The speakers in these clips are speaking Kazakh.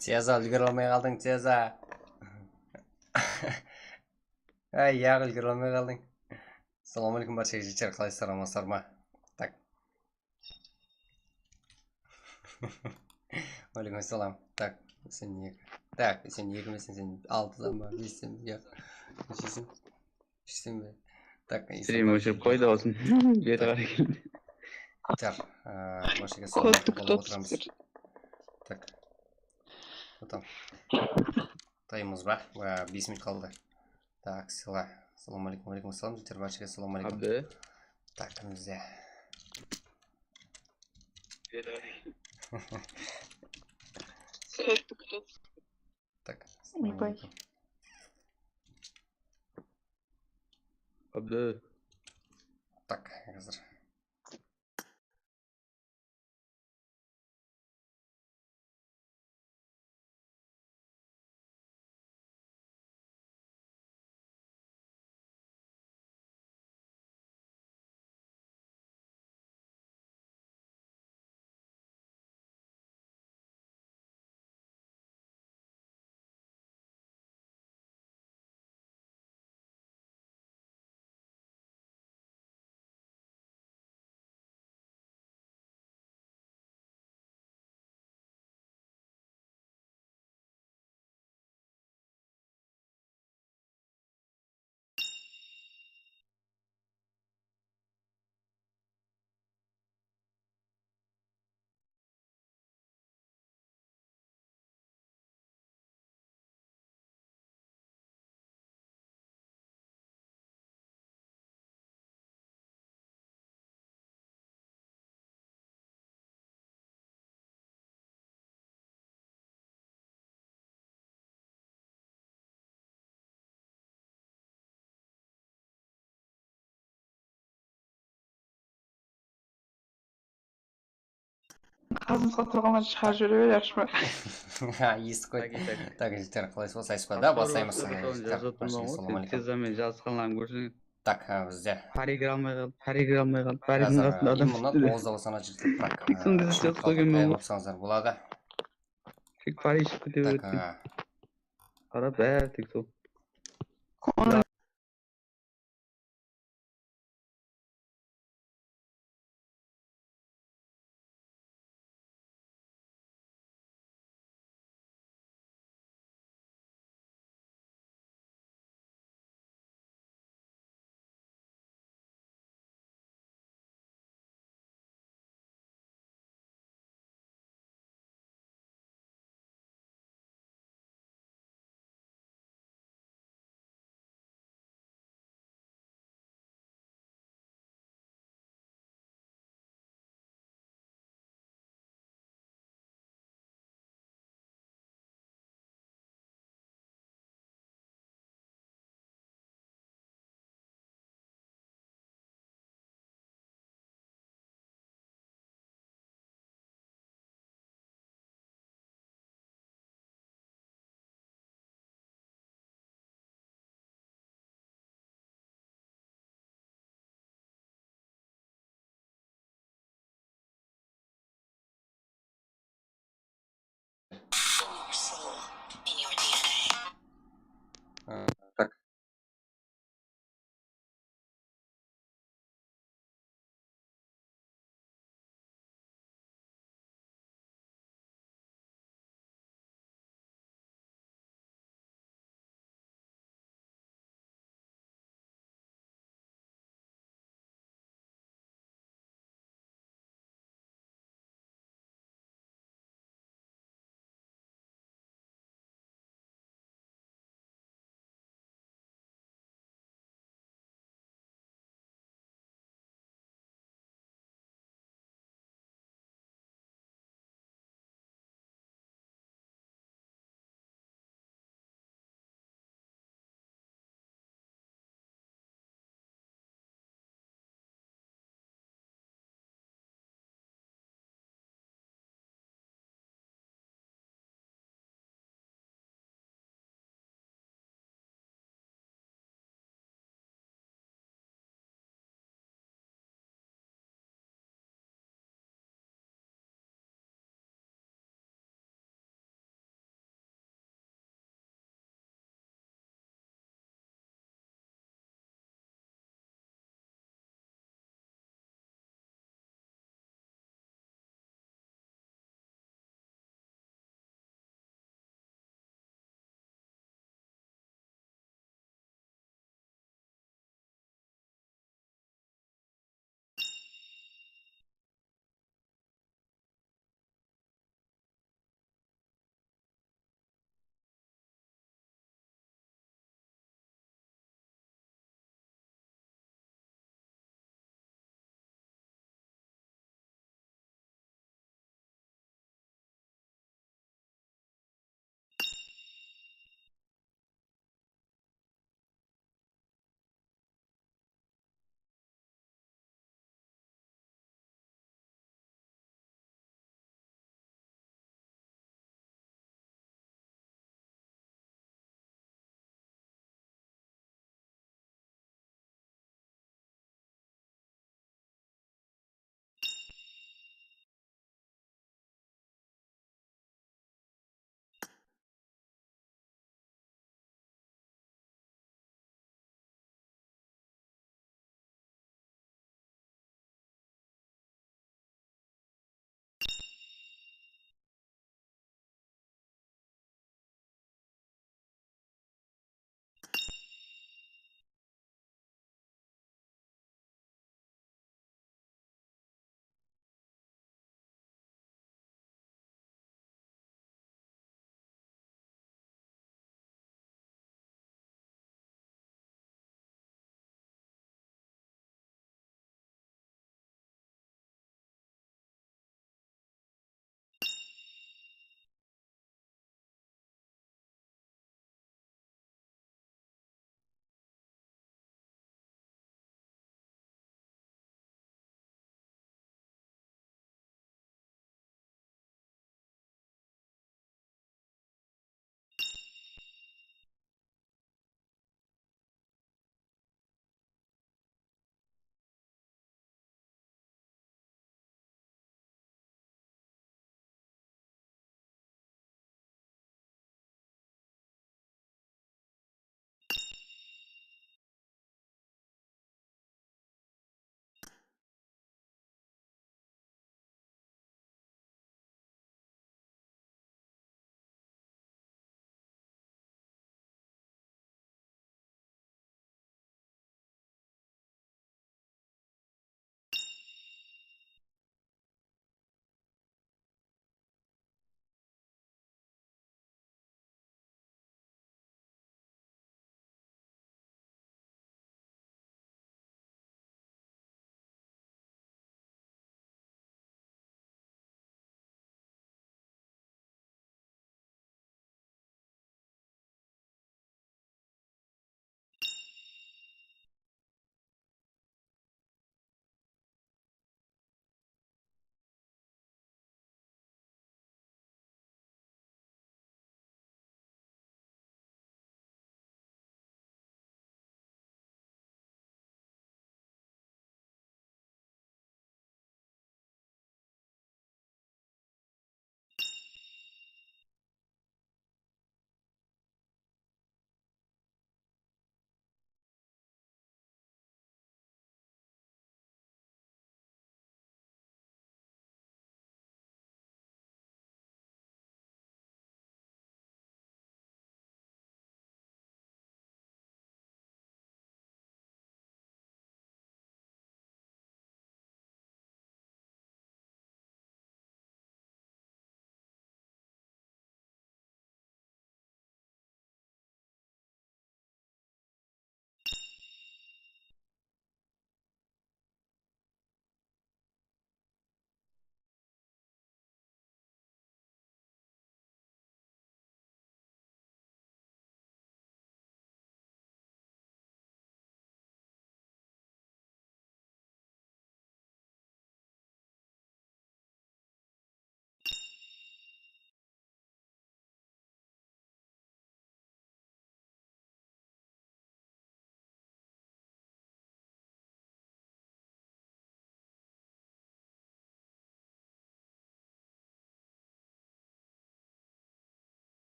Теза, үлгере алмай қалдың, Теза. Ай, яғы үлгере алмай қалдың. Ассалаумағалейкум баршаға жеттер, қалайсыздар, амансыздар ма? Так. Уағалейкум ассалам. Так, сен екі. Так, сен екі емессің, сен алтыдан ба, бестен бе? Нешесің? Үштен бе? Так, Стрим өшіріп қойды болсын. Беті қарай. Так, баршаға саламат болып отырамыз. Так. Потом. Таймыз ба? 5 минут қалды. Так, села. Ассалаумағалейкум, алейкум ассалам, жеттер, баршаға ассалаумағалейкум. Абды. Так, кімізде? Так, ассалаумағалейкум. Абды. Так, қазір. Қазымызға тұрғаннан шығарып жібере берші ма? Естіп қой. Так, жеттер, қалайсыз болса, айтып қой. Да, бастаймыз. Тезамен жазғанларын көрсең. Так, бізде. Пари кіре алмай қалды. Пари кіре алмай қалды. Паридің Қазір қасында адам иммунат үстінде. 9-да болсана жеттер. Так, Сонда сөйтіп қойған мен. бақсаңыздар болады. Тек пари шығып кете Так, береді. Қара бәрі тек сол. Оны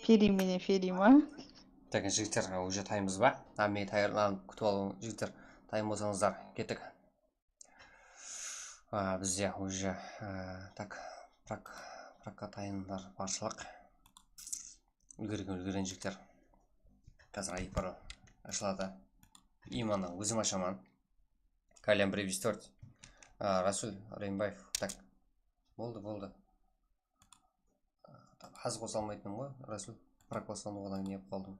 Фери ма? Так, жігіттер, уже таймыз ба? Мен тайырланып күтіп алу жігіттер. Тайм болсаңыздар, кеттік. Бізде уже так прокқа тайымдар баршылық. Үлгерген жігіттер. Қазір айыпары ашылады. Иманы өзім ашаман. Калям Бревисторт. Расул Рейнбаев. Так, болды. Аз қоса алмайтыным ғой, Расул. Прок бастан оған не қалдым.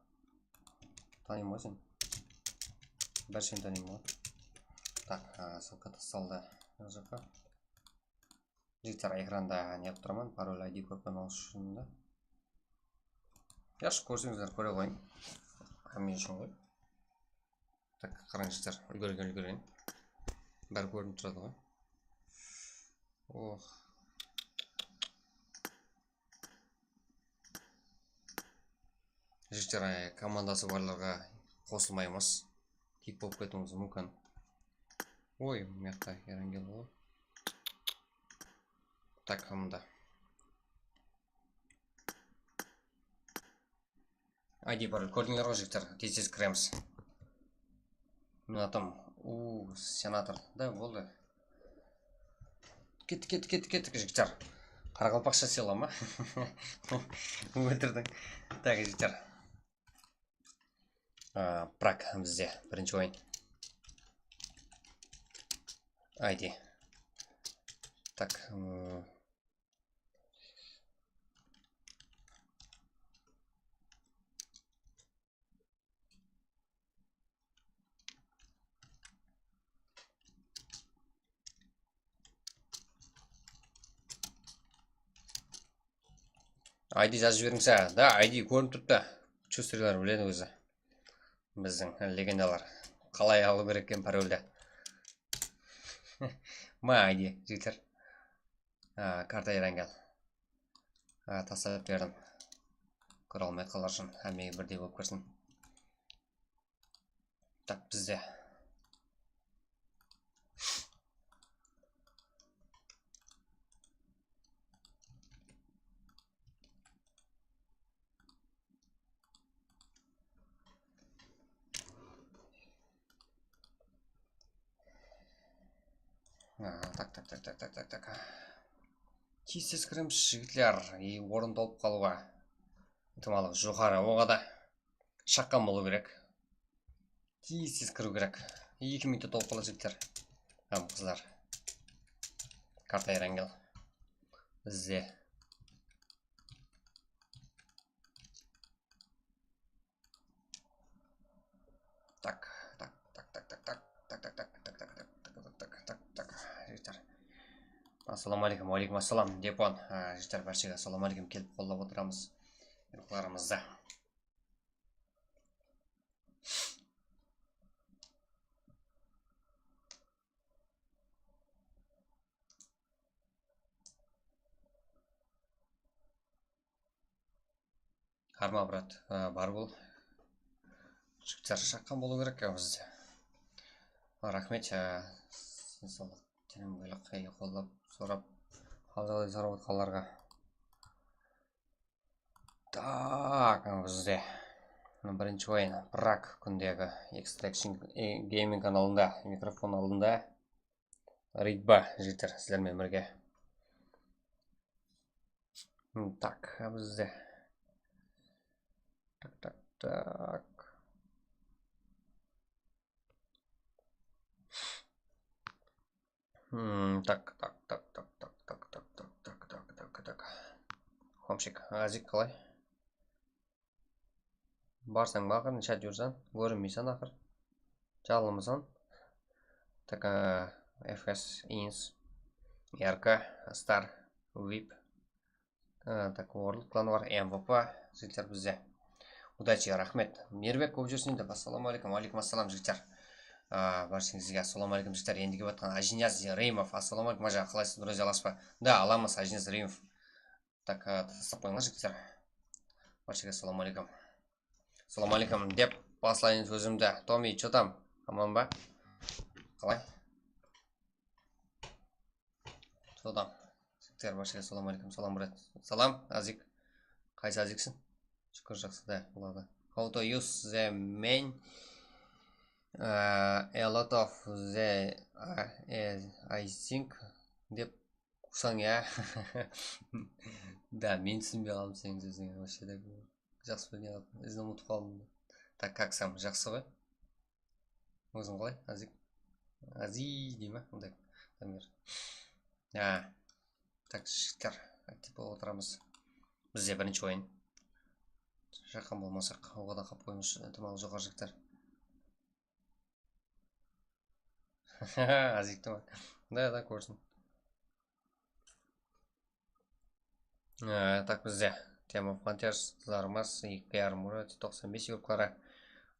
Танимын ғой сен. Бәршен танимын ғой. Так, ссылка тасталды. Жаққа. Жігіттер экранда не тұрман, пароль ID көрпен алышында. Яшық көрсеңіздер көре қойын. Мен үшін ғой. Так, қараңыздар, үлгерген. Бәрі көрініп тұрады ғой. Ох. Жігіттер командасы барларға қосылмаймыз. Кик болып кетуіңіз мүмкін. Ой, мияқта ерангел ғой. Так, мында. ID пароль көрдіңдер ғой жігіттер, тез кіреміз. Мен атым, сенатор. Да, болды. Кеттік жігіттер. Қарақалпақша села ма? Өтірдің. Так, жігіттер. Прак бізде бірінші ойын. ID. Так. ID жазып жіберіңізші. Да, ID көрініп тұрды. Чувствойлар біледі өзі. Біздің легендалар. Қалай алу керек екен парольді. Ма ID, жігіттер. Карта ерангел. Тастап бердім. Көре алмай қалар үшін. Әмеге бірдей болып көрсін. Так, бізде. Так. Тез кіреміз жігітлер. Орын толып қалуға. Ынтымалық жоғары. Оға да шаққан болу керек. Тез кіру керек. 2 минутта толып қалады жігіттер. Қыздар. Карта ерангел. Бізде. Так. Жігіттер. Ассаламу алейкум, алейкум ассалам. Депон. Жігіттер бәршеге ассаламу алейкум келіп қолдап отырамыз. Ұйқыларымызды. Арма, брат, бар бол. Жігіттер шаққан болу керек бізде. Рахмет, сенсаулық тенім бөлік қолдап, сұрап, қалжалай сұрап отқаларға. Так, бізде бірінші ойын Прак күндегі Extraction Gaming каналында, микрофон алдында. Ридба, жігіттер, сіздермен бірге. Так, бізде. Так. Так. Хомшик, Азик қалай? Барсаң бақыр, чат жүрсен, көрінмейсен ақыр. Жалымысан. Так, FS, Инс, РК, Стар, VIP. Так, World Clan бар, MVP, жігіттер бізде. Удачи, рахмет. Мербек көп жүрсін деп, ассаламу алейкум, алейкум ассалам жігіттер. Баршыңызге ассаламу алейкум жігіттер. Ендіге батқан Ажинияз Реймов, ассаламу алейкум, ажа, қалайсыз, друзья, аласпа? Да, аламыз, Ажинияз Реймов. Так, тастап қойыңыз жігіттер. Баршыға ассаламу алейкум. Ассаламу алейкум деп басылайын сөзімді. Томи, че там? Аман ба? Қалай? Че там? Жігіттер, баршыға ассаламу алейкум. Салам, брат. Салам, Азик. Қайсы Азиксің? шүкір жақсы да болады. How to use the main a lot of the I think деп қусаң я. Да, мен түсінбей қалдым сенің сөзіңе. Вообще да жақсы білмей қалдым. Ізін ұмытып қалдым. Так, как сам жақсы ғой? Өзің қалай? Азик? Ази дей ма? Ондай. Так, жігіттер, актив болып отырамыз. Бізде бірінші ойын. Жақын болмасақ, оға да қап қоймыз ынтымағы жоғары жігіттер. Азикті ма? Да, көрсін. Так, бізде тема Frontiers зармас, EKR Мурат, 95 игрокlara,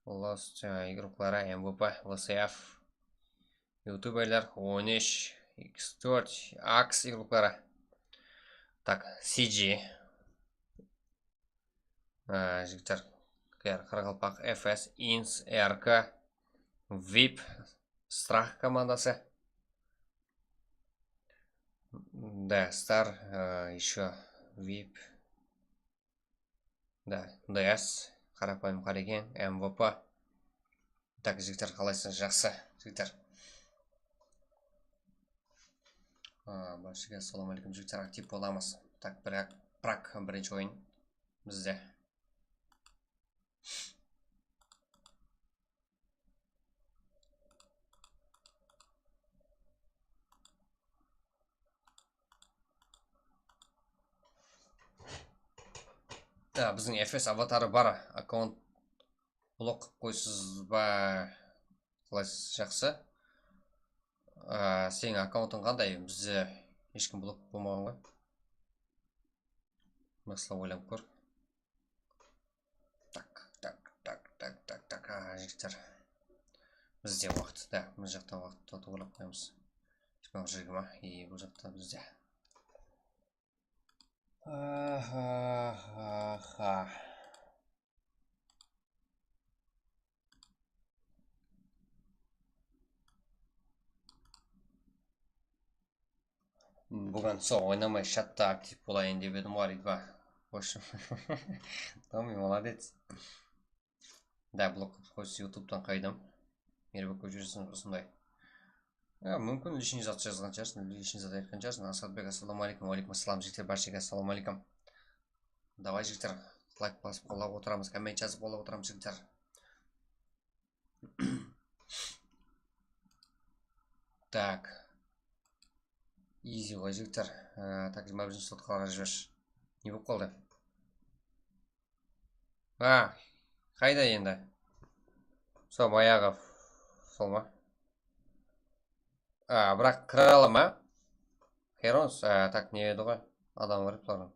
Lost игрокlara, MVP, VCF, YouTuber'ler, 13, X4, Ax игрокlara. Так, CG. Жігіттер, Қарақалпақ, FS, INS, RK, VIP, Страх командасы. Да, Star, еще VIP. Да, DS, қарапайым қареген, MVP. Так, жігіттер, қалайсыз? Жақсы, жігіттер. Баршаға ассалауму алейкум, жігіттер, актив боламыз. Так, бірақ бірінші ойын бізде. Да, біздің FS аватары бар. Аккаунт блок қойсыз ба? Қалайсыз? Жақсы. Сенің аккаунтың қандай? Бізде ешкім блок болмаған ғой. Мысла ойланып көр. Так, жігіттер. Бізде уақыт, да, бұл жақта уақыт ойлап қоямыз. 2020 и бұл жақта бізде. Бүгін сол ойнамай шатта актив болайын деп едім ғой, ба. В общем, Томми, молодец. Да, блок қойсы ютубтан қайдам. Мербек көшірсің осындай. Мүмкін лишний зат жазған шығарсың, лишний зат айтқан шығарсың. Асадбек, ассаламу алейкум, алейкум ассалам, жігіттер, баршаға ассаламу алейкум. Давай, жігіттер, лайк басып қолап отырамыз, коммент жазып қолап отырамыз, жігіттер. Так. Изи ғой, жігіттер. Так, 21-ші сот қалаға жүреш. Не болып қалды? Қайда енді? Сол, баяғы. Сол ма? Бірақ кіралы ма? Херонс, так, не еді ғой? Адам бар еді.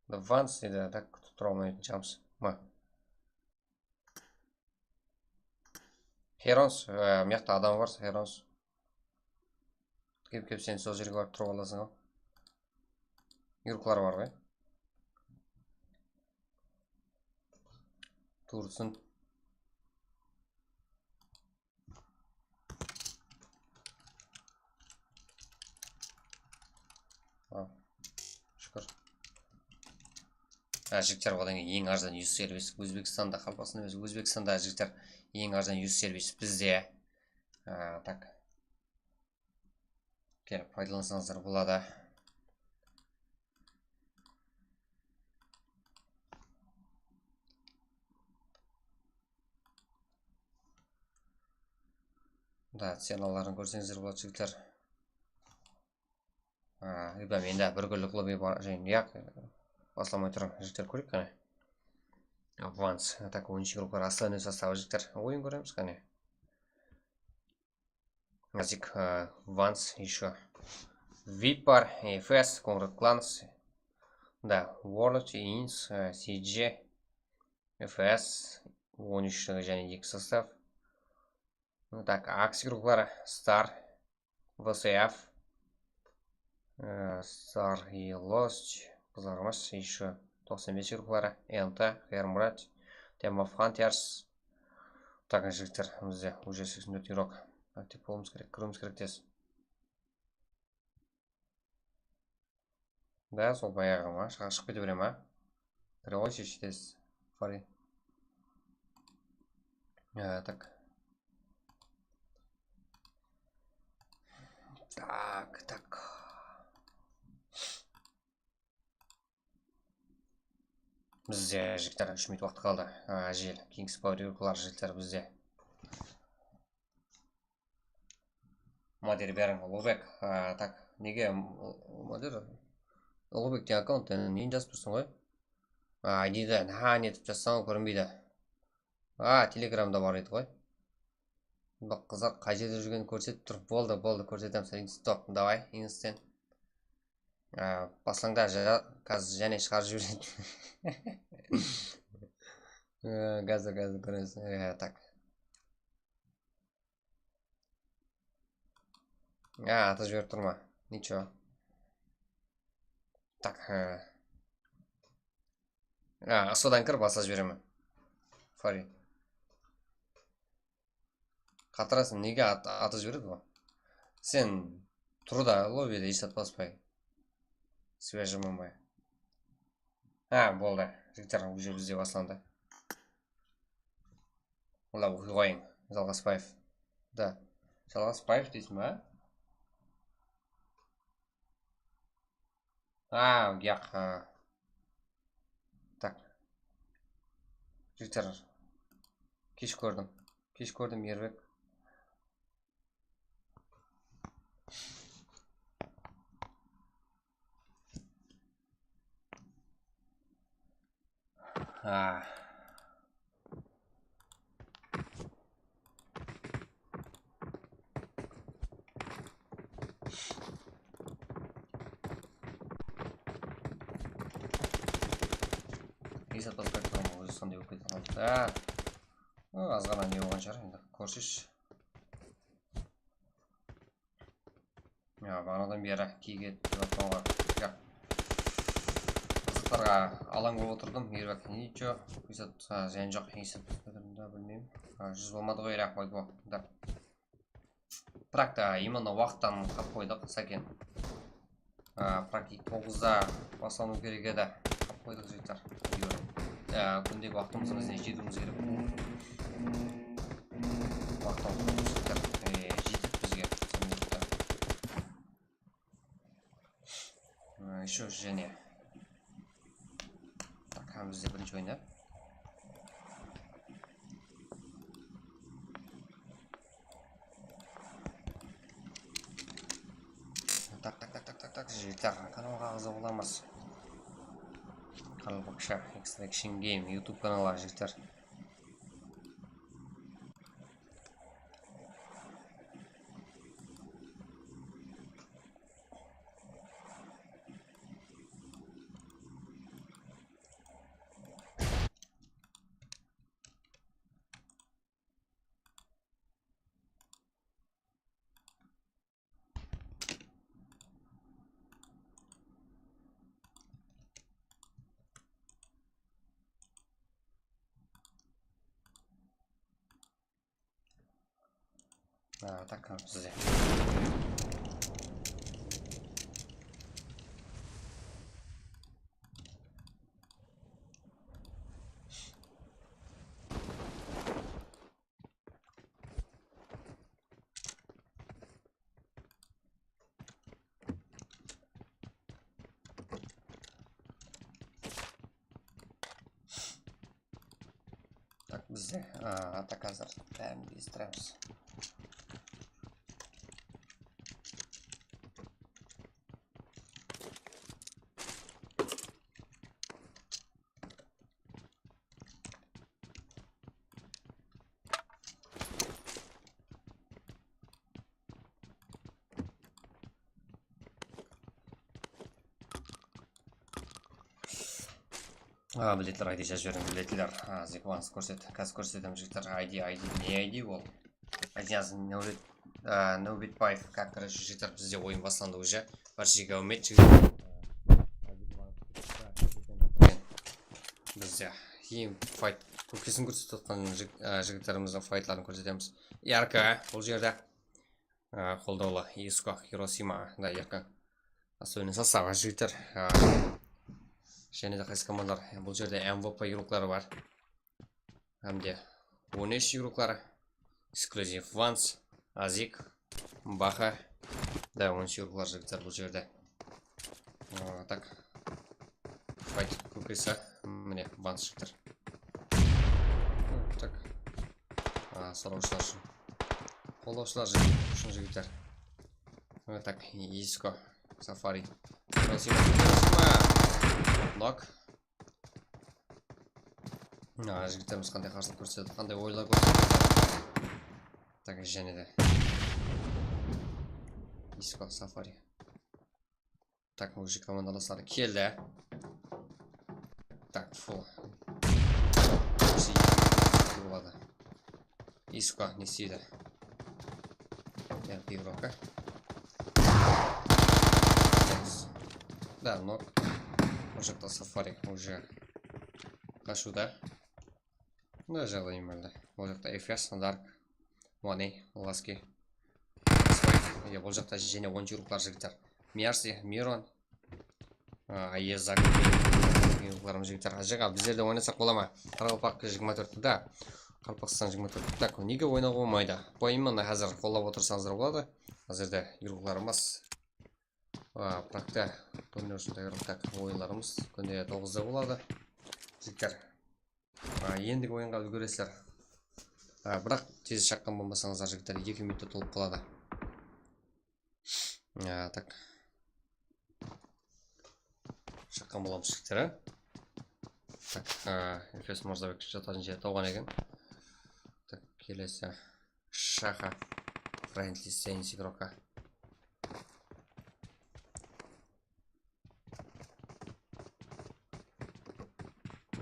Ванс дейді, так, күтіп тұра алмайтын шамыз. Ма? Херонс, мияқта адам барса, Херонс. Кеп сен сол жерге барып тұрып аласың ғой. Игрокlar бар ғой. Тұрсын. Шүкір. Жігіттер, одан ең арзан 100 сервис. Өзбекстанда, қалпасын емес, Өзбекстанда жігіттер ең арзан 100 сервис бізде. Так. Келіп, пайдалансаңыздар болады. Да, ценаларын көрсеңіздер болады, жігіттер. Ребят, менде бір күлік лобби бар. Және, яқ, басламай тұрам, жігіттер көрейік қане. Аванс. Так, 13 игрокlar, основной составы, жігіттер. Ойын көреміз қане. Азик, Ванс, еще. Випар, FS, Conrad Clans. Да, World, Инс, CG, FS, 13 және 2 состав. Так, Акс игрокlar, Star, VCF, Star и Lost, қызармас, еще 95 игрокlar, NT, Хермурат, Тема Frontiers. Так, жігіттер, бізде уже 84 игрок. Актив болуымыз керек, кіруіміз керек тез. Да, сол баяғы ма? Шығып кете бере ма? Кіре ғой шешітесіз. Фари. Так. Так. Бізде жігіттер 3 минут уақыт қалды. Жел. Kings Power ұйқылар жігіттер бізде. Модер бәрің Ұлыбек. Так, неге модер? Ұлыбек те аккаунттен нені жазып тұрсың ғой? ID-ді нетіп жазсаң көрінбейді. Телеграмда бар еді ғой. Бақ қыздар қай жерде жүргенін көрсетіп тұр. Болды, көрсетем сен. Стоп, давай, инстен. Баслаңда қазір және шығарып жібереді. Қазір көресің. Так. Аты жіберіп тұрма. Ничего. Так. Содан кір баса жіберемін. Фари. Қатырасың, неге аты жібереді ғой? Сен тұрда лоббиде еш баспай. Свежімімай. Болды. Жігіттер уже бізде басланды. Ола оқи қойың. Жалғаспаев. Да. Жалғаспаев дейсің ба? Ұяқ. Так. Жігіттер. Кеш көрдім, Ербек. Есат басқа тұрмын, өзі сондай өкет алды. Аз ғана не болған шығар, енді көрсеш. Бағанадан бері кейге телефонға қызықтарға алаң болып отырдым. Ербек ничего. Есат жән жоқ, есат білмеймін. 100 болмады ғой, рах қойды ғой. Бірақ та именно уақыттан қап қойдық, сәкен. Практик 9-да баслану керек еді. Қап қойдық жеттер. Күндегі уақытымыздың ізіне жетуіміз керек. Уақыттан жеттер. Жетіп бізге. Еще және. Так, бізде бірінші ойында. Так, жігіттер, каналға қызық боламыз. Қаралбақша Extraction Game YouTube каналы жігіттер. Так, бізде. Так, бізде. Так, қазір бәрін естіреміз. Білетілер, ID жазып жіберің, білетілер. Зекванс көрсет, қазір көрсетем жігіттер. ID, не ID ол? Айдиназы Нөбетбаев, как, короче, жігіттер, бізде ойын басланды уже. Баршиға үмет жігіттер. Бізде ең файт, көкесін көрсетіп отқан жігіттеріміздің файтларын көрсетеміз. Ярка, бұл жерде қолдаулы, Иско, Хиросима, да, Ярка. Особенно составға жігіттер. Және де қайсы командалар. Бұл жерде МВП игроклары бар. Әмде 13 игроклары. Эксклюзив Ванс, Азик, Баха. Да, 13 игроклар жігіттер бұл жерде. Так. Файт көкесі. Міне, Ванс жігіттер. Так. Сораушылар үшін. Қолаушылар үшін жігіттер. Так, Иско, Сафари. Нок. Жігіттеріміз қандай қарсылық көрсетеді, қандай ойлар көрсетеді. Так, және де. Иско, Сафари. Так, уже командаластары келді. Так, фу. Болады. Иско не істейді. Яркий игрок, Да, ног. Может, то Сафари уже қашуда. Да, жайлы емелді. Ол жақта Эфес, Дарк, Муани, Ласки. Бұл жақта және 10 игроклар жігіттер. Мерси, Мирон, Аезак. Игрокларым жігіттер. Ажыға, біздерде ойнасақ бола ма? Қарақалпақ 24-да. Қалпақстан 24. Так, неге ойнауға болмайды? Пойымын қазір қолап отырсаңыздар болады. Қазірде игрокларымыз практа турнир үшін дайындық ойындарымыз күнде 9-да болады. Жігіттер, ендігі ойынға үлгересіздер. Бірақ тез шаққан болмасаңыздар жігіттер 2 минутта толып қалады. Так. Шаққан боламыз жігіттер. Так, Эфес Мырзабек жататын жер тауған екен. Так, келесі Шаха Фрэнли Сейнс игрока.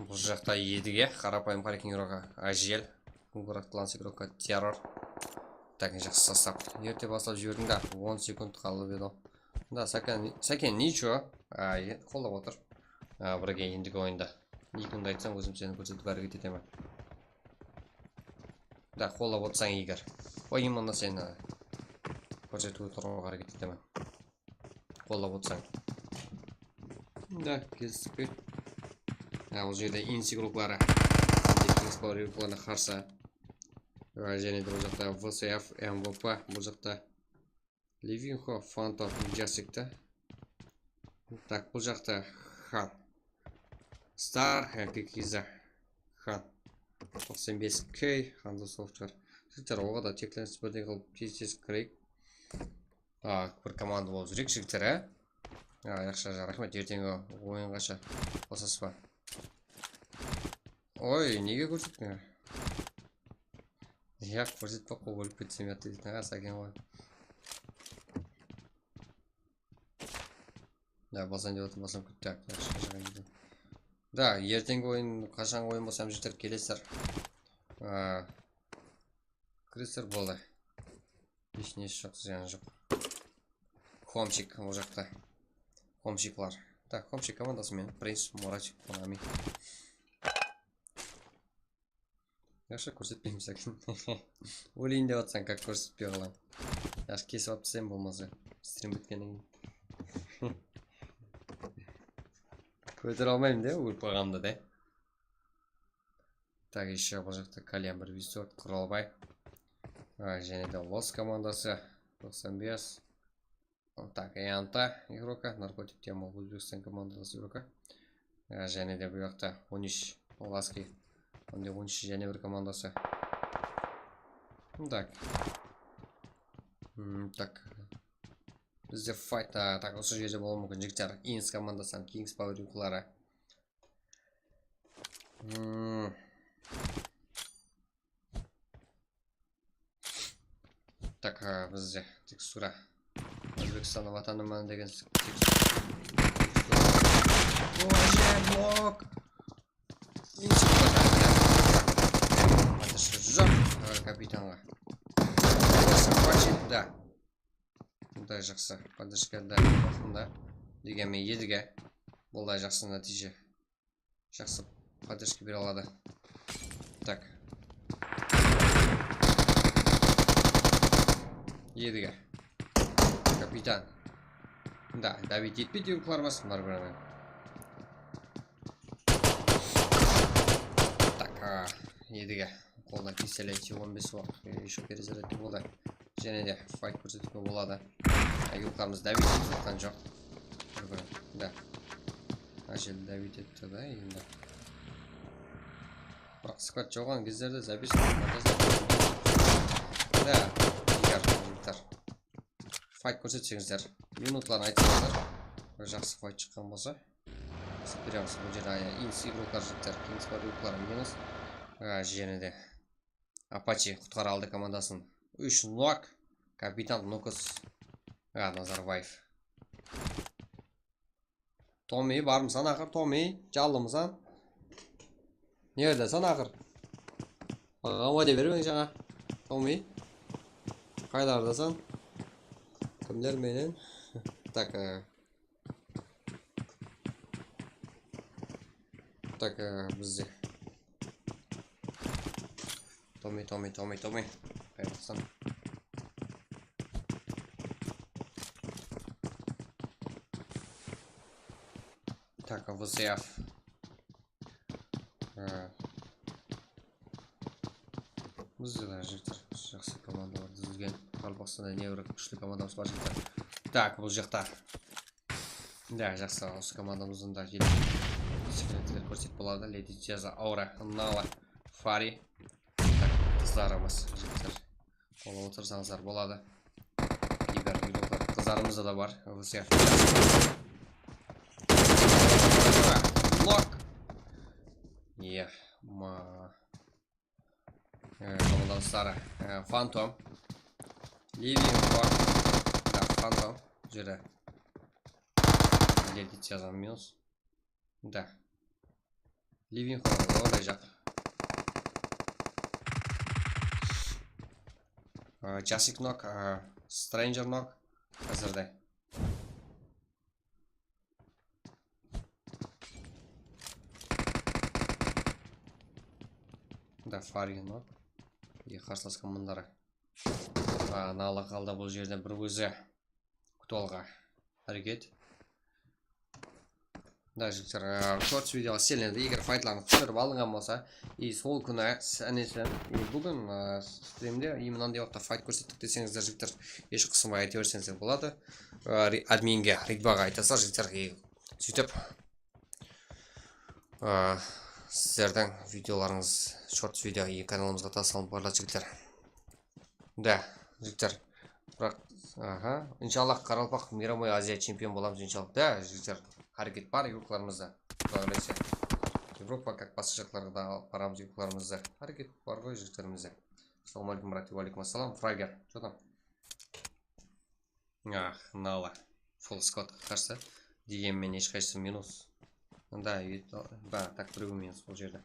Бұл жақта едіге қарапайым парекин игрока Ажел, Кунгураттыланс игрока Террор. Так, жақсы састап. Ерте бастап жібердің да, 10 секунд қалып еді. Да, сәкен ничего, қолдап отыр. Бірге ендігі ойында. Екінді айтсам, өзім сені көрсетіп әрекет етемін. Да, қолдап отырсаң егер. Ойымында сені көрсетуге тұруға әрекет етемін. Қолдап отырсаң. Да, кездеспей. Ол жерде инс игроклары. Кингс Пауэр игрокларына қарсы. Және де бұл жақта ВСФ, МВП, бұл жақта Ливинхо, Фанто, Джасикті. Так, бұл жақта Хан. Стар, Кикиза, Хан. 95K, Ханза Софтвер. Жігіттер, оға да текленсіз бірден қылып тез кірейік. Бір команда болып жүрек жігіттер, Яқша рахмет, ертеңгі ойынғаша қосасыз ба? Ой, неге көрсеттің? Көрсетпақ қол өліп кетсем ятты дейтін сәкен ғой. Да, басан деп отын, басан күтті. Да, ертеңгі ойын, қашанғы ойын болсам жігіттер келесіздер. Кіресіздер болды. Ешнесі жоқ, зияны жоқ. Хомчик ол жақта. Хомчиклар. Так, Хомчик командасымен. Принц, Мурачик, Конами. Яқшы көрсетпеймін сәкен. Өлейін деп атсаң, как көрсетпей қалам. Яқшы кесіп апсайым болмасы. Стрим біткенен. Көтір алмайым де, өліп қағамды де. Так, еще бұл жақта Калиан 1-4, Құралбай. Және де Лос командасы. 95. Так, Эянта игрока. Наркотик тема Өзбекстан командасы игрока. Және де бұл жақта 13 Ласки. Онде 13 және бір командасы. Так. Так. Бізде файт. Так, осы жерде болу мүмкін жігіттер. Инс командасы, Кингс Пауэр игроклары. Так, бізде текстура. Өзбекстан ватаныман деген текстура. Блок! Жоқ, капитанға. Да. Бұлдай жақсы. Подышкада уақытында. Дегенмен едіге. Бұлдай жақсы нәтиже. Жақсы подышки бере алады. Так. Едіге. Капитан. Да, давить етпейді ұйқыларымыз бар бірімен. Так, едіге қолына кеселети 15 уақыт еще перезарядты болды. Және де файт көрсетуге болады. Ұйқыларымыз давить етіп жатқан жоқ. Бір-бірін, да. Ажел давить етті, да, енді. Бірақ сквад жоған кездерде запись да, егер файт көрсетсеңіздер, минутларын айтсаңыздар, жақсы файт шыққан болса, береміз. Бұл жерде инс игрокlar жігіттер, кинс бар игрокlar минус. Және де Апачи құтқара алды командасын 3-0. Капитан Нукас Назарбаев. Томи, бармысан ақыр, Томи, жалымысан. Неғеде сан ақыр? Аған уәде бермең жаңа. Томи, қайдардасың? Кімдер менен? Так, бізде. Томи. Қайдардасың? Так, ВЗФ. Бізде да жігіттер жақсы командалар дүзілген. Қалпақстанда небір күшті командамыз бар жігіттер. Так, бұл жақта. Да, жақсы осы командамыздың да секретерлер көрсет болады. Леди Джеза, Аура, Нала, Фари. Так, қыздарымыз жігіттер. Қолы отырсаңыздар болады. Кейбір қыздарымызда да бар. ВЗФ. Лок. Командамыздары Фантом, Ливинхо, да, Фантом, жерде Леди Джеза минус, да, Ливинхо ондай жақ. Жасик нок, Стрэнджер нок, қазірде. Да, Фари нок. И қарсылас командары. Нала қалды бұл жерден бір өзі күтуалға әрекет. Да, жігіттер, шортс видео селенді. Егер файтларын түсіріп алынған болса, и сол күні әнесі, бүгін стримде именно вақытта файт көрсеттік десеңіздер, жігіттер, еш қысымай айта берсеңіздер болады. Админге, ригбаға айтасыздар, жігіттер, сөйтіп сіздердің видеоларыңыз шортс видео каналымызға тасалынып барады, жігіттер. Да, жігіттер, бірақ, иншаллах Қаралпақ мировой Азия чемпион боламыз, иншаллах. Да, жігіттер, әрекет бар игрокаларымызда. Европа, как басқа жақтарға барамыз игрокаларымызда. Әрекет бар ғой жігіттерімізде. Ассаламу алейкум, брат, уалейкум ассалам. Фрагер, что там? Нала. Фулл сквад қарсы. Дегенмен ешқайсысы минус. Да, так, біреу минус бұл жерде.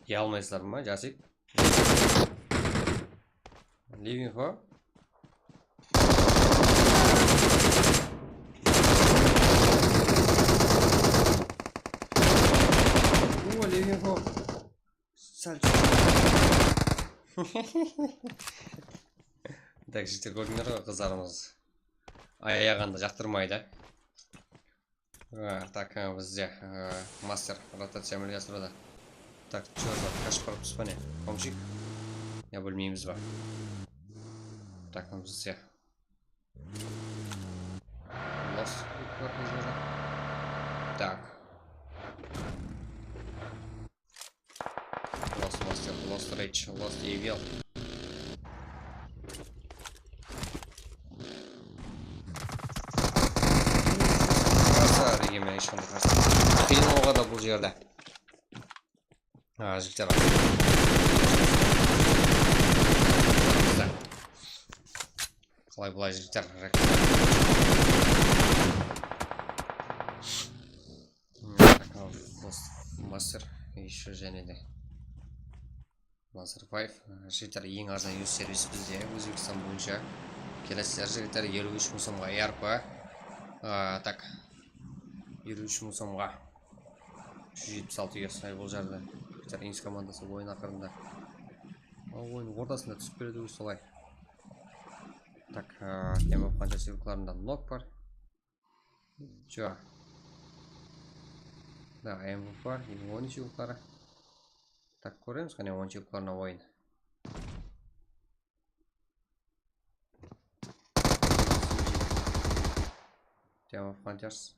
Ие алмайсыздар ма, Жасик? Ливинхо. О, Ливинхо. Сәл Так, жігіттер көрдіңдер ғой, қыздарымыз аяғанды жақтырмайды. Так, бізде мастер ротация әмелиясы тұрады. Так, что за кашып барып түспа не? Помчик? Я білмейміз ба. Так, бізде лос. Так. Лос мастер, лос рейдж, лос евел. Дегенмен ешқандай қарсы қиын да бұл жерде. Жігіттер қалай бұлай жігіттер мастер еще және де Назарбаев жігіттер ең арзан юз сервис бізде Өзбекстан бойынша келесілер жігіттер 53 мың сомға ERP так 53 мың сомға 176 үй бұл жерде жігіттер, инс командасы ойын ақырында. Ойын ортасында түсіп береді солай. Так, темір қанша сыйлықтарында нок бар. Жо. Да, МВП, 10 сыйлықтары. Так, көреміз, қане 10 сыйлықтарына ойын. Тема Фантерс.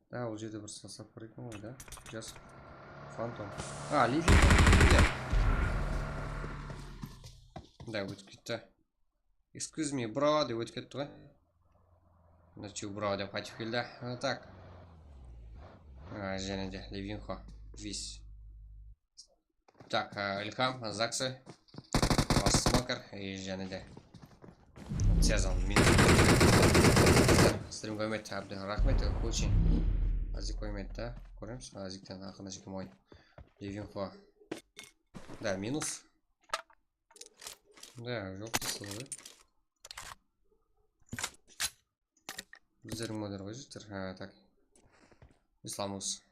Да, ол жерде бір состав бар екен ғой, да? Жас. Фантом. Ливинг. Да, өтіп кетті. Excuse me, bro, деп өтіп кетті ғой. Ночью, бро, деп қайтып келді. Так. Және де Ливинхо. Вис. Так, Ильхам, Заксы. Вас Смокер. И және де Сезон. Стрим көмет, әбді рахмет, көшін. Азик көмет, да? Көреміз? Азиктен ақына жекім ойын. Ливинхо. Да, минус. Да, жоқ қысылы ғой. Біздердің модер ғой жеттір. Так. Исламус.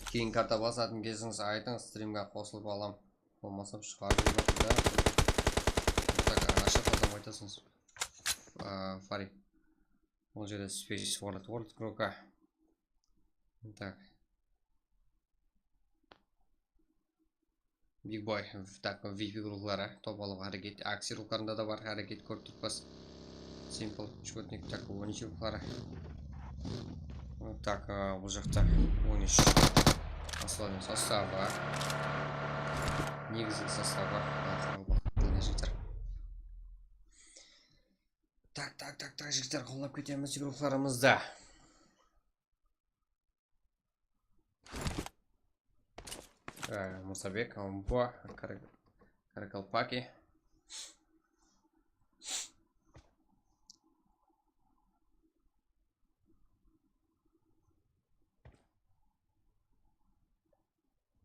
Кейін карта басатын кезіңіз айтыңыз, стримге қосылып алам. Болмасам шығарып жүріп, да? Так, ашық адам айтасыңыз. Фари. Ол жерде Space World Крока. Так. Big Boy. Так, VP құрылғылары. Топ алып әрекет. Акси руларында да бар әрекет көріп тұрпас. Simple. Шкотник. Так, 12 рулары. Так, бұл жақта 13. Основный составы. Негізгі составы. Так, жігіттер, қолап кетеміз группаларымызда. Мусабек, Амбо, Каракалпаки.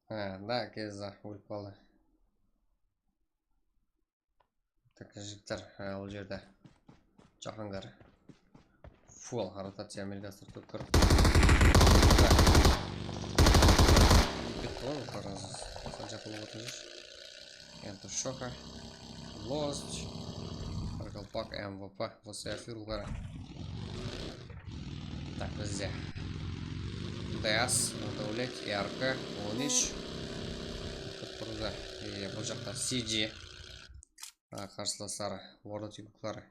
Да, кеза өліп қалды. Так, жігіттер, ол жерде Жахангар. Фул ротация американстар көп көріп. Кетті қарыз. Қанша қылып отырмыз. Enter Шоха. Lost. Каракалпак, МВП. ВСФ рулары. Так, бізде. ДС, Даулет, ИРК, 13. Тұрды. Бұл жақта CG. Қарсыластары. World тюбіклары.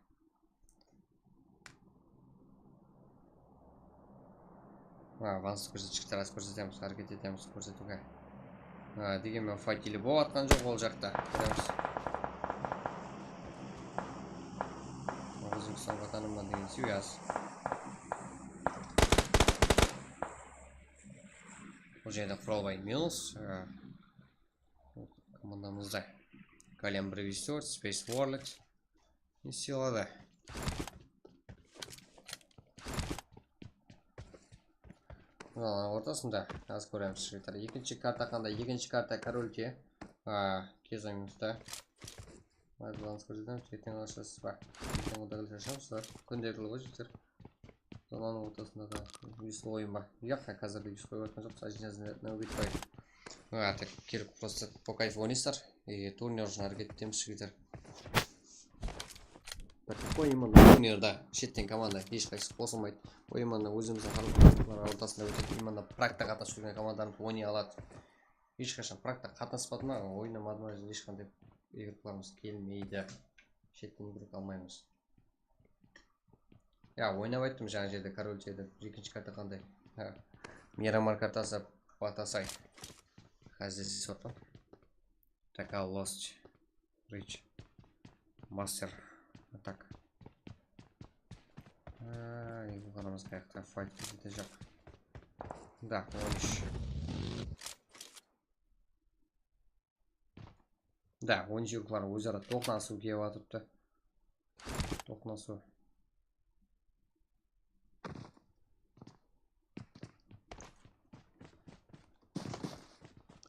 Ванс көрсетшіктер аз көрсетеміз, әрекет етеміз көрсетуге. Дегенмен файтилі бұл атқан жоқ ол жақта. Көреміз. Өзбекстан ватанымнан деген сүйаз. Бұл жерде құралбай минус. Командамызда Калем Бревистер, Space Warlet. И силады. Ортасында аз көреміз жігіттер. Екінші карта қандай? Екінші карта корольте. Кезіңізді. Байланыс көрсетеміз. Ертең алашасыз ба? Ертең одағы шашамыз. Күндерілі ғой жігіттер. Соның ортасында да үйсі ойын бар. Яққа қазірді үйсі қойып өткен жоқ. Сажинезіне өбет қойып. Так, келіп просто по кайф ойнайсыздар. Турнир үшін әрекет етеміз жігіттер. Ойымында турнирда шеттен команда ешқайсысы қосылмайды. Ойымында өзіміздің қарым ортасында өтеді. Именно практа қатынасып жүрген командарымыз ойнай алады. Ешқашан практа қатынаспады ма, ойнамады ма, ешқандай игрокаларымыз келмейді. Шеттен игрок алмаймыз. Ойнап айттым жаңа жерде король жерде. Екінші карта қандай? Мирамар картасы Батасай. Хазесі сотым. Така Lost. Rich. Мастер. Так. Бұл қарамыз қаяқта файт кетеді жоқ. Да, 13. Да, 13 юрлар өзара тоқнасу кеп атыпты. Тоқнасу.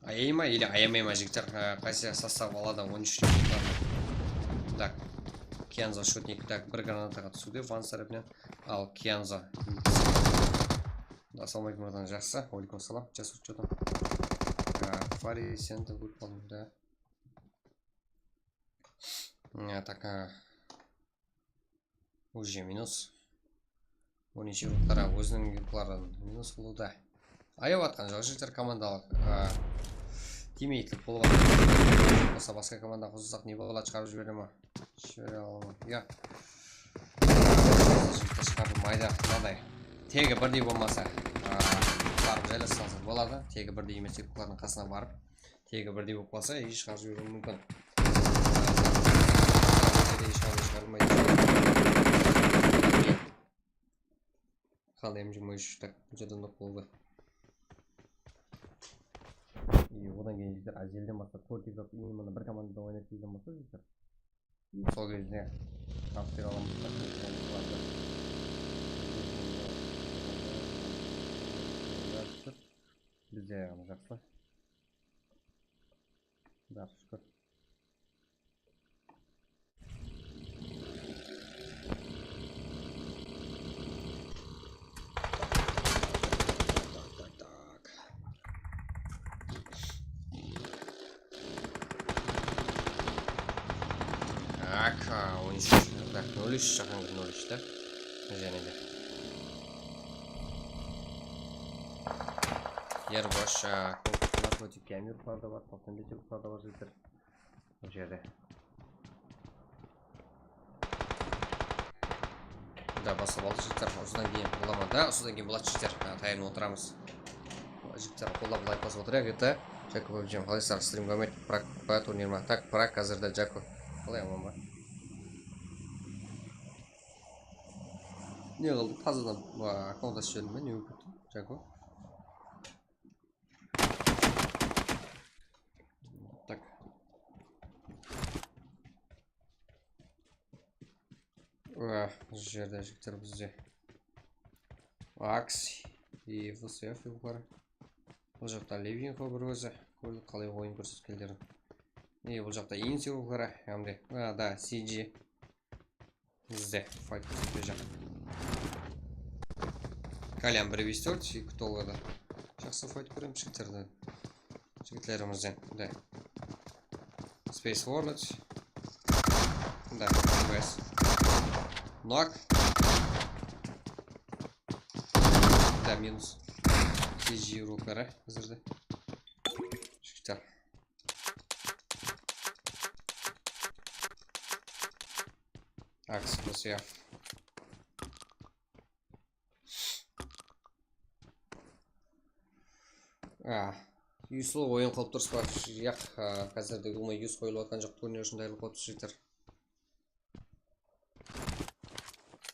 Аяйма или аямайма жігіттер қайсы состав алады 13 юрлар. Так. Кенза шутник. Так, бір гранатаға түсуде Ванс тарапынан. Ал Кенза. Да, саламалейкум, братан, жақсы. Алейкум ассалам. Сейчас учетом. Пари сенті выпал, да. Так, уже минус. Оның шеруқтара өзінің юкларын минус қылуда. Аяп атқан жоқ жігіттер командалық. Тиммейтлік болып атқан. Осы басқа команда қосылсақ не болады, шығарып жібере ма? Жібере аламын. Я. Жігіттер шығарып майда мынадай. Тегі бірдей болмаса, барып жайластырсақ болады. Тегі бірдей емес юклардың қасына барып, тегі бірдей болып қалса, шығарып жіберуі мүмкін. Қалай емжімейші, так, жадын оқ болды. И одан кейін жігіттер әзелден бастап тортик жоқ, именно бір командада ойнап келген болса жігіттер. Сол кезіне трансфер аламыз. Бізде жақсы. Да, шүкір. Так, 13. Так, 0-3, жақын 0-3, да? Және де. Ер бош, наркотик кәмір құрда бар, 95 құрда бар жігіттер. Бұл жерде. Да, басып алды жігіттер, осыдан кейін болама, да? Осыдан кейін болады жігіттер, тайын отырамыз. Жігіттер, қолда бұлай қосып отырайық, еті. Жако көбжем, қалайсыздар, стрим көмет, прак турнир ма? Так, прак қазірді Жако. Қалай аман ба? Не қылды? Тазадан аккаунтасы жөнім бе? Не өп кетті? Жако. Так. Жерде жігіттер бізде. Акс и ВСФ юқары. Бұл жақта Левинхо бір өзі. Көрдік қалай ойын көрсеткелдерін. И бұл жақта Инси юқары. Әмде. Да, CG. Бізде. Файт көрсетпе жақ. Калям 1-4, екі толғада. Жақсы файт көрем жігіттерден. Жігітлерімізден. Да. Space Warnet. Да, МВС. Нок. Да, минус. CG рукары қазірді. Жігіттер. Акс, ВСФ. Юслы ойын қылып тұрсы бар. Яқ, қазірде ұлмай юс қойылу атқан жоқ турнир үшін дайылы қойып жігіттер.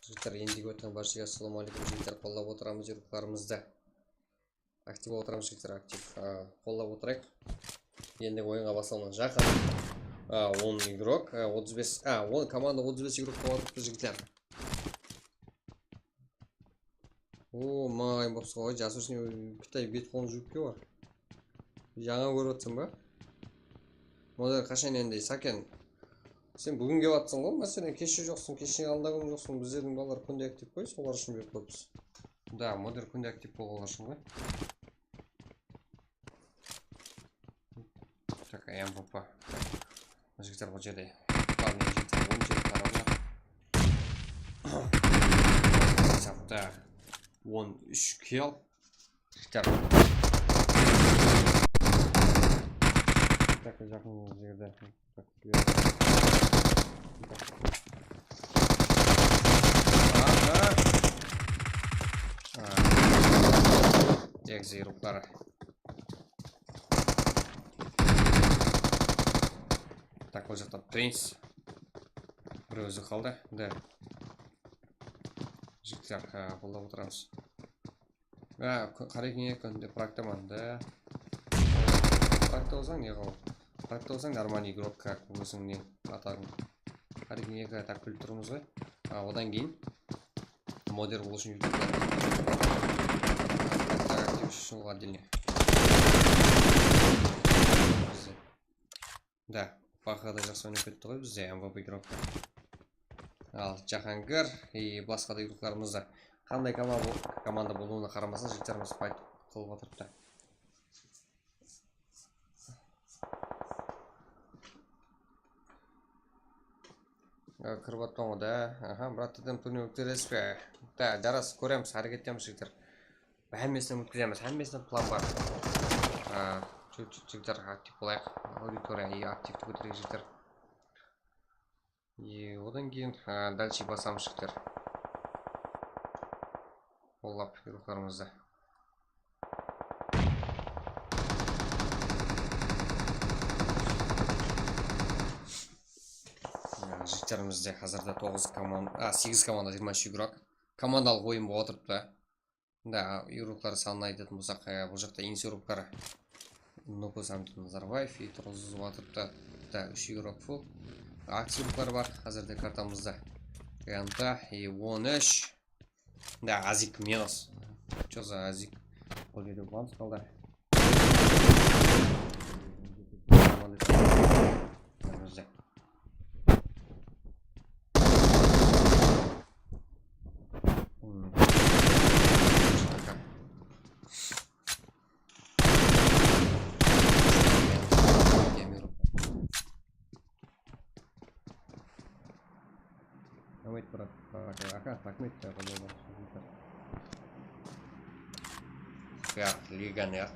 Жігіттер, ендегі өткен баршыға ассаламу алейкум жігіттер. Қолдап отырамыз жүйріктарымызды. Актив отырамыз жігіттер, актив. Қолдап отырайық. Ендегі ойынға басылымын жақын. 10 игрок, 35, команда 35 игрок қуатыпты жігіттер. О, май, бапсыға ой, жасыршын Кытай бет қолын жүкке бар. Жаңа көріп атсың ба? Модар қашан енді, Сакен, сен бүгін кеп атсың ғой, мәселен кеше жоқсың, кеше алдағым жоқсың, біздердің балалар күнде актив қой, солар үшін беріп қойыпсыз. Да, модар күнде актив болғалар үшін ғой. Так, МВП. Жігіттер бұл жерде. Главный жігіттер 10 жер қарабылар. Сапта 13 кел. Жігіттер. Так, жақын жерде. Экзи руктары. Так, ол жақта принц. Бір өзі қалды. Да. Жігіттер, қолдап отырамыз. Қарекең екінде практаман, да. Практа олсаң не қыл? Практа олсаң нормальный игрок, как өзіңнен атағың. Қарекең екі так күліп тұрмыз ғой. Одан кейін модер болу үшін ютубтар. Так, актив үшін ол отдельный. Да, бақыда жақсы ойнап кетті ғой бізде МВП игрокқа. Ал Жахангир и басқа да игрокларымызда қандай команда болуына қарамастан жігіттеріміз файт қылып отырыпты. кіріп жатқан ғой да. Аха, браттардан пулемет өткізесіз бе? Да, жарас, көреміз, әрекет етеміз жігіттер. Бәмесін өткіземіз, әммесін план бар. Жігіттер актив болайық. Аудитория активті көтерейік жігіттер. Одан кейін дальше басамыз жігіттер. Қолап ұйрықтарымызды. Жігіттерімізде қазірде 8 команда 23 игрок. Командалық ойын болып отырыпты. Да, игроклар санын айтатын болсақ, бұл жақта ең игроктары Нукус Назарбаев и тұрғызып отырыпты. Да, 3 игрок фул. Активлар бар қазірде картамызда. Ганта и 13. Да, Азик минус. Что за Азик? Бұл жерде Ванс қалды. Лиган я.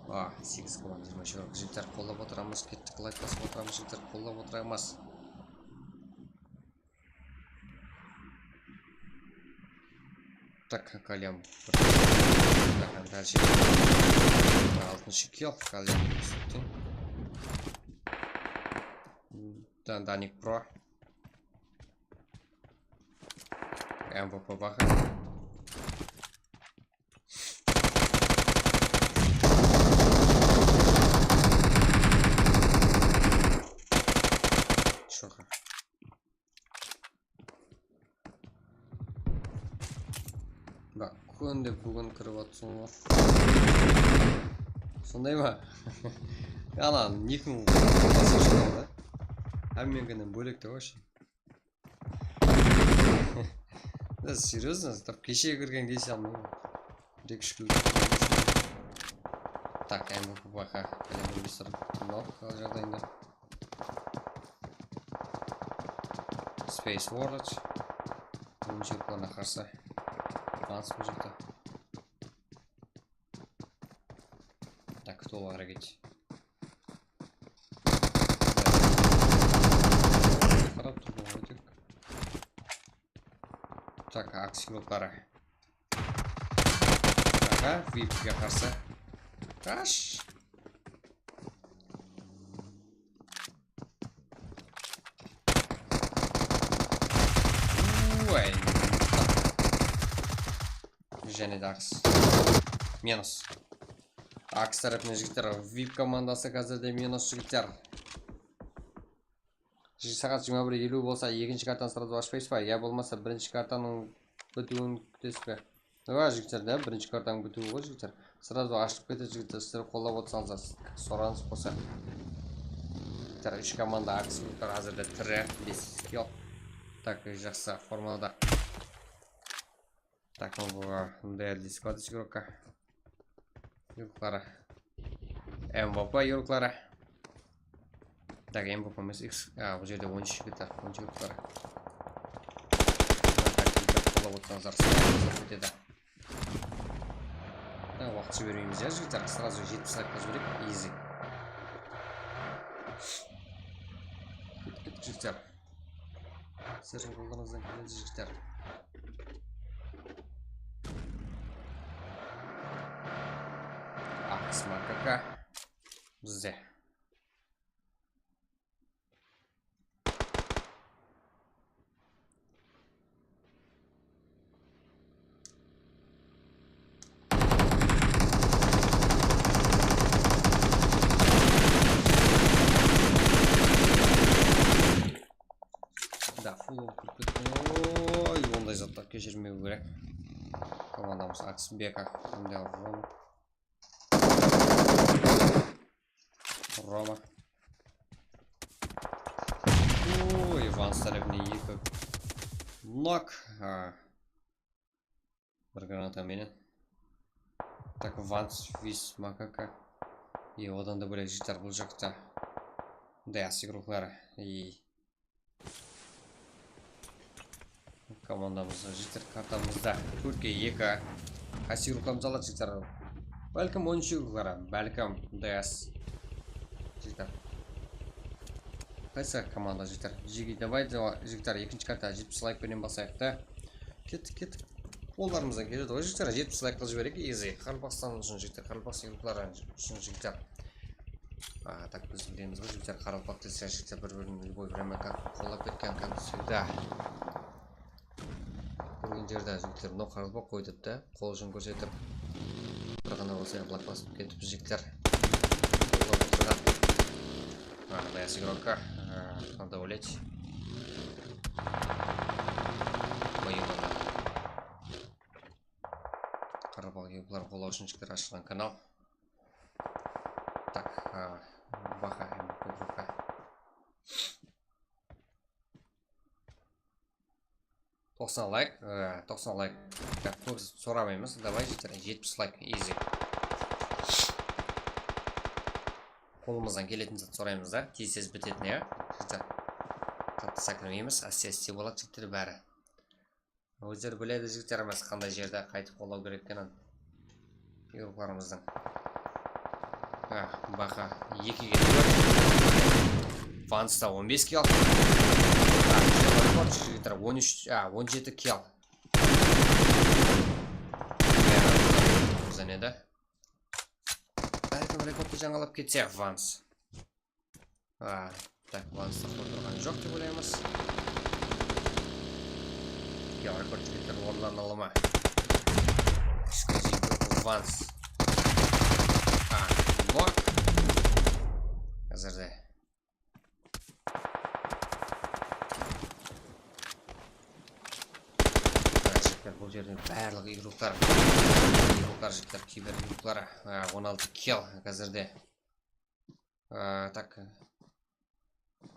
8 команда 20 игрок. Жігіттер қолдап отырамыз, кеттік лайк басып отырамыз, жігіттер қолдап отырамыз. Так, Калем. Так, дальше. 6-шы килл, Калем. Даник Про. МВП баха. Шоха. Да, күнде бүгін кіріп атсың ғой. Сондай ма? Ана, никнул басып шығады да? Әмменгенен бөлекті вообще. Да, серьезно? Так, кеше кірген десе алмаймын. Бір-екі шкіл. Так, МВП баха. Кәлем бөлістір. Нок жағдайында. Space Warlord. Бұл плана қарсы. Банс бұл жақта. Так, кто олар әрекет? Қарап тұр бұл өтек. Так, аксироклары. Аға, випке қарсы. Қаш! Және де Акс. Минус. Акс тарапынан жігіттер. VIP командасы қазірде минус жігіттер. Сағат 21:50 болса, екінші картаны сразу ашпайсыз ба? Я болмаса бірінші картаның бітуін күтесіз бе? Ға жігіттер, да? Бірінші картаның бітуі ғой жігіттер. Сразу ашып кетеді жігіттер. Сіздер қолдап отырсаңыз, сұраныс болса. Жігіттер, 3 команда Акс қазірде 3-5 килл. Так, жақсы формада. Так, ну ДЛ дисклад игрока. Юрклара. МВП Юрклара. Так, МВП мы X. Бұл жерде 13 жігіттер. 13 Юрклара. Так, вот назар кетеді. Да, уақыт жібермейміз я жігіттер. Сразу 70 лайкқа жіберейік. Easy. Кеттік жігіттер. Сіздің қолдарыңыздан келеді жігіттер. Смакака бізде. Да, фулл кіріп. Ой, ондай заттар кешірмеу керек. Командамыз Аксбека. Рома. Ой, Иван Старебный екі. Нок. Бір гранатаменен. Так, Ванс, Вис, Макака. И одан да бөлек жігіттер бұл жақта. Дәс игроклары. И командамыз жігіттер картамызда 4-2 кассировкамыз алады жігіттер. Бәлкім 13 юрлары, бәлкім ДС жігіттер. Қайсы команда жігіттер? Давайте жігіттер екінші карта 70 лайкпенен басайық та. Кеттік. Қолдарымыздан келеді ғой жігіттер, 70 лайк қылып жіберейік. Езі Қарбастан үшін жігіттер, Қарбас юрлары үшін жігіттер. Так, біз білеміз ғой жігіттер, Қаралпақ десе жігіттер бір-бірін любой время как қолап кеткен, как всегда. Көрген жерде жігіттер, мынау Қаралпақ қойдып та, қол ұшын көрсетіп, бір ғана болса лак басып кетіп жігіттер. Қолап отырған. Даяс игрока, надо улеть. Қаралпақ юрлар қолау үшін жігіттер ашылған канал. Так, Баха, игрока. Тоқсан лайк, көп сұрамаймыз. Давай жігіттер, 70 лайк, easy. Қолымыздан келетін зат сұраймыз да, тез бітетін е. Қатты сәкірмейміз, асте болады жігіттер бәрі. Өздері біледі жігіттеріміз қандай жерде қайтып қолау керек екенін игрокларымыздың. Баха 2-ге 4. Ванста 15 килл. Жігіттер 17 килл. Бізден еді. Бәлкім рекордты жаңалап кетсе Ванс. Так, Ванста қойдырған жоқ деп ойлаймыз. Рекорд жігіттер орнан алыма. Эксклюзив Ванс. Блок. Қазірде. Бұл жерден барлық игроклар жігіттер, кибер игроклар 16 килл қазірде. Так.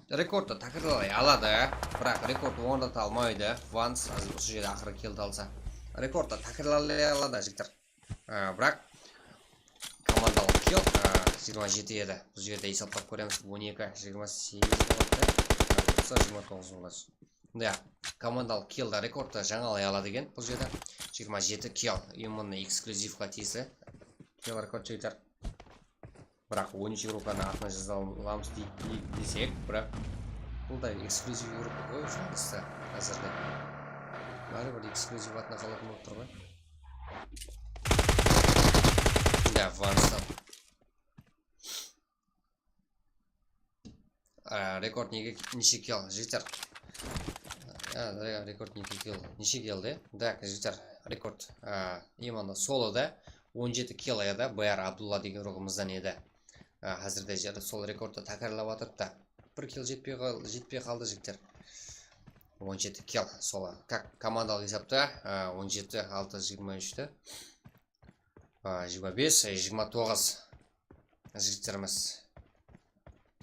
Рекордты тақырлай алады, бірақ рекорд орната алмайды. Ванс осы жерде ақыры киллді алса. Рекордты тақырлай алады жігіттер. Бірақ командалық килл 27 еді. Бұл жерде есептап көреміз 12, 28 29 болады. Да, командалық киллда рекордты жаңалай алады екен. Бұл жерде 27 килл. Именно эксклюзивқа тиісі. Килл рекорд жігіттер. Бірақ 13 игроканы артына жазаламыз десек, бірақ бұл да эксклюзив игрок ғой жаңғысты қазірде. Бәрі бір эксклюзив атына қалатын болып тұр ғой. Да, Ванстан. Рекорд неше килл жігіттер. Рекорд неше киллде. Да, жігіттер, рекорд именно солода 17 килл еді. Бәр Абдулла деген роғымыздан еді. Қазірде жерді сол рекордты тәкәрлап атырып та 1 килл жетпей қалды жігіттер. 17 килл солы. Как командалық есапта 17, 6, 23-ті 25, 29 жігіттеріміз.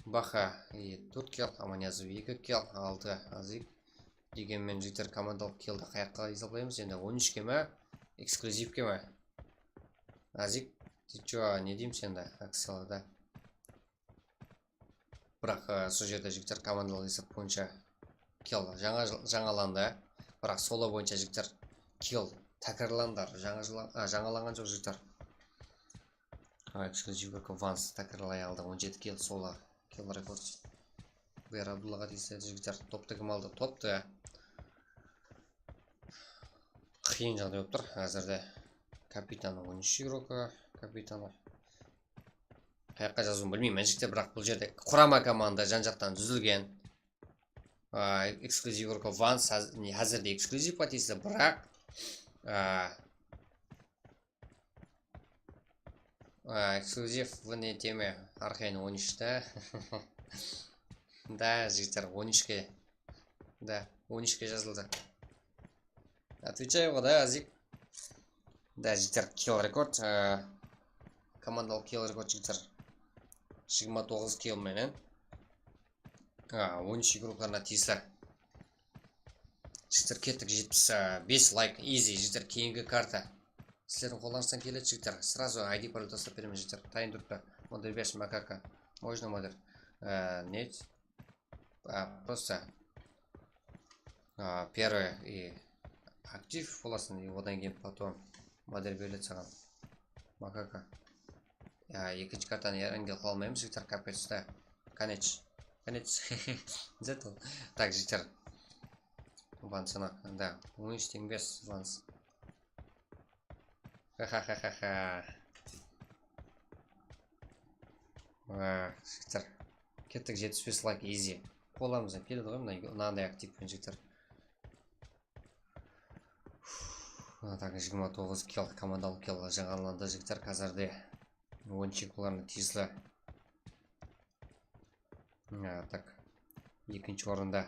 Баха 4 килл, Аманязов 2 килл, 6 Азик. Дегенмен жігіттер командалық киллді қаяққа есаплаймыз. Енді 13-ке ме, эксклюзивке ме? Азик, ты чё, не дейміз енді акцияларда. Бірақ сол жерде жігіттер командалық есап бойынша килл жаңаланды. Бірақ соло бойынша жігіттер килл тәкірландар. Жаңаланған жоқ жігіттер. Эксклюзивка Ванс тәкірлай алды. 17 килл соло. Килл рекорд. Бәр Абдуллаға дейсі жігіттер. Топты кім алды? Топты. Қиын жағдай болып тұр. Әзірде капитаны 13 игрока. Капитаны. Қаяққа жазуын білмеймін жігіттер, бірақ бұл жерде құрама команда жан-жақтан түзілген. Эксклюзив игрока Ванс әзірде эксклюзив патисі, бірақ эксклюзив не теме Архейн 13-та. Да, жігіттер, 13-ке. Да, 13-ке жазылды. Отвечаю его, да, Азик? Да, жігіттер, килл рекорд. Командалық килл рекорд жігіттер. 29 килл менен. 13 игрокларына тиісі. Жігіттер, кеттік 75 лайк, easy, жігіттер, кейінгі карта. Сіздердің қолдарыңыздан келеді жігіттер. Сразу ID пароль тастап беремін жігіттер. Тайын тұрды. Модуль 5 макака. Можно модуль? Нет. Просто Первый и актив боласың, и одан кейін потом модель беріледі саған. Макака. Екінші картаны ерінге қыла алмаймыз, жігіттер, капец, да. Конец. Зато. Так, жігіттер. Вансына, да. Он ештеңбес, Ванс. Ха-ха-ха-ха-ха. Жігіттер. Кеттік 75 лайк, изи. Қоламыздан келеді ғой, мынандай активпен, жігіттер. Так, 29 килл, командалық киллға жаңаланды, жігіттер. Қазірде 10 чекуларына тиесілі. Так, екінші орында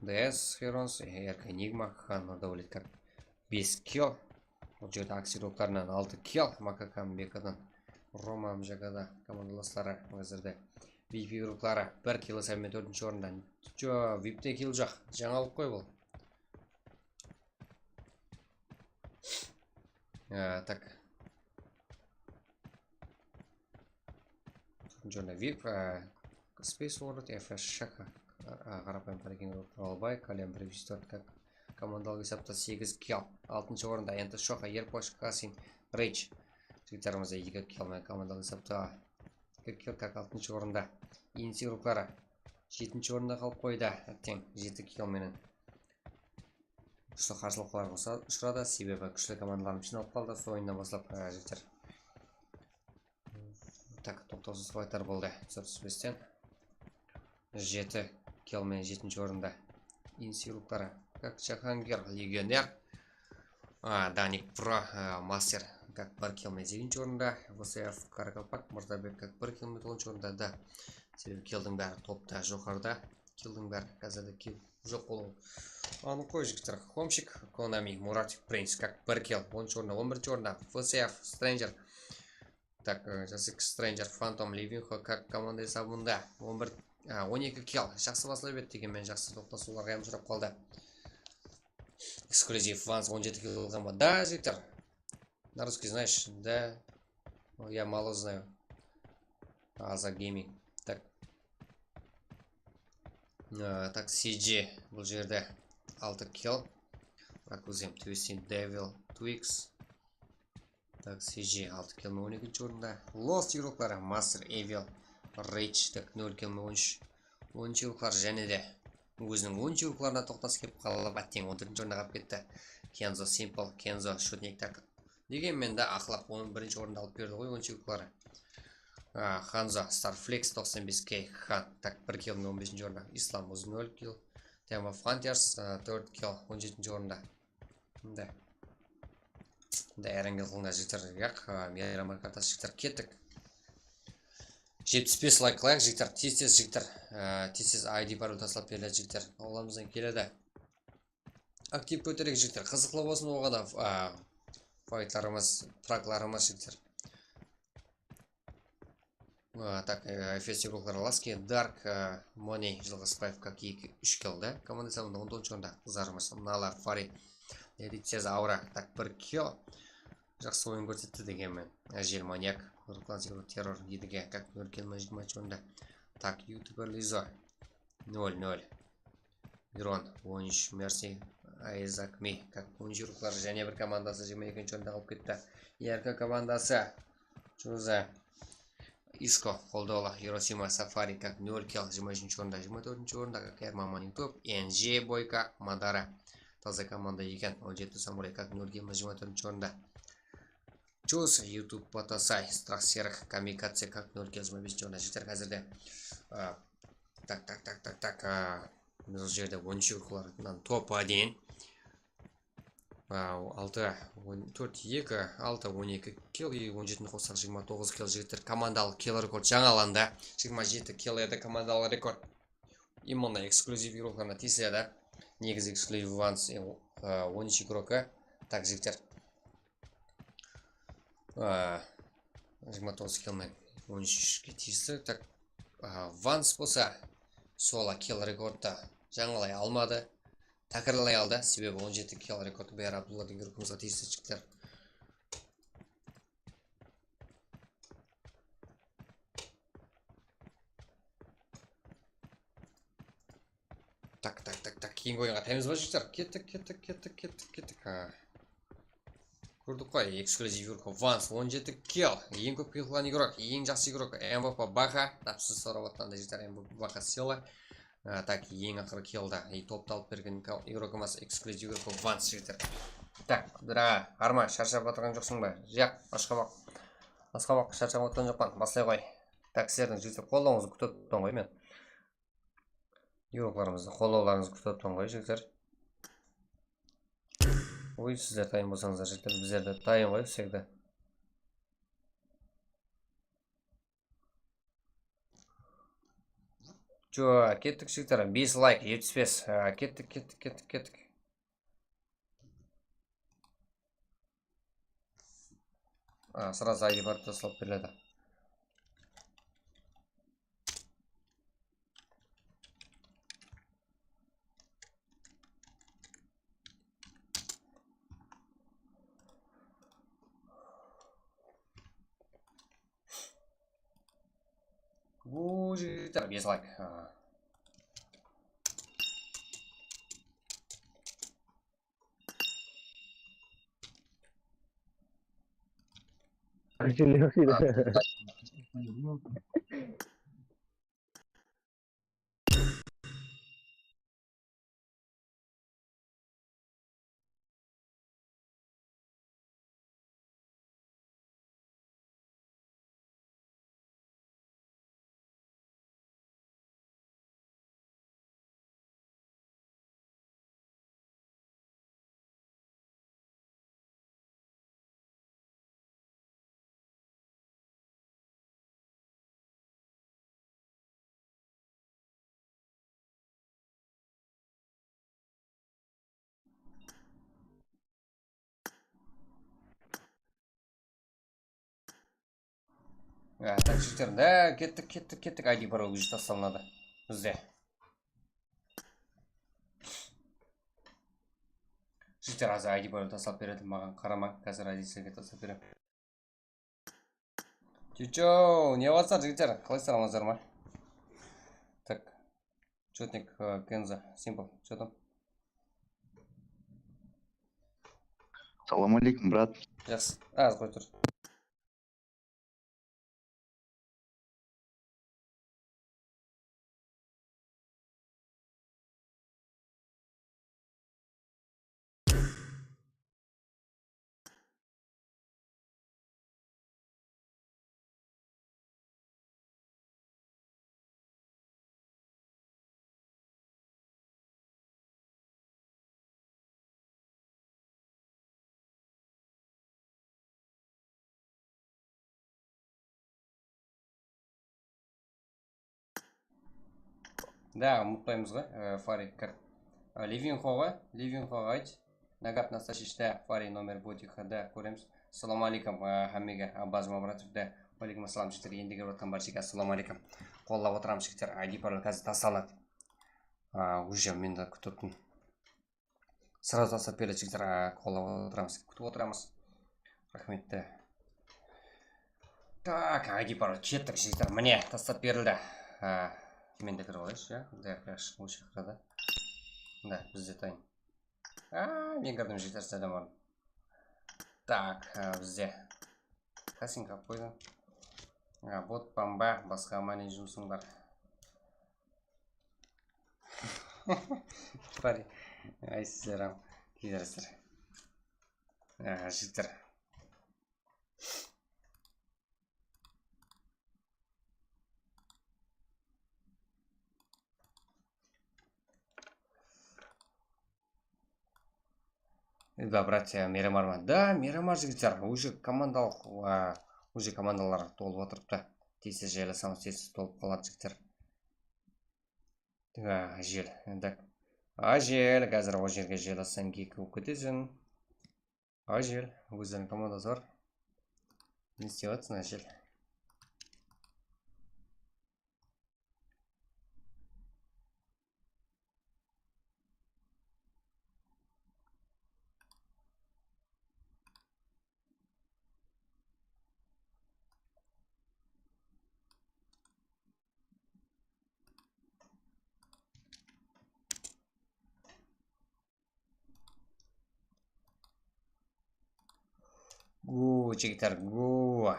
ДС Херонс, РК Нигма, Хан Нұрдаулет 5 килл. Бұл жерде аксироктарынан 6 килл. Макакам Бекадан Рома Мжагада командаластары қазірде. VIP групплары 1 килл сәмен 4-ші орында. VIP-те килл жақ. Жаңалық қой бұл. Так. 4-ші орында VIP. Space World, FS Шака. Қарапайым парекен группы Албай, Калем Бревистор, как командалық есапта 8 килл. 6-ші орында Энті Шоха, Ерпош, Касин, Рейч. Жігіттерімізде 2 килл командалық есапта 2 килл, как 6-ші орында. Инси групплары 7-ші орында қалып қойды. Әттең 7 килл менен. Күшті қарсылықлар ұшырады, себебі күшті командаларым үшін алып қалды. Сол ойыннан бастап жігіттер. Так, тоқтаусыз файттар болды. 45-тен 7 килл мен 7-ші орында. Инси групплары, как Чахангер, Легионер, Даник Про, Мастер, как 1 килл мен 7-ші орында. ВСФ Каракалпак, Мұртабек, как 1 килл мен 9-ші орында. Да, себебі киллдің бәрі топта, жоғарда. Киллдің бәрі қазірде килл жоқ болу. Анық қой, жігіттер. Хомщик, Конами, Муратик, Принц, как 1 килл, 10-ші орында, 11-ші орында. ВСФ, Стрэнджер. Так, Жасик Стрэнджер, Фантом, Ливинхо, как команда есабында. 12 килл. Жақсы басылай бет дегенмен жақсы тоқтасуларға ем сұрап қалды. Эксклюзив Ванс 17 килл қылған. Да, жігіттер. На русский знаешь? Да. Я мало знаю. За гейминг. Так. Так, CG. Бұл жерде 6 килл. Ракузем, Twisting Devil, Twix. Так, CG 6 килл мен 12-ші орында. Lost игроклары, Master Evil, Rage, так, 0 килл мен 13. 10-ші игроклар және де өзінің 10-ші игрокларына тоқтасы кеп қалып, әттең 14-ші орында қалып кетті. Kenzo Simple, Kenzo Шутник, так. Дегенмен де ақылақ 11-ші орында алып берді ғой 10-ші игроклары. Ханзо, Starflex 95K, Хан, так, 1 килл мен 15-ші орында. Ислам өзі 0 килл. Тема Frontiers 4 килл 17-ші орында. Да. Да, әрінге қылыңда жігіттер, яқ, мейрамар картасы жігіттер, кеттік. 75 лайк қылайық жігіттер, тез жігіттер, тез ID бару тасылап беріледі жігіттер, ауламыздан келеді. Актив көтерек жігіттер, қызықлы болсын оғада файтларымыз, пракларымыз жігіттер. Так, FS игроклар Ласки, Dark, Money, Жылғыспаев, как 2-3 килл, да? Команда самында 10-ші орында қызарымыз, Нала, Фари, Эдитсез Аура, так, 1 килл. Жақсы ойын көрсетті дегенмен. Әжел Маньяк, Классикалық террор едіге, как 0 килл мен 20 орында. Так, ютубер Лизо, 0-0. Грон, 13, Мерси, Айзак Ми, как 10 игроклар және бір командасы 22-ші орында қалып кетті. Еркі командасы, Чуза, Иско, Холдола, Хиросима, Сафари, как 0 килл, 23-ші орында, 24-ші орында, как Эрмаман Ютуб, НЖ Бойка, Мадара, таза команда екен, 17 Самурай, как 0 килл, 24-ші орында. Чуз, YouTube, Потасай, Страх Серых, Камикадзе, как 0 килл, 25-ші орында, жігіттер қазірде. Так, бұл жерде 10-ші игрокларынан топ-1. 6-12 килл и 17-ні қоссақ 29 килл жігіттер. Командалық килл рекорд жаңаланды. 27 килл еді командалық рекорд. Именно эксклюзив игрокларына тиесілі. Негізі эксклюзив Ванс 13 игрокі. Так, жігіттер. 29 килл мен 13-ке тиесілі. Так, Ванс болса соло килл рекордты жаңалай алмады. Тәкірлай алды, себебі 17 килл рекорд бәрі Абдулладың үркімізға тиісті жігіттер. Так. Кейінгі ойынға таймыз ба жігіттер? Кеттік. Көрдік қой, эксклюзив игрок Ванс 17 килл. Ең көп килл қылған игрок, ең жақсы игрок МВП Баха. Тапсыз сұрап отқанда жігіттер МВП Баха сыйлы. Так, ең ақыры киллда и топты алып берген игрогымыз эксклюзив игрок Ванс жігіттер. Так, дыра, Арма, шаршап отырған жоқсың ба? Жақ, Асқамақ, шаршап отырған жоқпан, басылай қой. Так, сіздердің жігіттер қолдауыңызды күтіп тұрмын ғой мен. Игрокларымызды қолдауларыңызды күтіп тұрмын ғой жігіттер. Ой, сіздер тайын болсаңыздар жігіттер, біздерді тайын ғой всегда. Жо, кеттік жігіттер, 5 лайк, 75. Кеттік. Сразу айди барып тасталып беріледі. Жігіттер, 5 лайк. Так, жігіттер, да, кеттік. Айди бар ол жүз тасталынады. Бізде. Жігіттер, азы айди бар тасталып береді. Маған қарама, қазір айдисіге тасталып берем. Чучоу, не ватсар жігіттер? Қалайсыздар, амансыздар ма? Так, Чотник, Кенза, Симпл, что там? Салам алейкум, брат. Жақсы, аз қой тұр. Да, ұмытпаймыз ғой, Фари кір. Ливинхоға айт. Нагап Настасичта, Фари номер ботиха, да, көреміз. Ассаламу алейкум, Хаммеге, Абазма братып, да. Алейкум ассалам жігіттер, ендігі ротқан бар жеке, ассаламу алейкум. Қоллап отырамыз жігіттер, айди парлы қазір тасталады. Уже мен де күтіптім. Сразу тастап береді жігіттер, қоллап отырамыз. Күтіп отырамыз. Рахметті. Так, айди парлы кеттік жігіттер, міне тастап берілді. Мен де кіріп алайыншы, да, қайшы, өші қырады. Да, бізде тайын. Мен кірдім жігіттер сәлем орын. Так, бізде. Қасың қап қойды. Бот бамба, басқа амане жұмысың бар. Пари, айсыздар, кейдерістер. Жігіттер. Да, братья, Мирамар ма? Да, Мирамар жігіттер. Уже командалар толып отырыпты. Тез желі самыз тез толып қалады жігіттер. Жел. Жел. Қазір о жерге жел асан кейкі өкетесің. Жел. Өздерінің командасы бар. Не істеватсың, жел. Гу, жігіттер, гу.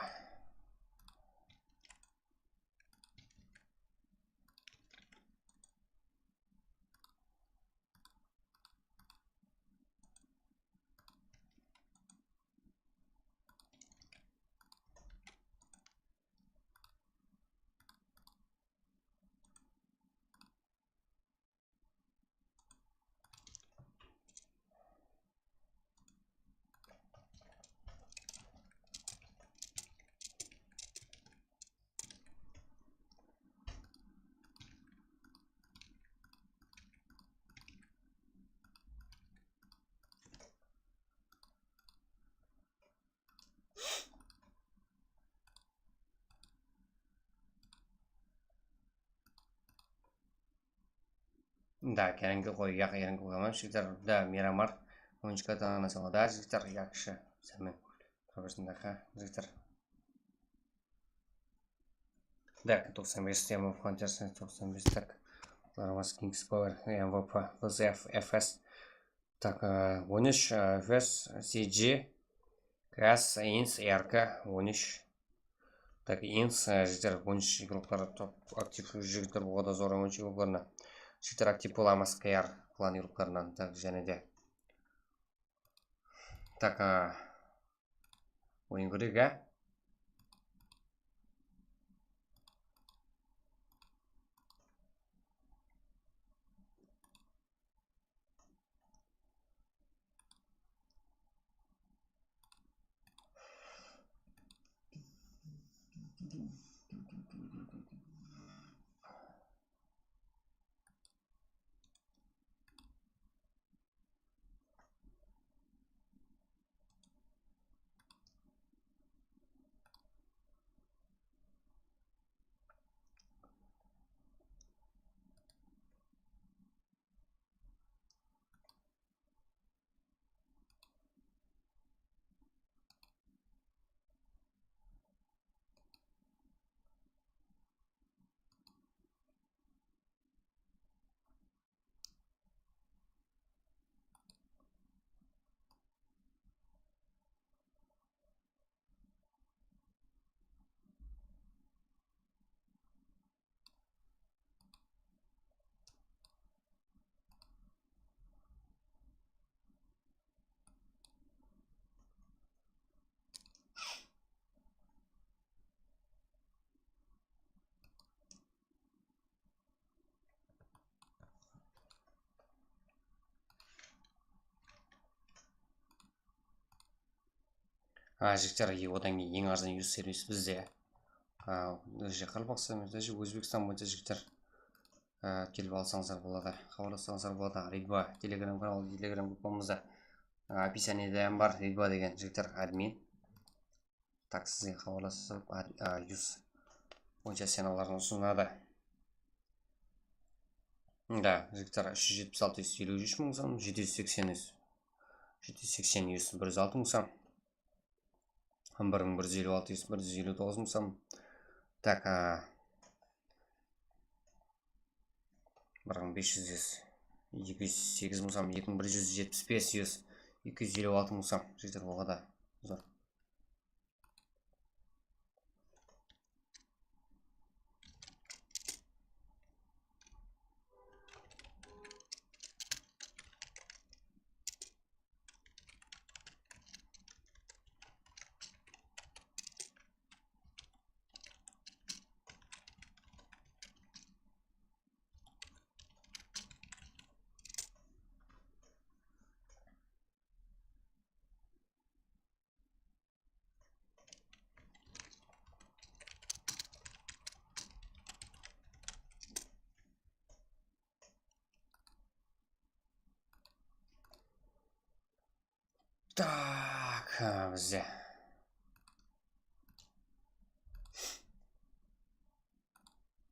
Да, кәдімгі қой, кәдімгі қоймам. Жігіттер, да, Мирамар. Ойыншыққа тағына сала. Да, жігіттер, яқшы. Сәмен. Тұрбасында, жігіттер. Да, 95 тема в Hunters, 95, так. Ларвас Kings Power, МВП, ВЗФ, ФС. Так, 13, ФС, CG, КС, Инс, РК, 13. Так, Инс, жігіттер, 13 игроклар, топ актив жігіттер болғада зор 13 игрокларына. Жігіттер актив боламыз КР клан игрокларынан, так, және де. Так, ойын көрейік, жігіттер, одан кейін ең арзан юз сервис бізде. Даже Қалбақстан, даже Өзбекстан бойынша жігіттер келіп алсаңыздар болады. Хабарлассаңыздар болады. Ридба, телеграм каналы, телеграм группамызда описаниеде бар. Ридба деген жігіттер админ. Так, сізге хабарласып, юз бойынша сеналарын ұсынады. Да, жігіттер 376 мың сом, 780 106 мың сом. 1156 159 мың сом. Так, 1500 208 мың сом, 2175 256 мың сом. Жігіттер болғада зор. Так, бізде.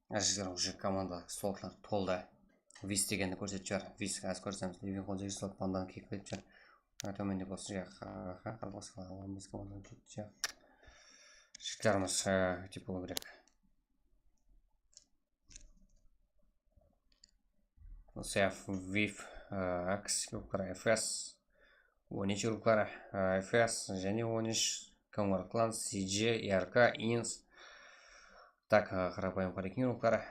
Жігіттер, уже команда столықтар толды. Виз дегенді көрсетіп жар. Виз қазір көрсетеміз. Левин қолжегі столық бандан кекіліп жар. Төмендеп осы жақ. Қарбасыға 15 командан кетіп жар. Жігіттеріміз өте болу керек. Осы ВИФ, Акс, группалары FS, 13 группалары FS және 13 Комар клан, CG, ERK, INS. Так, қарапайым корректировкалар.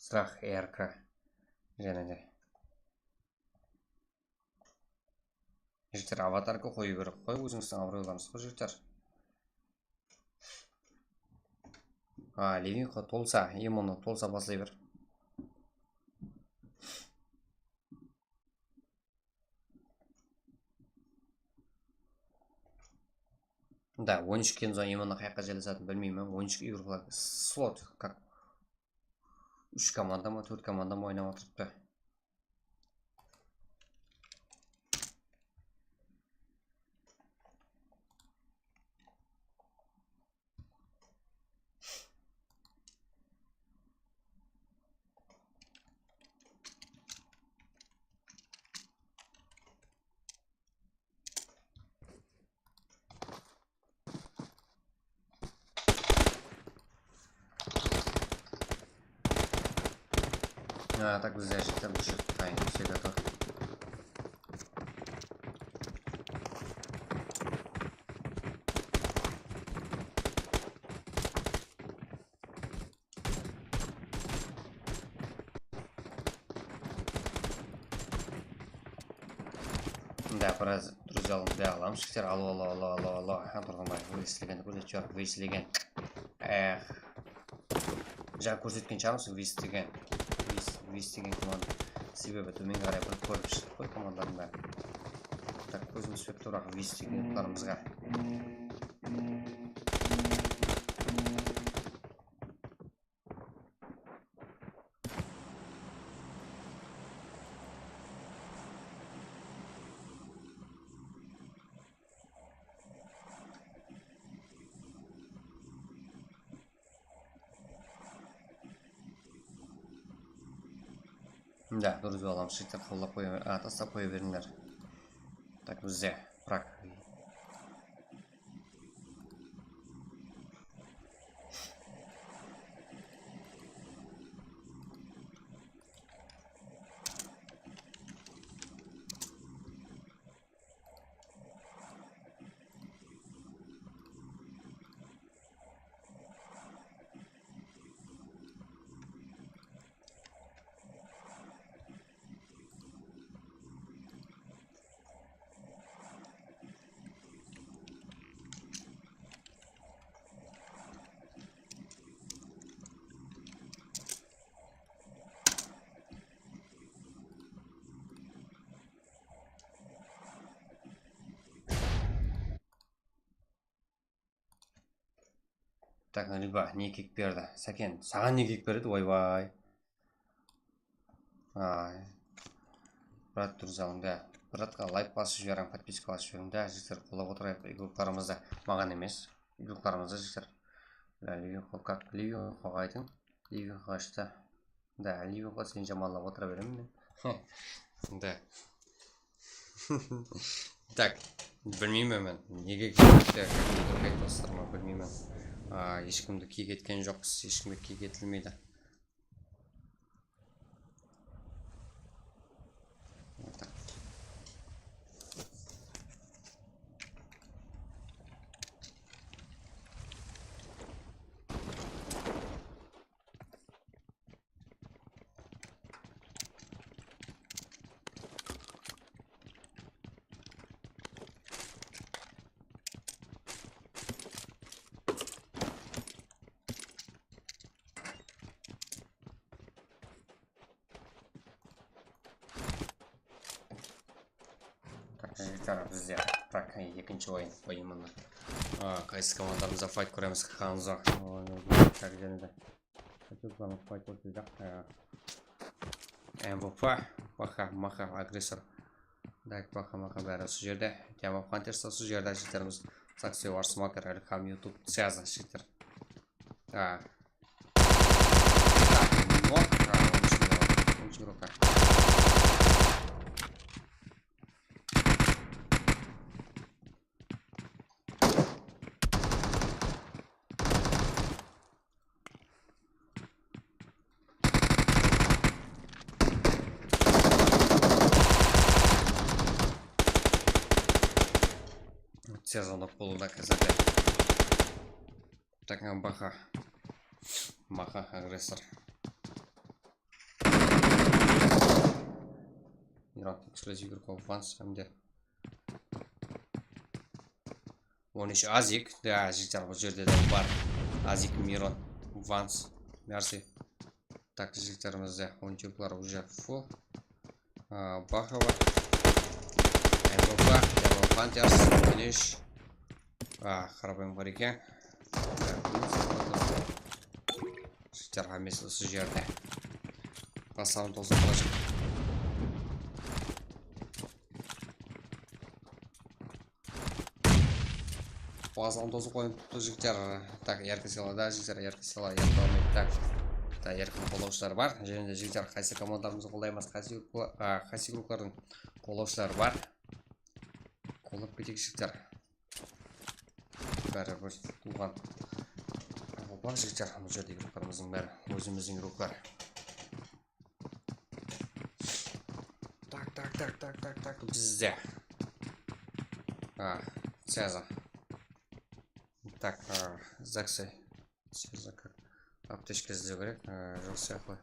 Сұрақ ERK. Және де. Жігіттер, аватарка қою керек қой, өзіңіздің абыройларыңыз қой, жігіттер. Левинға толса, емоны толса басылай бер. Да, 13 кензо емоны қайаққа желесатын білмеймін. 13 евро слот, как 3 команда ма, 4 команда ма ойнап отырыпты. Так, друзья, ждем еще все готово. Да, біраз друзья аламыз. Шектер, алло. Тұрғанбай, вейслеген. Жаңа көрсеткен шығармыз, вейстеген команда. Себебі төмен қарай бір көріп шықты қой командардың бәрі. Так, көзіміз сөп тұрақ вейстеген құларымызға. Да, друзья, аламыз. Шектер, қолдап қойы, тастап қойы беріңдер. Так, бізде прак. Так, Риба, не кек берді. Сәкен, саған не кек береді? Ойбай. Брат, друзьялың, да. Братқа лайк басып жіберің, подписка басып жіберің. Да, жігіттер, қолап отырайық. Игіліктарымызды маған емес. Игіліктарымызды, жігіттер. Как Ливенхоға айтың? Ливенхоға ішті. Да, Ливенхоға сен жамалап отыра беремін мен. Да. Так, білмеймін мен. Неге кекті? Как достарыма білмеймін. Ешкімді кек еткен жоқпыз, ешкімге кек етілмейді. Жігіттер, бізде бірақ екінші ойынмын. Қайсы командамызда файт көреміз, қақаңызда. Так, және де. Қайтып файт өтілді. МВП, Маха, агрессор. Так, Маха бәрі осы жерде. Тема Пантерс осы жерде жігіттеріміз. Саксой бар, Смокер, Әлхам, YouTube, связан жігіттер. Так. Он игрока. сезонок болуда қазірде. Так, Баха. Маха агрессор. Мирон эксклюзив игроков Ванс hamda 13 Azik, да, жігіттер бұл жерде де бар. Azik, Мирон, Ванс, Мерси. Так, жігіттерімізде ойыншылар уже full. Баха бар. МВП, Дервал Пантерс, Финиш. Қарапайым бар екен. Жігіттер хамесі осы жерде. Басауын толсын қалашық. Басауын толсын қойын тұтты жігіттер. Так, яркі селада жігіттер, яркі села, яркі алмайды. Так, еркін қолаушылар бар. Және де жігіттер қайсы командарымызды қолдаймыз, қайсы групплардың қолаушылар бар. Қолып кетек жігіттер. Бәрі бір туған. Бар жігіттер, бұл жерде группларымыздың бәрі өзіміздің групплар. Так, бізде. Сеза. Так, Заксай. Сеза как аптечка іздеу керек. Жоқ сияқты.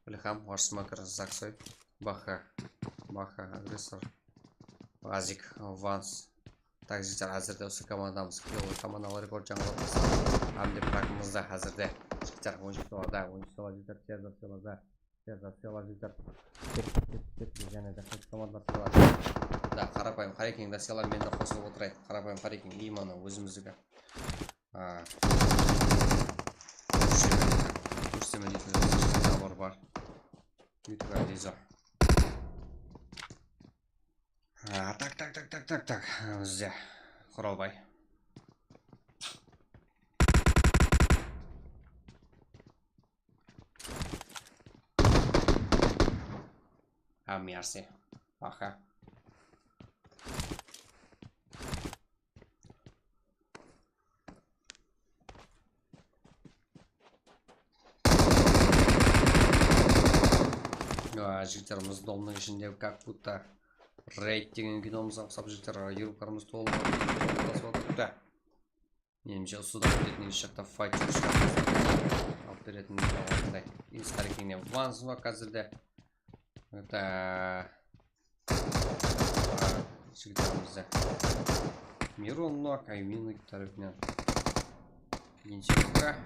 Ілхам, Варсмакер, Заксай. Баха, агрессор. Азик, Ванс. Так, жігіттер, әзірде осы командамыз. Командалы рекорд жаңалатымыз. Әмде пракымызда әзірде. Жігіттер, 13 селада, жігіттер, Сеза села жігіттер. Және де қыз командалар селады. Да, қарапайым Қарекеңді села менді қосылып отырайды. Қарапайым Қарекең иманы өзіміздігі. Көрсемен етілі табар бар. Ютуға дейзо. Так. Бізде Құралбай. Мерси. Баха. Жігіттеріміз домның ішінде как будто рейд деген киномызға ұқсап жігіттер еуропарымыз толы отыр. Менімше ұсыда беретін еш жақта файт жоқ шығар. Алып беретін орындай. Инс Қарекеңне Ванс бар қазірде. Это жігіттерімізде Мирон нок, Аймины тарифінен Генсилка.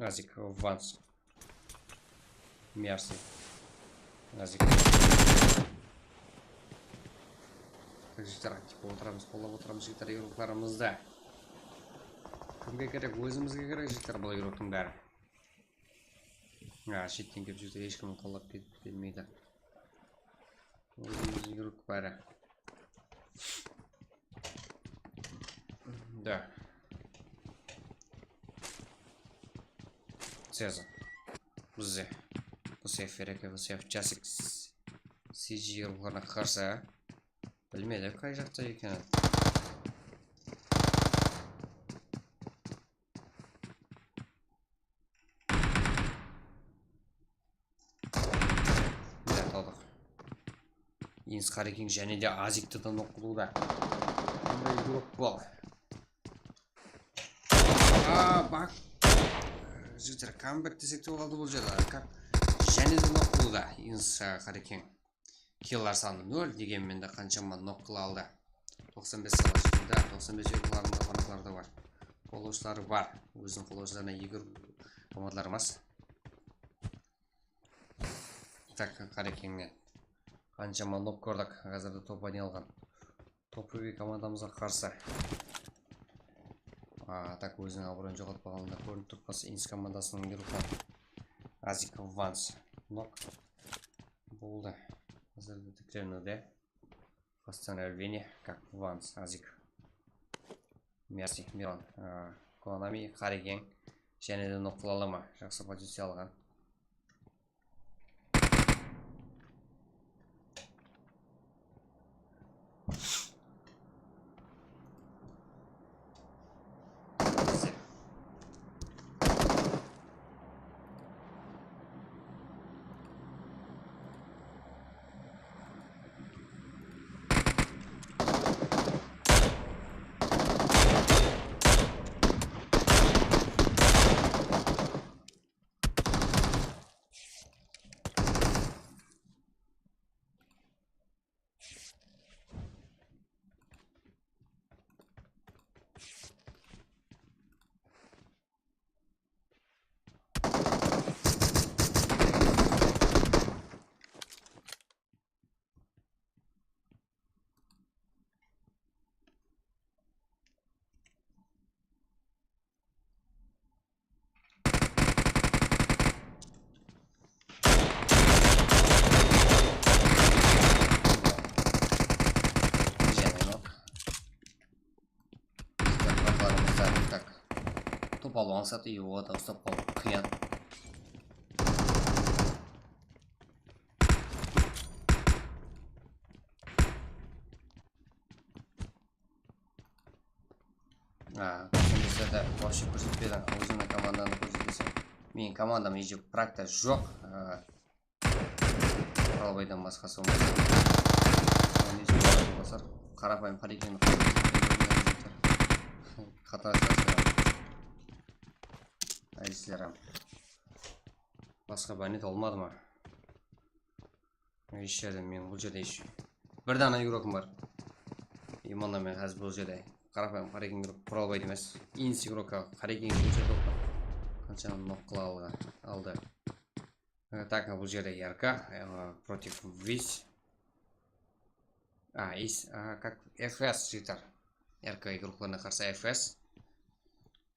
Азик, Ванс, Мерси, Азик. Так, жігіттер, қолап отырамыз жігіттер игрокlarымызда. Кімге керек, өзімізге керек жігіттер бұл игроктың бәрі. Шеттен кеп жүрсе ешкімін қолап келмейді. Өзіміз игрок бәрі. Да. Сеза. Бізде. Осы фереке, осы часик CG игрокларына қарсы. Білмеді, қай жақта екен. Инс Қарекең және де Азиктідан оқылуда. Қандай игрок бол. Бак. Жігіттер, камбэк десек те қалды бұл жерде. Және де оқылуда Инс Қарекең. Киллар саны 0 дегенмен де қаншама нокқыл алды. 95 сала жетті, 95 еурларында қонақларды бар. Қолаушылары бар. Өзінің қолаушыларына егір командаларымыз. Так, Қарекеңнен қаншама нок көрдік. Қазірде топ не алған. Топовый командамызға қарсы. Так, өзінің абыройын жоғалтпағанында көрініп тұрпасы Инс командасының егірі Азик Ванс. Нок болды. Қазірде тікленуде. Хастан Эльвини, как Ванс, Азик. Мерси, Мирон. Конами, Қарекең. Және де нокқылалы ма? Жақсы позиция алған. топ алып аңсады, и ода ұстап қалып қиян. Көрсетеді, вообще көрсетпеді, өзінің команданы көрсетесің. Менің командам ежеп практа жоқ. Құралбайдан басқасы болмаса. Қарапайым қарекені қатар әйсілерім. Басқа бәнет олмады ма? Еш жерден мен бұл жерде еш. Бір дана игрокым бар. Имонда мен қазір бұл жерде. Қарапайым қарекені құралбайды емес. Инс игрокқа қарекені бұл жерде оқып. Қанша ноққыла алды. Так, бұл жерде ярка против вис. Как FS житар. Ярка игрокларына қарсы FS.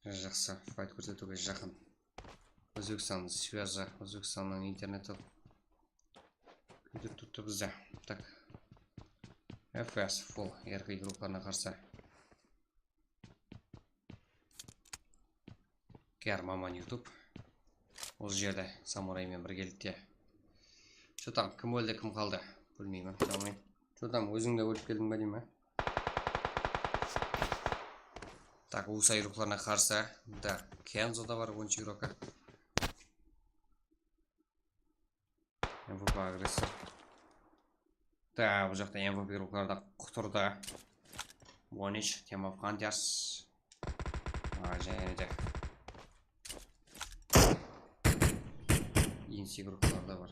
Жақсы, файт көрсетуге жақын. Өзбекстан связі, Өзбекстанның интернеті. Тут бізде. Так. FS full ярка игрокларына қарсы. Кер маман YouTube. Осы жерде самураймен біргелікте. Что там, кім өлді, кім қалды? Білмеймін, білмеймін. Что там, өзің де өліп келдің бе деймін? Так, осы игрокларына қарсы. Да, Кензо да бар, 10 игрока. MVP агрессор. Да, бұл жақта MVP игрокларда құтырды. Вонич, Темов Хантерс. Және де. Инс игрокларда бар.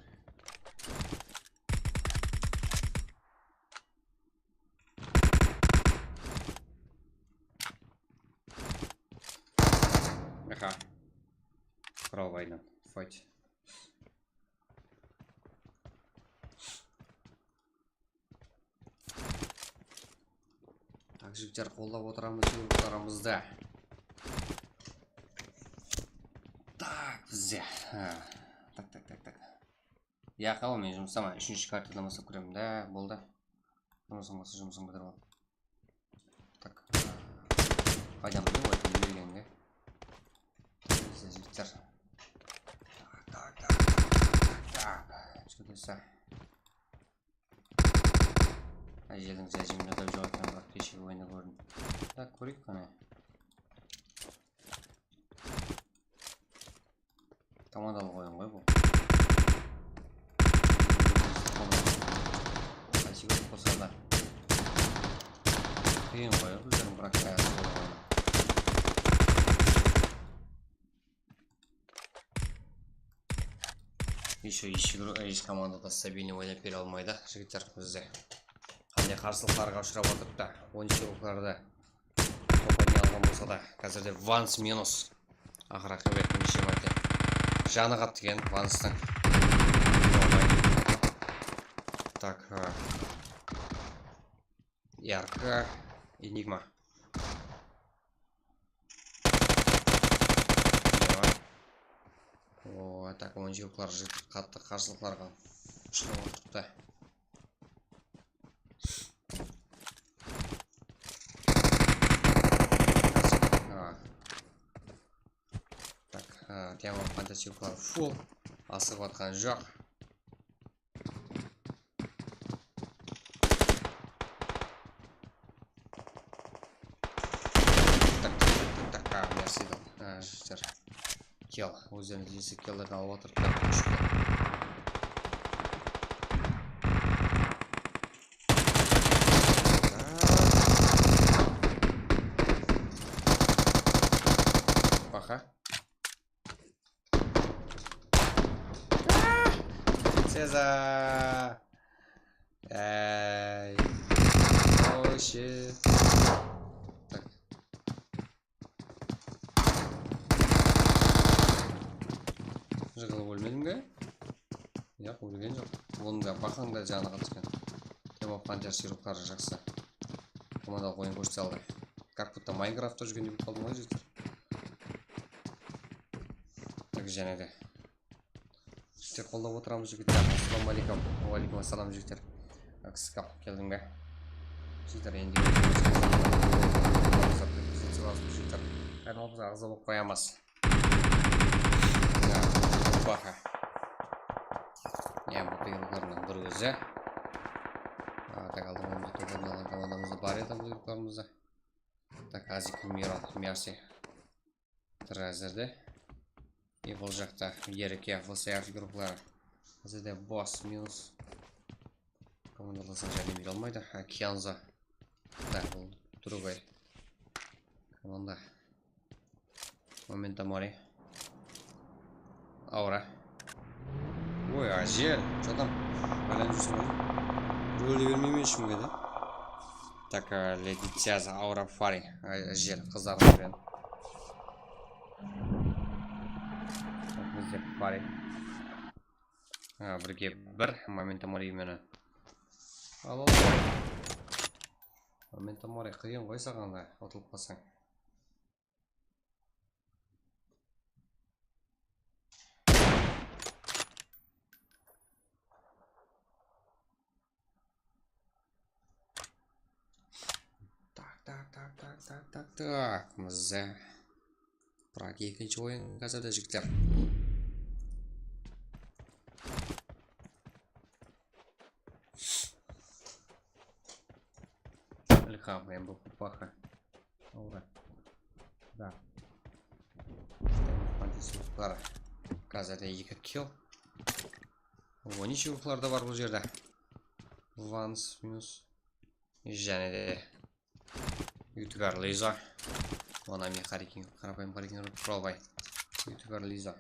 Құралбайдан файт. Так, жігіттер қолдап отырамыз игрокларымызды. Так, бізде. Так. Я қалу мен жұмысама 3-ші картадан бастап көремін. Да, болды. Жұмысың болса жұмысың бітіріп ал. Так. Қайдамыз не болады үйрегенге. Бізде жігіттер. Так. Что десе? Әжелдің жәжімін өтіп жоғатқан бірақ кешегі ойында көрдім. Так, көрейік қане. Командалық ойын ғой бұл. Қайсы көріп болса да. Қиын ғой, біздердің бірақ аясы болған. Еш командада стабильный ойнап бере алмайды жігіттер бізде. Қандай қарсылықтарға ұшырап отырып та 10 игрокларды топа не алған болса да қазірде Ванс минус. Ақыра қабетін неше мәрте жаны қаттыген Ванстың. Так, ярка, Энигма. Так, он жеуклар қатты қарсылықларға ұшырап отырыпты. Так, тема фантастикалар фул асығып атқан жоқ. Так, мерсидал. Жіктер. Кел, өздерін десі келдерін алып отырып та күшті. Баха. Сеза. Эй. О, щит. Так. Жығылып өлмедің бе? Яқ, өлген жоқ. Оның да бақаңда жаны қатыскен. Темов Хантер сироптары жақсы. Командалық ойын көрсете алды. Как будто Майнкрафтта жүргендей болып қалдым ғой жігіттер. Так, және де. Жігіттер қолдап отырамыз жігіттер. Ассалаумағалейкум. Уағалейкум ассалам жігіттер. Аксықап келдің бе? Жігіттер енді каналымызға ағза болып қоямыз. Баха. Я бұл бұйрықтарының бір өзі. Так, алдымызда тоғырналған командамызда бар еді бұйрықтарымызда. Так, Азик Мирон, Мерси. Әзірде. И бұл жақта Ереке, ВСР группалары. Әзірде босс минус. Командаласын және бере алмайды. Кенза. Да, бұл другой команда. Момента Мори. Аура. Ой, Ажель. Что там? Рөлі бермейме ешкімге де. Так, Леди Тяза, Аура Фари. Ажель, қыздарын берген. Бізде Фари. Бірге бір. Момента Мори мені. Ал. Момента Мори қиын ғой сағанда. Отылып қалсаң. Так, мызе. Бірақ екінші ойын қазірде жігіттер. Ильхам, я был паха. Аура. Да. Пара. Қазірде екі килл. О, ничего да бар бұл жерде. Ванс минус. Және де Ютугар Лиза. Ona mi қарапайым қарекең құралбай. Ютугар Лиза.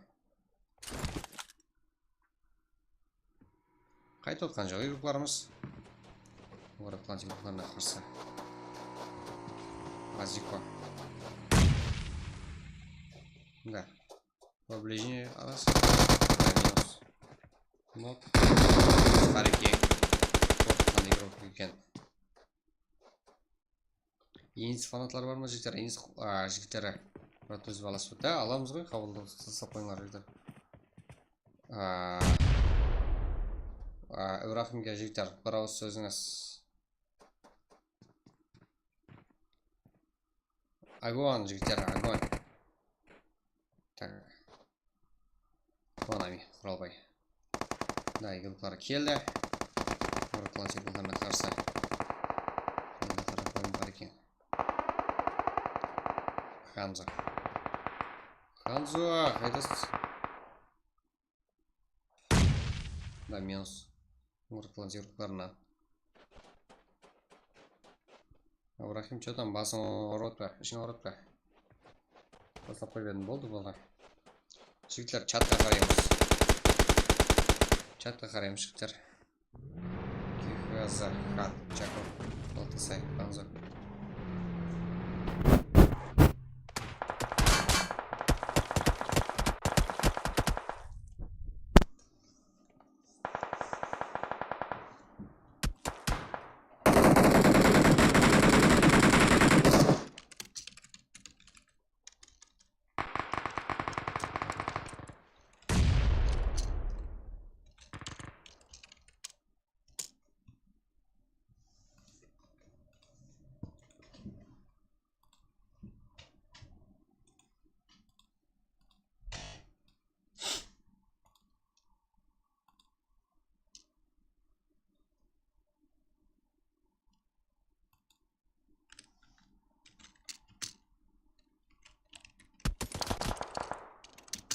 Қайта отқан жоқ группаларымыз. Оратқан группаларына қарсы. Азико. Да. Поближнее арасы. Минус. Нок. Қарекең. Оратқан игрок екен. Енис фанатлар бар ма жігіттер? Енис жігіттері өз баласы өтті. Аламыз ғой, қабылды сап қойыңлар жігіттер. Ибрахимге жігіттер, бір ауыз сөзіңіз. Агуан жігіттер, агуан. Так. Онами, құралбай. Да, игіліктері келді. Ұрықлан секілдеріне қарсы. Ханза. Ханза, қайдасыз? Да, минус. Ұрықлан секілдеріне. Ибрахим, что там? Басын ұрот па? Ішін ұрот па? Бастап қойбедім болды болға. Жігіттер, чатқа қараймыз. Чатқа қараймыз, жігіттер. Кихаза, хан, чаков. Алтысай, Ханза.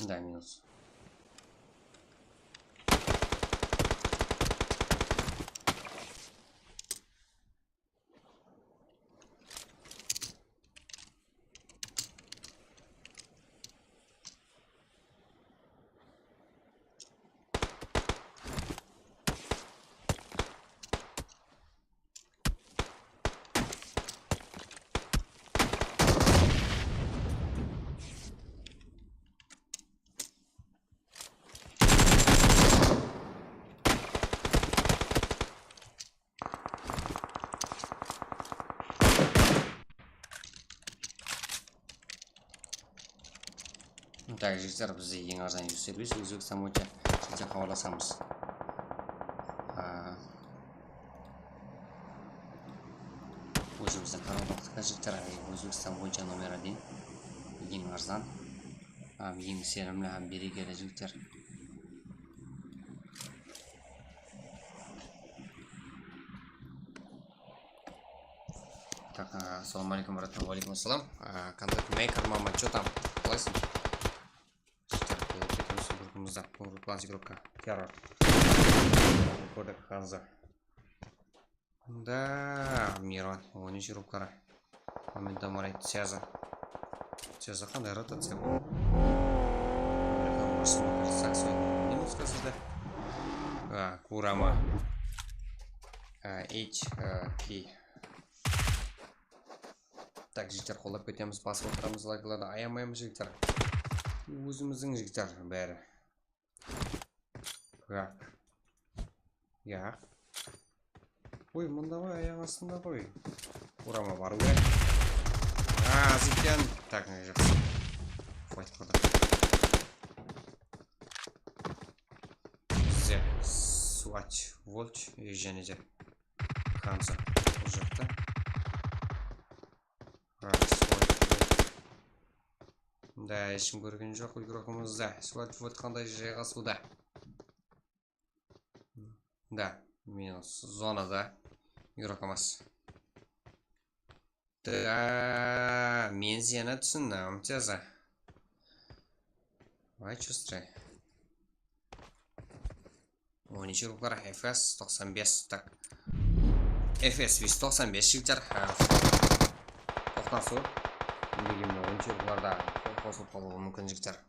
Да, минус. Так, жігіттер, бізде ең арзан сервис Өзбекстан бойынша сізде хабарласамыз. Өзіміздің қарауылдық жігіттер Өзбекстан бойынша номер 1 ең арзан, ең сенімді, берекелі жігіттер. Так, ассаламу алейкум, братан, валейкум ассалам. Контент мейкер, мама, что там? Классно? Группамызда, класс группа, террор. Кодек Ханза. Да, Мирон, он еще рукара. Моментом морает Цеза. Цеза қандай ротация бұл? Не могу сказать, да? Курама. HP. Так, жігіттер, қолдап кетеміз, басып отырамыз, лайкларды аямаймыз, жігіттер. Өзіміздің жігіттер бәрі. Я. Ой, мұнда ғой, аяқ астында ғой. Курама бару керек. Зиттен. Так, не жақсы. Хватит қырды. Зе, Суач, Волч, және де Ханза. Бұл жақта. Да, ешкім көрген жоқ игрокымызда. Суач, вот қандай жайғасуда. Да, минус зонада игрокымыз. Да, мен сені түсіндім, Цеза. Ай, чувствуй. Ойыншы игроклар FS 95. Так. FS 95 жігіттер. Тоқтасу. Дегенде ойыншы игрокларда қосылып қалуы мүмкін жігіттер.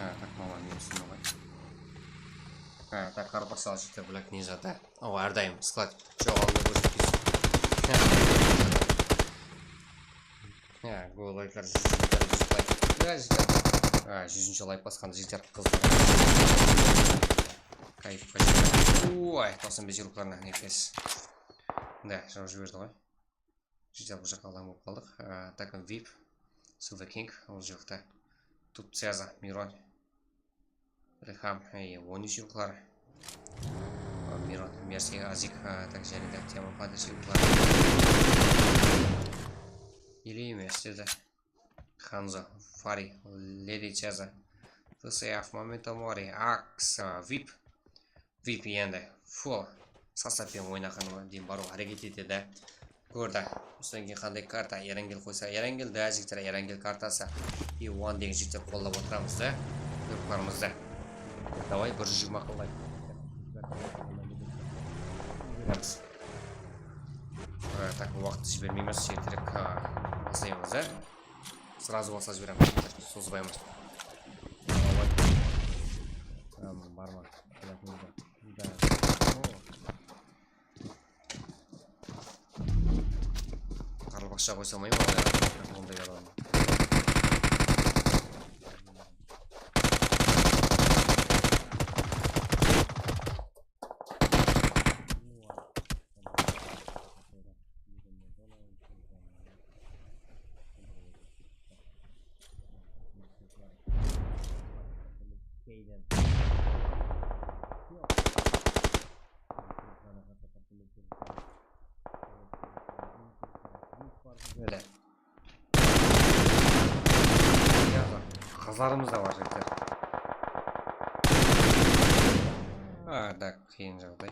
Так, мама, минус много. Так, қарпақсал жігіттер, бләк не жата. О, әрдайым, склад. Жоқ, алдында көрсетпейсің. Гол лайклар, жігіттер, лайк. Да, жігіттер. 100-ші лайк басқан жігіттер, қыздар. Кайф, почти. Ой, 95 жігіттерлеріне нефес. Да, жау жіберді ғой. Жігіттер бұл жаққа алаң болып қалдық. Так, VIP, Silver King, ол жақта. Тут Цеза, Мирон. Рехам, ойыншы игроклар. Мирон, Мерси, Азик, так және де тема падашы игроклар. Или емес деді. Ханза, Фари, Леди Цеза, ФСФ, Моментомори, Акс, VIP. VIP енді. Фу, сасаппен ойнақанға дейін бару әрекет етеді. Көрді. Үстінен кейін қандай карта Ерангел қойса. Ерангел, да, жігіттер, Ерангел картасы. И оған деген жігіттер қолдап отырамыз да. Көріп давай 120 қылдай. Так, уақытты жібермейміз, шертерек басаймыз, да? Сразу баса жібереміз, созбаймыз. Барма. Қарлыбақша қойса алмай ма? Ондай адам. қыздарымыз да бар жігіттер. Да, қиын жағдай.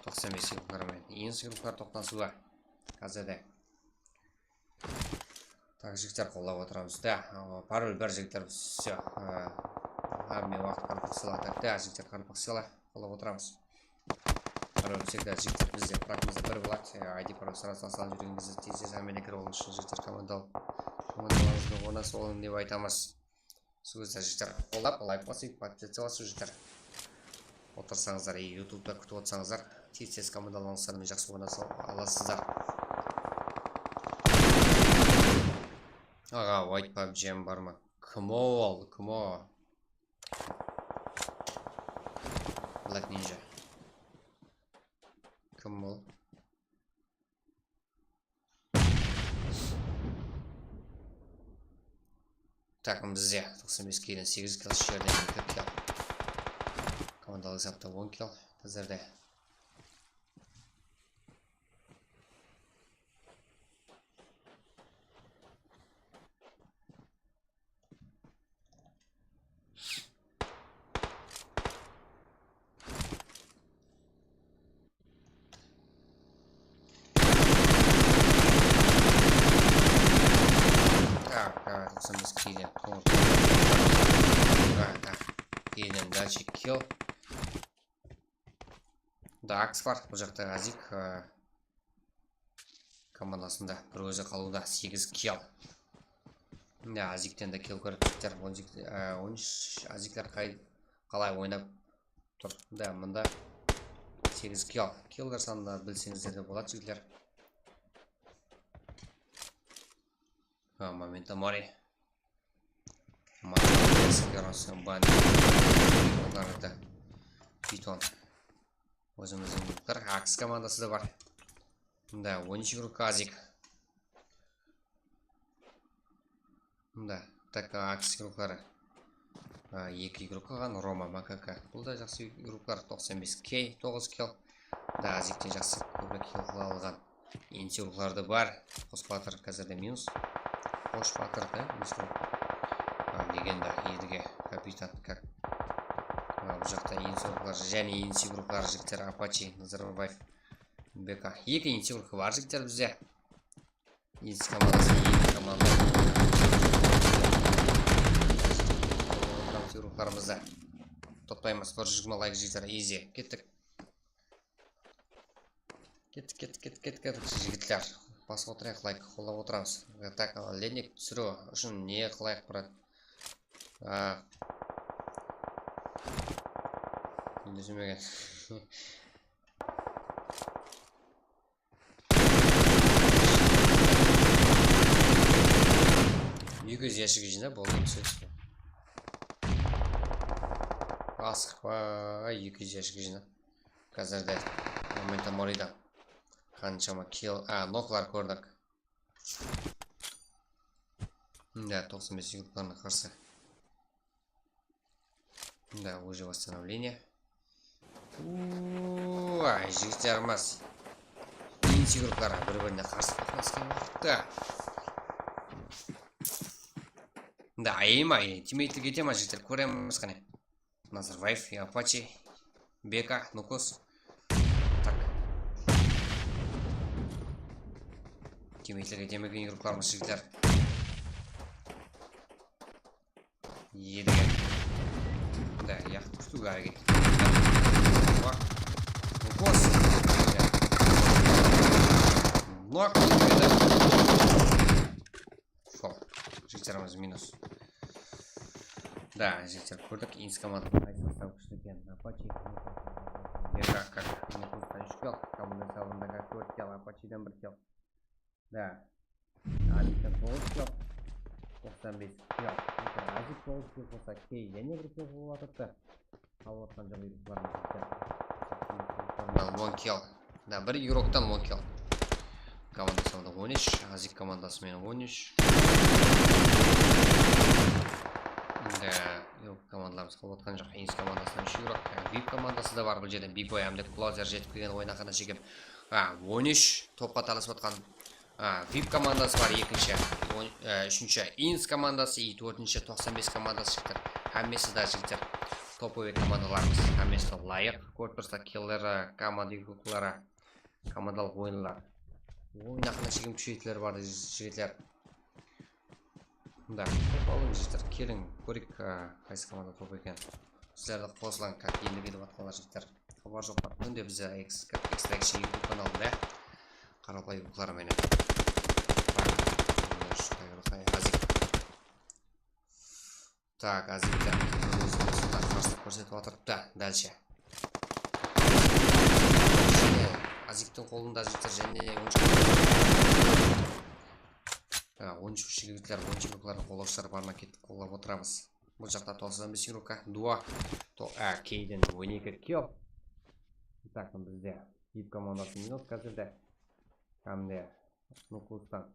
95 секундтармен. Ең секундтар тоқтасуға. Қазірде. Так, жігіттер қолдап отырамыз. Да, пароль бар жігіттер. Все. Мен уақыт қарпық сыла. Да, жігіттер қарпық сыла. Қолдап отырамыз. Пароль всегда жігіттер бізде. Практимізде бір болады. ID пароль сарасынан салып жүргеніңізді тез әмені кіріп олың үшін жігіттер командаларыңызды оны солын деп айтамыз. Сөзді жігіттер қолдап, лайк басып, подписываться жігіттер. Отырсаңыздар, ютубта күтіп отырсаңыздар, тез командаларыңыздармен жақсы ойнай аласыздар. Аға, white PUBG бар ма? Кім ол? Кім ол? Black Ninja. Кім ол? Так, бізде 95 кейден 8 килл жерден 2 килл. Командалық сапта 10 килл. Қазірде. Кейден датчик килл. Да, Акс бар. Бұл жақта Азик командасында бір өзі қалуда 8 килл. Да, Азиктен де килл көріктіктер. 13 Азиклер қалай ойнап тұр. Да, мұнда 8 килл. Киллдер санында білсеңіздер де болады жігітлер. Момента Мори. Питон. Өзіміздің мұқтар. Акс командасы да бар. Да, 13 игрок Азик. Да, так Акс игроклары. 2 игрок қалған Рома Макака. Бұл да жақсы игроклар. 95 кей, 9 килл. Да, Азиктен жақсы көбірек килл алған. Енсе игрокларды бар. Қоспатыр қазірде минус. Қош батыр, да? Легенда, едіге, капитан, как бұл жақта енсеурлар және енсеурлар жігіттер Апачи, Назарбаев, БК. Екі енсеурлар бар жігіттер бізде. Енсі командасы, екі команда. Енсеурларымызда. Топтаймыз, бір жүгіме лайк жігіттер, ези. Кеттік. Кеттік, жігіттер. Басып отырайық, лайк, қолдап отырамыз. Так, ленек түсіру үшін не қылайық, брат? Düşünmegen. 200 яшік жинап болды сөз. Асық ба 200 яшік жинап. Қазірде момента Морида қаншама килл, ноқлар көрдік. Да, 95 секундтарына қарсы. Да, уже восстановление. Жігіттер мас. Енсі группаларға бір-біріне қарсы қақнасқан уақытта. Да, айым-ай, тиммейтлік ете ма жігіттер, көреміз қане. Назарбаев, Апачи, Бека, Нукос. Так. Тиммейтлік ете меген группаларымыз жігіттер. Едіген. Да, я хочу гаргет. Нукос. Нок. Фол. Жігіттеріміз минус. Да, жігіттер көрдік. Инс команда состав күшті екен. Апачи. Бека как Нукостан 3 килл. Команда салында как 4 килл. Апачидан 1 килл. Да. Азиктен 9 килл. 95 килл. Азик 9 килл болса кей. Және бір килл болып атыпты. Қалып атқан жағы игрокларымыз. 10 килл. Да, бір игроктан 10 килл. Команда салында 13. Азик командасымен 13. Да, командаларымыз қалып атқан жоқ. Инс командасынан 3 игрок. VIP командасы да бар бұл жерден. Бипой әмдік Клаузер жетіп келген ойнақына шекем. 13 топқа таласып атқан VIP командасы бар екінші. Үшінші Инс командасы, 4-ші 95 командасы жігіттер. Әмесі да жігіттер. Топовый командаларымыз. Әмесі лайық. Корпуста келлері, команда игроклары, командалық ойынлар. Ойнақына шеген күшейтілер барды жігіттер. Да, топ алың жігіттер. Келің, көрік қайсы команда топ екен. Сіздерді қосылан, как енді келіп атқанлар жігіттер. Хабар жоқтар. Күнде бізде экстракшн YouTube каналында қаралай игрокларымен. Так, Азиктер қарсылық көрсетіп отырып. Да, дальше. Азиктің қолында жігіттер және 13 жігіттер, 13 игроклар қолаушылар барына кеттік қолап отырамыз. Бұл жақта 95 игрока, дуа, кейден 12 килл. Так, бізде VIP командасы минус қазірде. Кәмде Нукустан.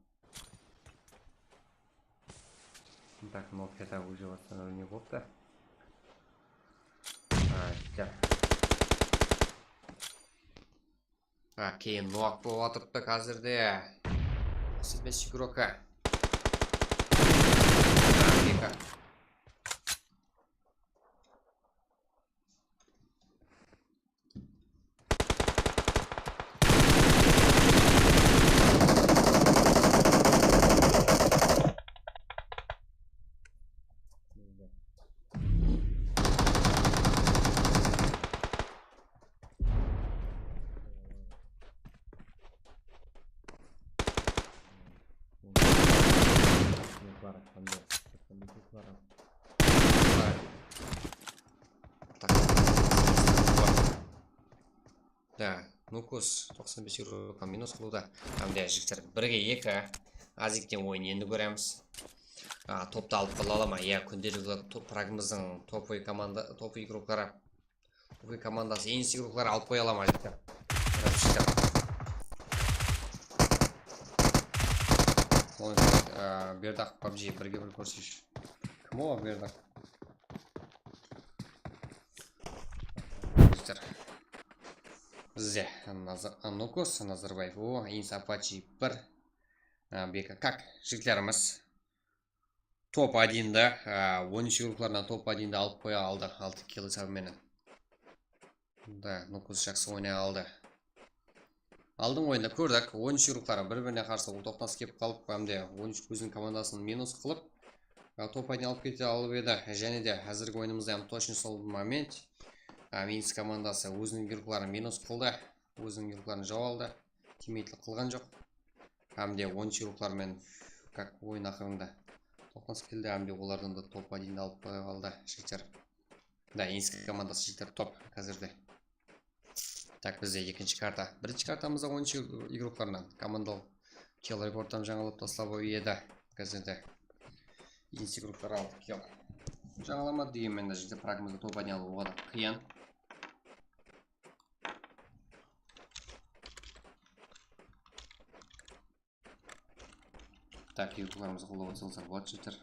Так, Нокета уже восстановление бопта. Кейін нок болып отырыпты қазірде. 35 игрока. Да, Нукус 95 еуроға минус қылуда. Әмде жігіттер 1-2 Азиктен ойын енді көреміз. Топты алып қала ала ма? Күнделігі прагымыздың топовый команда, топовый игроклары, топовый командасы, енсі игроклары алып қоя ала ма жігіттер? Бердақ PUBG бірге бір көрсеш. Кім о Бердақ? Жігіттер. Бізде Нукус, Назарбаев, Инс Апачи 1. Бека. Как? Жігітлеріміз топ-1-ді, 13 игрокларынан топ-1-ді алып қоя алды. 6 килл сабыменен. Да, Нукус жақсы ойнай алды. Алдың ойында көрдік, 13 игроклары бір-біріне қарсы тоқтас кеп қалып, әмде 13 көздің командасын минус қылып, топ-1-ді алып кете алып еді. Және де әзіргі ойынымызда точно сол момент Минс командасы өзінің игрокларын минус қылды, өзінің игрокларын жау алды, тиммейтлік қылған жоқ. Әмде 13 игроклармен как ойын ақырында тоқтаныс келді, әмде олардың да топ-1-ді алып алды жігіттер. Да, Минс командасы жігіттер топ қазірде. Так, бізде екінші карта. Бірінші картамызда 13 игрокларынан командалық килл рекордтан жаңалып таслап еді қазірде. Минс игроклары алды килл. Жаңаламады дегенмен жігіттер прагымызды топ-1-ді алуға да қиын. Так, игрокларымызды қолдап отырсаңыздар болады жігіттер.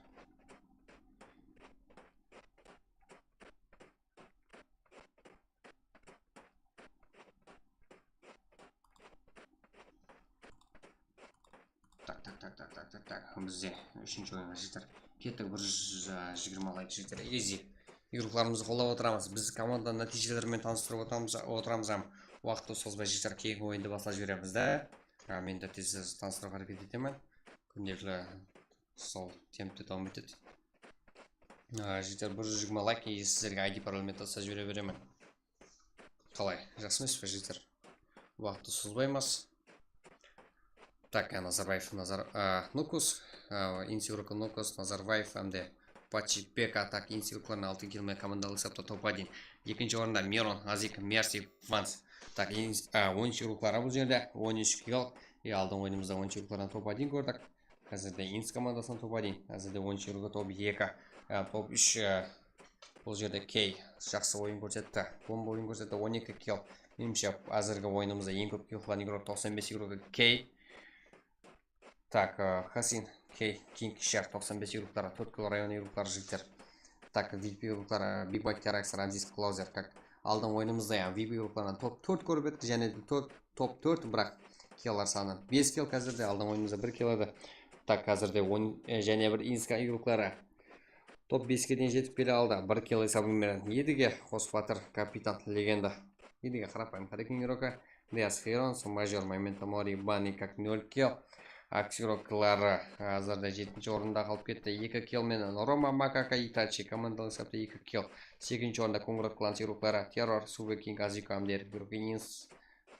Так, бізде үшінші ойынға жігіттер. Кеттік 120 лайк жігіттер. Ези. Игрокларымызды қолдап отырамыз. Біз команда нәтижелерімен таныстырып отырамыз. Уақытты созбай жігіттер кейінгі ойынды басла жібереміз да. Мен де тез таныстыруға әрекет етемін. Күнделігі сол темпте давам етеді. Жігіттер 120 лайк, сіздерге ID паролмен тастап жібере беремін. Қалай? Жақсы емес пе жігіттер? Уақытты созбаймыз. Так, Назарбаев, Нукус, Инсигрука Нукус, Назарбаев, әмде Пачи Пека, так, Инсигрукларын 6 килмен командалық сапта топ-1. Екінші орында Мерон, Азик, Мерси, Ванс. Так, 13 игроклары бұл жерде, 13 килл. Алдың ойынымызда 13 игроклардан топ-1 көрдік. Қазірде Инс командасынан топ-1. Қазірде 13 игроклар топ-2. Топ-3 бұл жерде Кей жақсы ойын көрсетті. Бомба ойын көрсетті, 12 килл. Менімше әзіргі ойынымызда ең көп килл қылған игрок 95 игрока Кей. Так, Хасин, Кей, Кинг, Шар, 95 игроклары, 4 килл район игроклары жігіттер. Так, VIP игроклары, Биг Байк Теракс, Рамзис Клаузер, как алдың ойынымызда VIP игрокларынан топ-4 көріп еді, және топ-4, бірақ киллар саны 5 килл қазірде, алдың ойымызда 1 килл еді. Так, қазірде 10 және бір инска игроклары топ 5-ке дейін жетіп келе алды. 1 килл есабымен едіге Қос батыр, капитан, легенда. Едіге қарапайым қарекин игрока. Диас Хейронс, мажор Момента Мори, Бани как 0 килл. Игроклары қазірде 7-ші орында қалып кетті. 2 килл менен Рома Макака Итачи командалық есапта 2 килл. 8-ші орында Конград кланс игроклары Террор, Субе Кинг, Азико Амдер, Гургининс,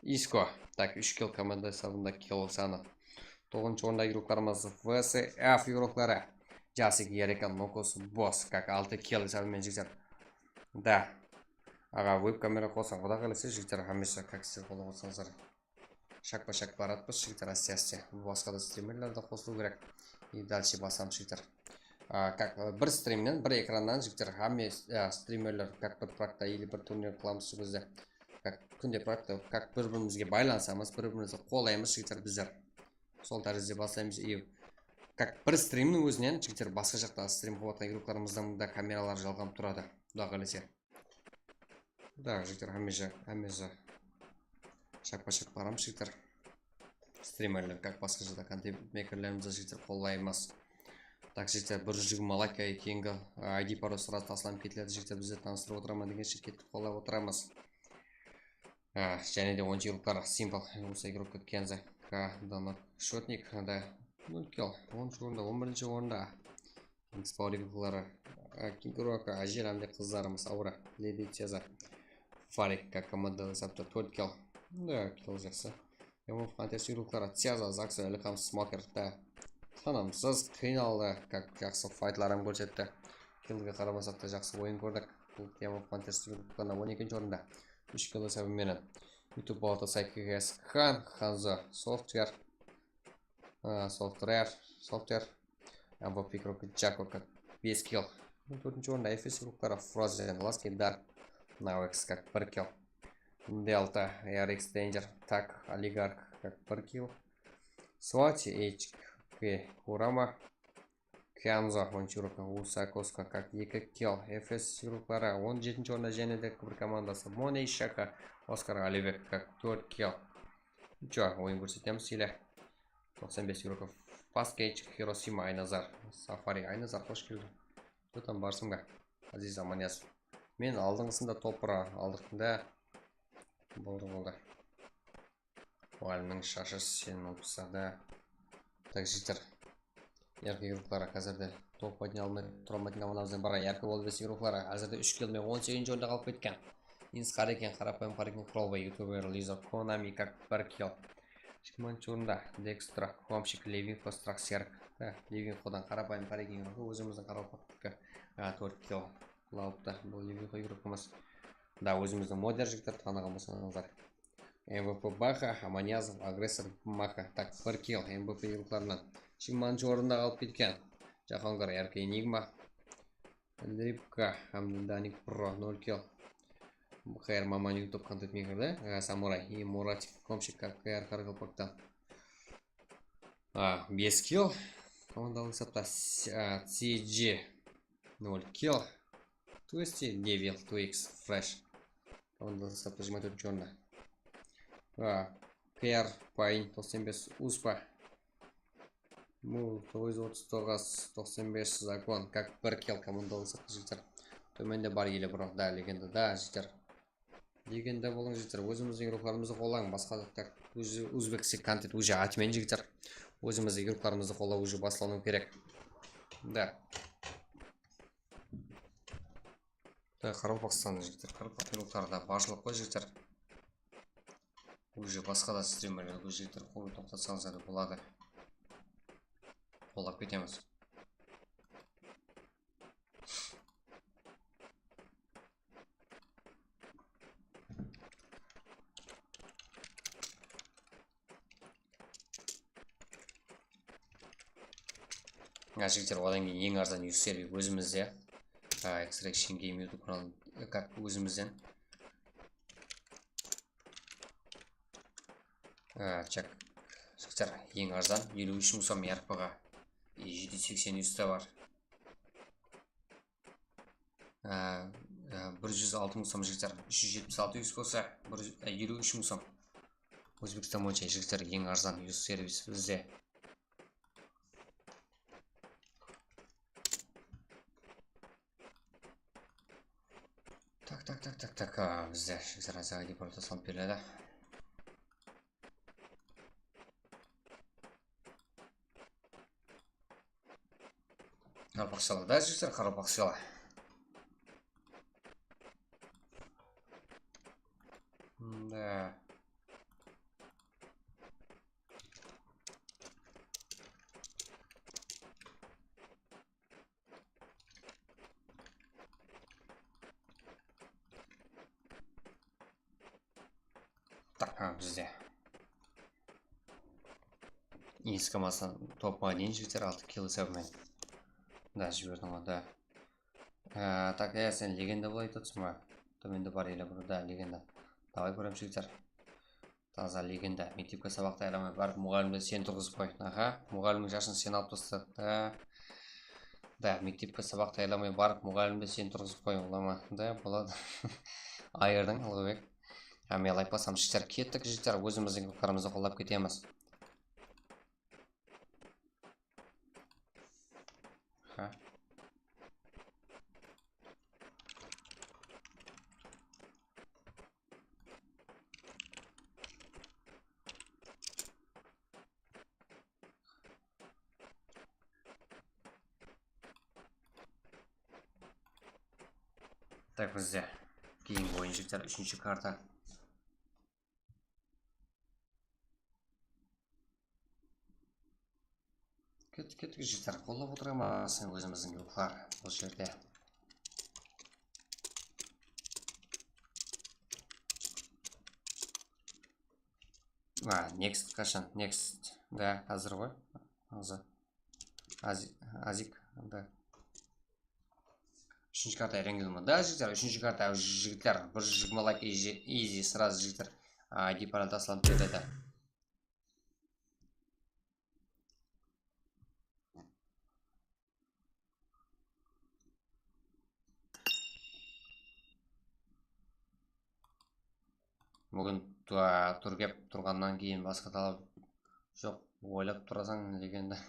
Иско. Так, 3 килл команда есабында килл саны. 9-ші орында игрокларымыз ВСФ игроклары. Жасик Ерекан Нокос Босс, как 6 килл есабымен жігіттер. Да. Аға веб-камера қосан, құда қалысы жігіттер хамеша, как сіз қолы қосаңыздар. Шак по шак баратпыз жігіттер, асте-асте. Басқа да стримерлерді қосылу керек. И дальше басам жігіттер. Как бір стримнен, бір экраннан жігіттер, хаме стримерлер, как бір практа или бір турнир қыламыз бізде. Как күнде практа, как бір-бірімізге байлансамыз, бір-бірімізді қолаймыз жігіттер біздер. Сол тәрізде басаймыз. И как бір стримнің өзінен жігіттер басқа жақта стрим қылатын игрокларымыздан да камералар жалғанып тұрады. Құда қалесе. Да, жігіттер, хамеша шак по шак барам жігіттер. Стримерлер, как басқа жақта контент-мекерлерімізді жігіттер қолаймыз. Так, жігіттер, 120 лайк кейінгі ID пару сразу тасылам кетіледі жігіттер, бізде таныстырып отырамын деген шеркетті қолай отырамыз. Және де 10 игроклар Simple, осы игрокка Кензе, Данок, Шотник, да, 0 килл, 10-ші орында, 11-ші орында. Спаур игроклары Кингурока, Ажир әмде қыздарымыз Аура, Леди Цезар, Фарик, как команда есапта 4 килл. Да, килл жақсы. Емов контест игроклары Цезар, Закса, Әліқам Смокер, да. Танымсыз қиналды, как жақсы файтларым көрсетті. Киллге қарамасақ та жақсы ойын көрдік. Бұл Емов контест игрокларына 12-ші орында. 3 килл есабымен. YouTube болаты Сайкигес Хан, Ханзо, Софтвер, Софтвер, MVP игрока Джако, как 5 килл. 4-ші орында FS игроклары Frozen, Ласки Дарк, Навекс, как 1 килл. Delta, RX Danger, Так, Олигарх, как 1 килл. Свати, HK, Курама, Кянзо, Ванчурока, Усакоска, как 2 килл. FS игроклары 17-ші орында және де бір командасы Моней Шака, Оскар Оливек, как 4 килл. Чё, ойын көрсетеміз еле. 95 игроков. Паскейч, Хиросима, Айназар, Сафари, Айназар, қош келді. Тұтан барсың ба, Азиз Аманиясов. Мен алдыңғысында топыра алдықтында болды. Мұғалімнің шашы сенің ұлпысада. Так, жігіттер. Яркі игроклары қазірде топ ойын алмай тұрамайтын аманамыздан бара. Яркі болды бес игроклары қазірде 3 килмен 18-ші орында қалып кеткен. Инс қарекен, қарапайым қарекен құралбай, ютубер, Лиза, Конами, как 1 килл. 20-ші орында Декстра, Комшик, Левинфо, Страх, Серк. Левинфодан қарапайым қарекен игрокі, өзіміздің қарапайым 4 килл лауыпта. Бұл Левинфо игрокымыз. Да, өзіміздің модер жігіттер таныған болсаңыздар. МВП Баха, Аманязов, Агрессор Маха. Так, 1 килл МВП игрокларынан. 20-ші орында қалып кеткен. Жахангар, Ярка Энигма, Липка, Амданик Про, 0 килл. КР Маман YouTube контент мекерді, Самурай и Муратик, Комшик, КР Қарғылпақтан. 5 килл. Командалық сапта CG 0 килл. Твисти, Девил, Twix, Фрэш. Командалық сапта 24-ші орында. КР Пайн, 95, Успа. Мул, 939, 95, Закон, как 1 килл командалық сапта жігіттер. Төменде бар елі бұрық, да, легенда, да, жігіттер. Легенда болың жігіттер, өзіміздің игрокларымызды қолаң, басқа так өзбекстік контент уже атымен жігіттер. Өзіміздің игрокларымызды қолау уже басылану керек. Да. Да, Қарақстан жігіттер, Қарақстан игрокларда баршылық қой жігіттер. Уже басқа да стримерлер, өз жігіттер қолы тоқтатсаңыздар болады. Қолап кетеміз. Жігіттер, одан кейін ең арзан юзсервер өзімізде. Extraction Game YouTube каналын как өзімізден. Чак. Жігіттер, ең арзан 53 мың сом ярпыға. 780 юзта бар. 106 мың сом жігіттер. 376 юз болса 53 мың сом. Өзбекстан бойынша жігіттер ең арзан үй сервис бізде. Так, бізде жігіттер азияға депортацияланып беріледі. Қарпақ села, да жігіттер, қарпақ села. Да. Так, бізде. Ескі маса топқа дейін жігіттер 6 кило сәумен. Да, жібердің ғой, да. Так, сен легенда бұл айтатсың ба? Төменде бар елі бұр, да, легенда. Давай көрем жігіттер. Таза легенда. Мектепке сабақ даярамай барып, мұғалімді сен тұрғызып қой. Аха, мұғалімнің жасын сен алып тастады. Да, мектепке сабақ даярамай барып, мұғалімді сен тұрғызып қой. Олама, да, болады. Айырдың, Алғабек. Мен айтпасам жігіттер, кеттік жігіттер, өзіміздің қылықтарымызды қолдап кетеміз. Так, бізде кейінгі ойын жігіттер, 3-ші карта. Кеттік жігіттер, қолдап отырамасын өзіміздің ұлықтар бұл жерде. Next қашан? Next. Да, қазір ғой. Азик. Да. 3-ші карта әреңгілі ма? Да, жігіттер, 3-ші карта жігіттер. Бір жігмалайк easy, сразу жігіттер. Депортацияланып береді. Бүгін түргеп тұрғаннан кейін басқа талап жоқ, ойлап тұрасаң легенда.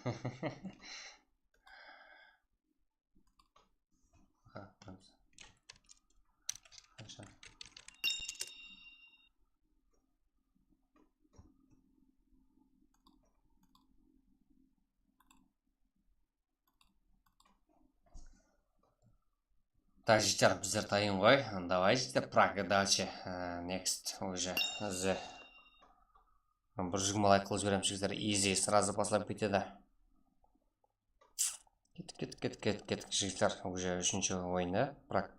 Так, жігіттер, біздер тайын ғой. Давай, жігіттер, Прага дальше. Next, уже. Бір жігмалай қылып жіберем, жігіттер. Easy, сразу басылап кетеді. Кеттік, жігіттер. Уже 3-ші ойында. Праг.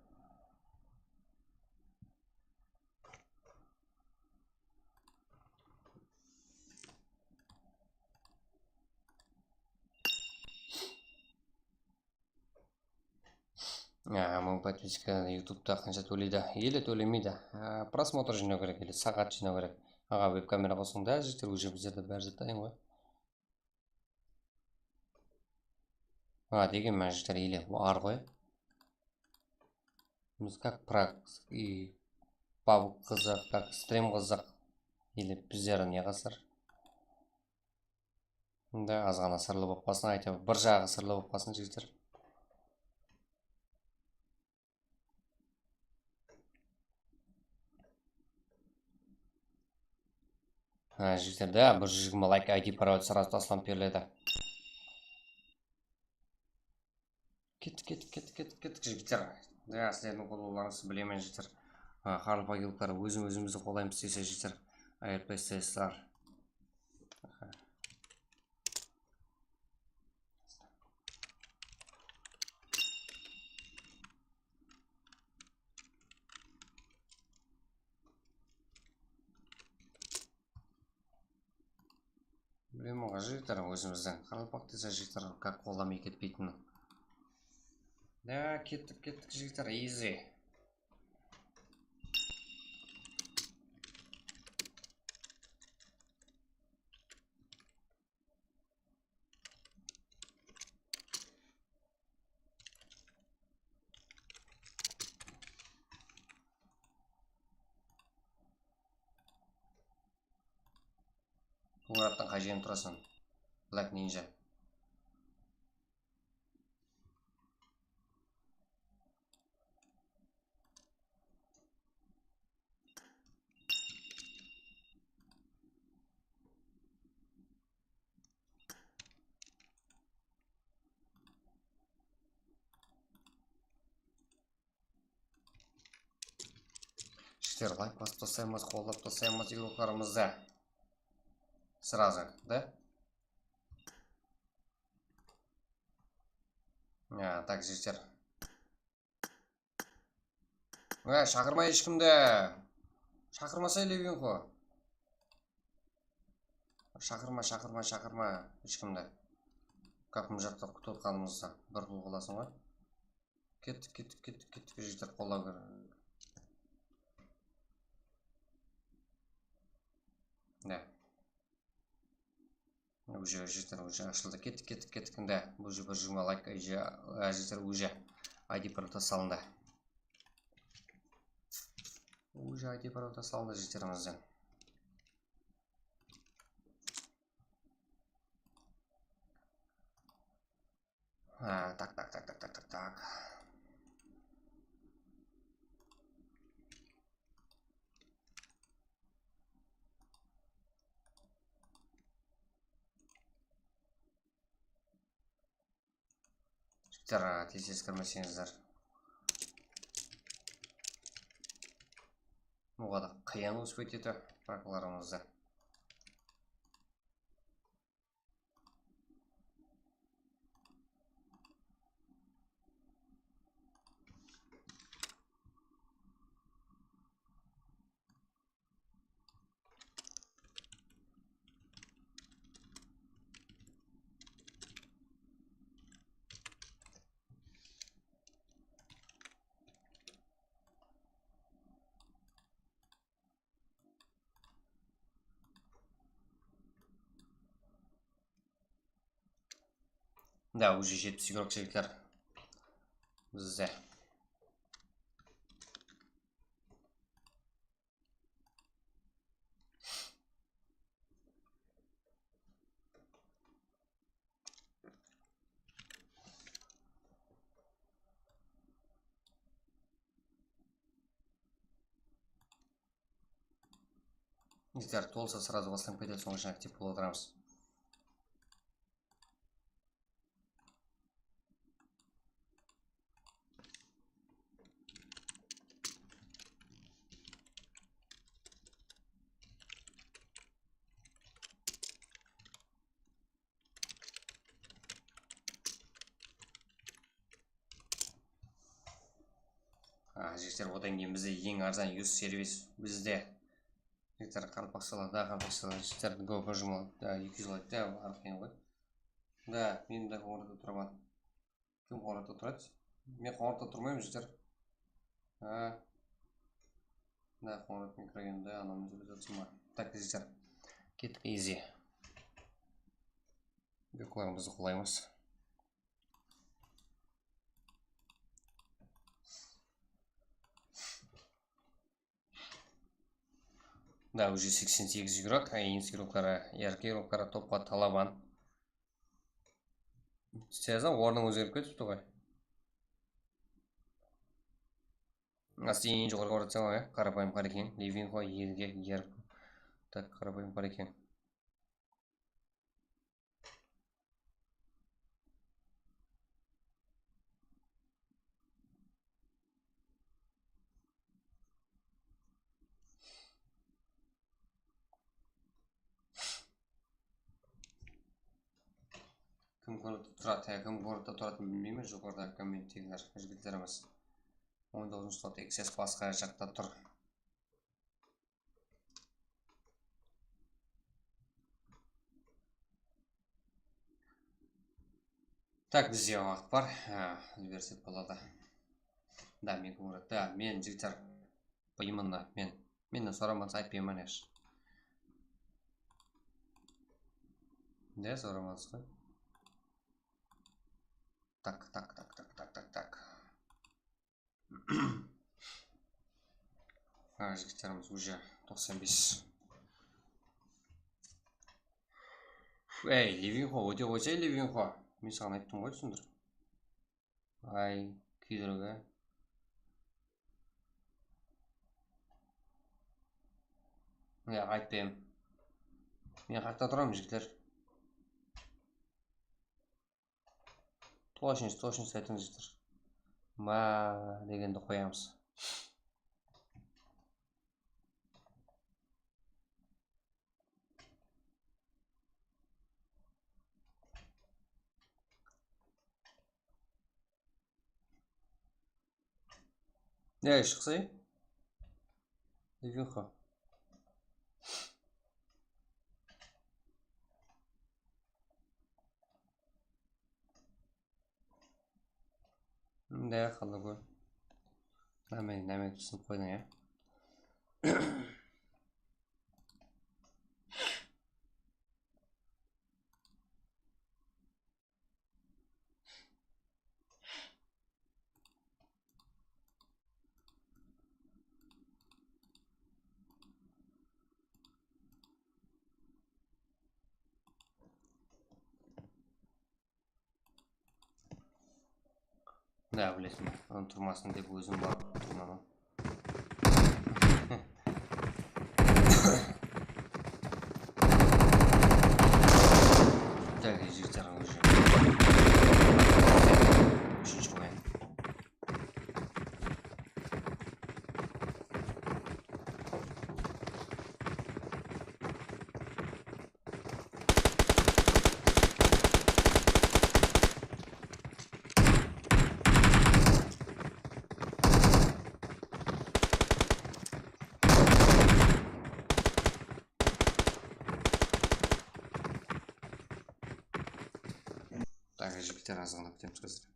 Мың подписка ютубта қанша төлейді? Елі төлемейді. Просмотр жинау керек, елі сағат жинау керек. Веб-камера қосың, да, жігіттер, уже біздерді бәрі жаттайын ғой. Деген мән жігіттер, елі ар ғой. Біз как Праг и паб қызық, как стрим қызық. Елі біздері не қасыр? Да, азғана сырлы болып қасын, айтып, бір жағы сырлы болып қасын, жігіттер. Жігіттер, да, бір жігіма лайк ID пароль сразу тасланып беріледі. Кеттік, жігіттер. Да, сіздердің қолдауларыңызды білемен, жігіттер. Қарлы пагеліктары өзімізді қолдаймыз десе, жігіттер. AirPSS'лар. Білем оға жігіттер, өзіміздің қаралпақ десе жігіттер, как қолдамай кетпейтіні. Да, кеттік, жігіттер, easy. Мұраттың қай жерінде тұрасың? Black Ninja. Жігіттер, лайк басып тастаймыз, қолдап тастаймыз игрокlarımызды. Сразу, да? Так, жігіттер. Шақырмай ешкімді. Шақырмаса елеген қо. Шақырма ешкімді. Капым жақта күтіп отқанымызда бір қол қыласың ғой. Кеттік жігіттер, қолдау көр. Да. Уже жігіттер ашылды. Кеттік. Да. Бұл же бір жүңі лайк жігіттер уже ID паролта салынды. Уже ID паролта салынды жігіттерімізден. Так. Жігіттер, тез кірмесеңіздер. Оғада қиян өспейт еді прақыларымызды. Да, уже 70 игрок жігіттер. Бізде. Жігіттер, толса сразу бастан кетеді, соң үшін актив болып отырамыз. Жігіттер, одан кейін бізде ең арзан юз сервис бізде. Жігіттер, қарпақсаларда жігіттерді го көжімі 200 лайк, да, арқайын ғой. Да, мен де қоңырда тұрман. Кім қоңырда тұрады? Мен қоңырда тұрмайым, жігіттер. Да, қоңырда микрогенде анамыз өз өтсіма. Так, жігіттер, кеттік easy. Бекуларымызды қолаймыз. Да, уже 88 игрок, инс игроклары, яркий игроклары топқа талабан. Сезам, орның өзгеріп кетіпті ғой. Асты ең жоғарғы оратсаң ғой, қарапайым қарекен. Левин ғой, елге еріп. Так, қарапайым қарекен. Кім қорытта тұратын білмеймін, жоғарда комменттегілер, жігіттеріміз. 19 слот XS басқа жақта тұр. Так, бізде уақыт бар, университет болады. Да, мен көңірет, да, мен жігіттер бұйымында, менен сұрамаңыз, айтпеймін еш. Да, сұрамаңыз ғой. Так. Жігіттеріміз уже 95. Ей, Ливинхо, өте қойсай Ливинхо. Мен саған айттым ғой түсіндір. Ай, күйдіргі. Қайтпайым. Мен қақта тұрам, жігіттер. Точность айтыңыз, жігіттер. Ма дегенді қоямыз. Ne шықсай? Ливинхо. Да, қалды. Нәмен түсініп қойдың, я? Да, білесің, оның тұрмасын деп өзім барып тұрмамын. Так, жігіттер уже. Үшінші ойын. Так, жігіттер азғана күтеміз қазір.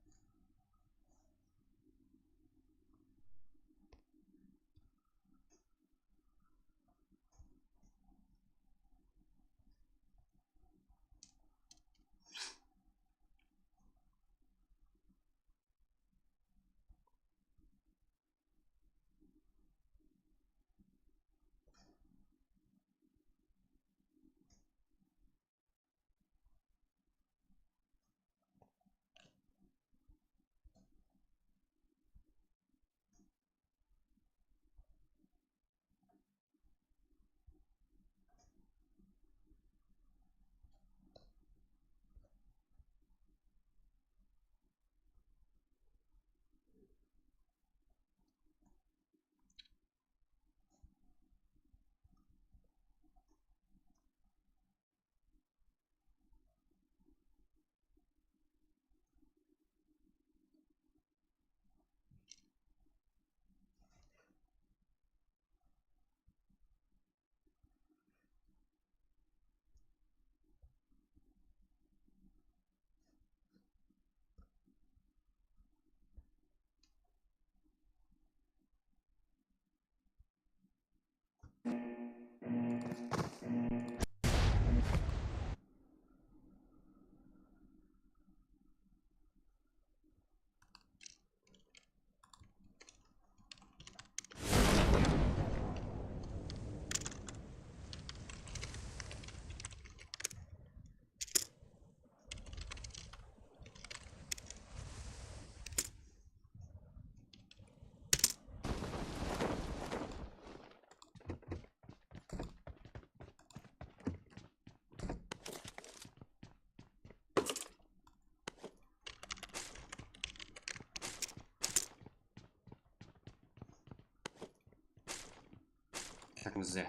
Так, мзе.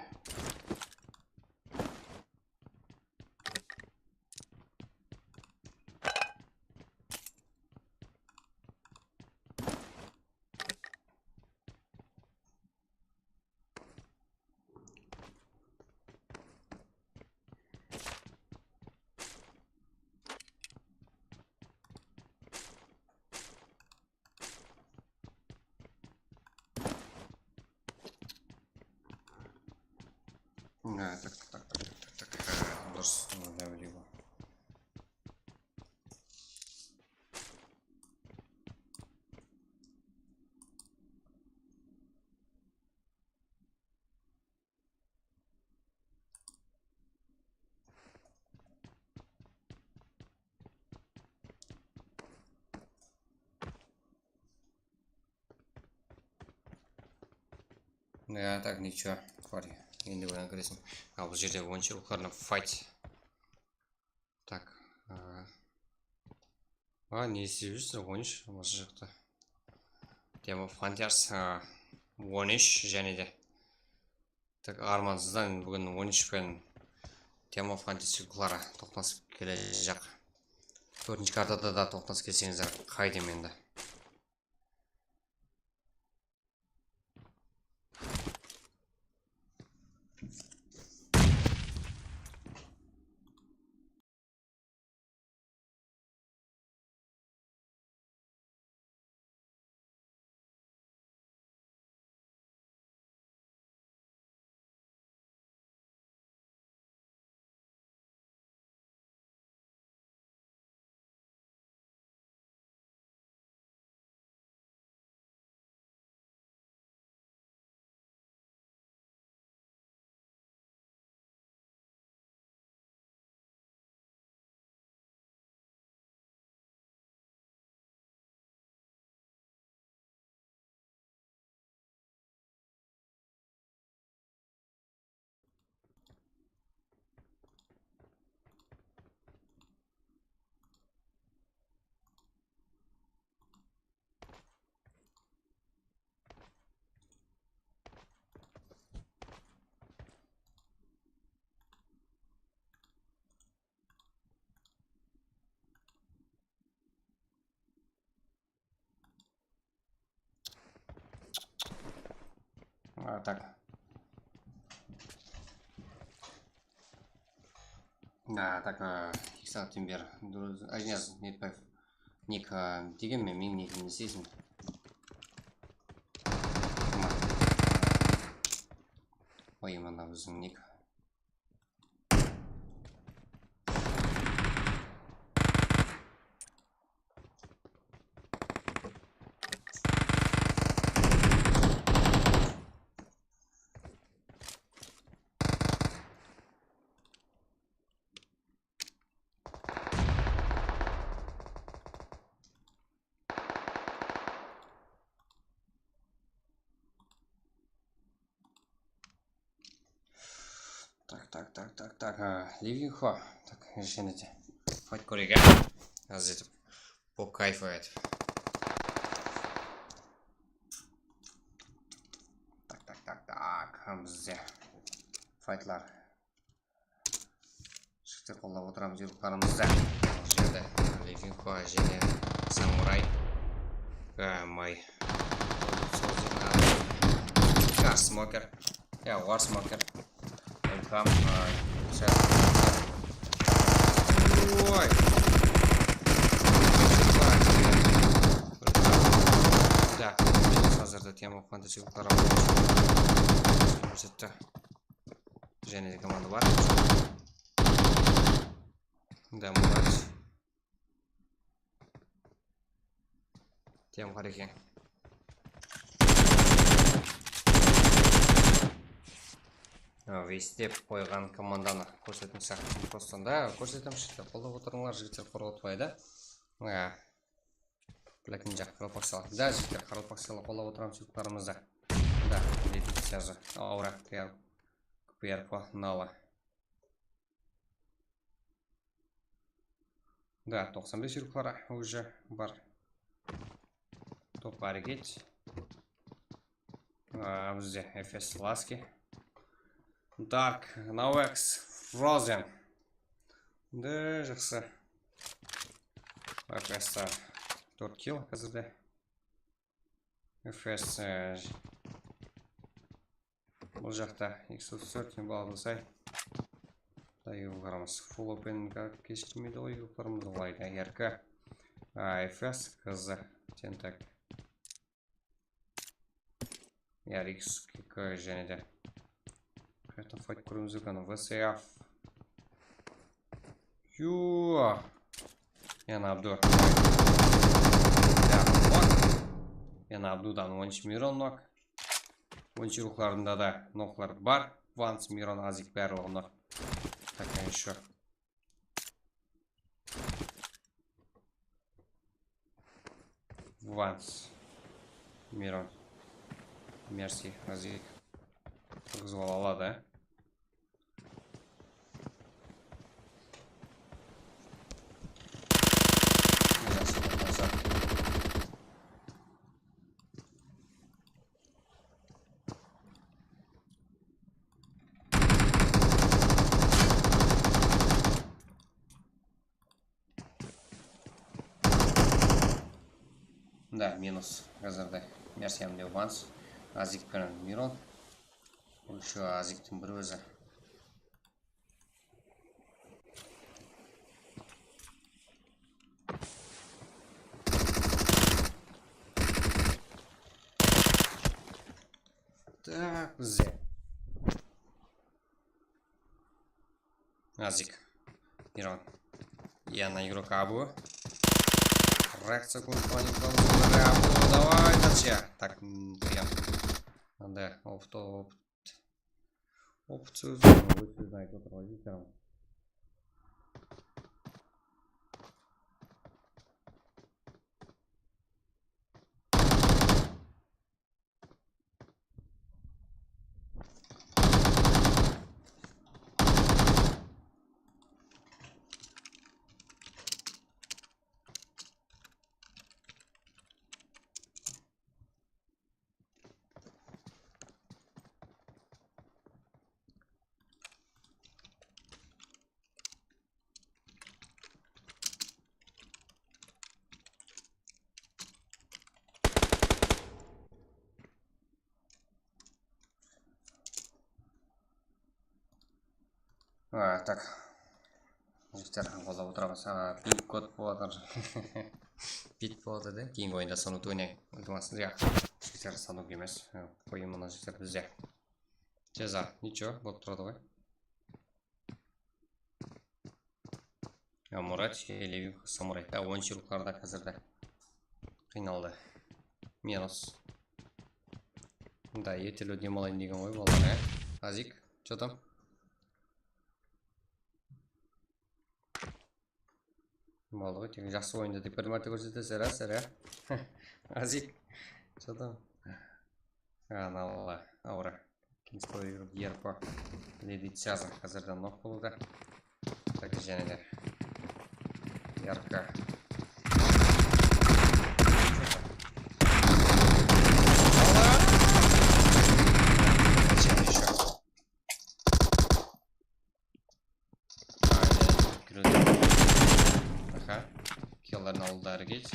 Ya, так, ничего. Пари. Енді оған кіресің. Ал бұл жерде ойыншы рухарына файт. Так. Не істеп жүрсіз? 13 осы жақта. Тема Фантиарс 13 және де. Так, армансыздан бүгін 13 пен Тема Фантиарс Клара тоқтасып келе жақ. 4-ші картада да тоқтасып келсеңіздер қайдем енді. Так. Так, 2 сағаттен бері Ажнияз Нетбаев ник дегенмен менің никімді істейсің. Ой, мына біздің ник. Так, Ливинхо. Так, решените. Хоть коррега. Азетіп, по кайфу етіп. Так, бізде файтлар. Шықты қолдап отырамыз еуқарымызда. Жерде Ливинхо және Самурай. Май. Смокер. War Smoker. Welcome. Ой. Да, қазірді тема фантазиялық қарап көрсетті. Және де команда бар. Да, молодец. Тема бар екен. Вестеп қойған команданы көрсетім сияқты. Просто да, көрсетім шықты. Қолдап отырыңлар, жігіттер қорғатпайды. Біләкін жақ қаралпақсалы. Да, жігіттер қаралпақсалы қолдап отырам сүріптарымызда. Да, летит сәжі. Аура, кверпо, нала. Да, 95 сүріплары уже бар. Топ әрекет. Бізде FS Ласки. Dark, Novex, Frozen. Да, жақсы. FS 4 килл қазірде. FS бұл жақта X34 балды сай. Дайығы қарамыз. Full open кешірмейді ойығы қарымыз олайды. Еркі. FS қызы. Тентак. Ярикс және де. Это файт көрімізді ғана ВСФ. Юа! Яна Абду. Яна Абдудан 10 мирон нок. 10 рухларында да ноқлар бар. Ванс мирон азик бәрі нок. Так, еще. Ванс мирон. Мерси азик. Turg'izib ola oladi. Да, минус hozirda. Merci ham deyapmiz. Azik bilan Miron. Shu Azikning bir o'zi. Так, bizga. Azik. Miron. Yana игрок Абу. Реакция культурных Абу. Давай, дальше. Так, да, опцию вы знаете, кто родителям. Так. Жігіттер қозап отырамыз. Пинг код болады. Пит болады да. Кейінгі ойында сануды ойнамасыз. Жігіттер сануды емес. Қойым мұна жігіттер бізде. Жаза. Ничего, болып тұрады ғой. Мұрат, Левин, Самурай. 10 шируқларда қазірді. Қиналды. Минус. Да, ертелі демалайын деген ой балар. Азик, что там? Болды ғой, тек жақсы ойынды деп бір мәрте көрсетті, сәрі. Азик, что там? Аналы, аура. Кинспой ерпі. Ледит сязын қазірден нұқ болуда. Так, және де. Ярко. Келлерін алды әргет.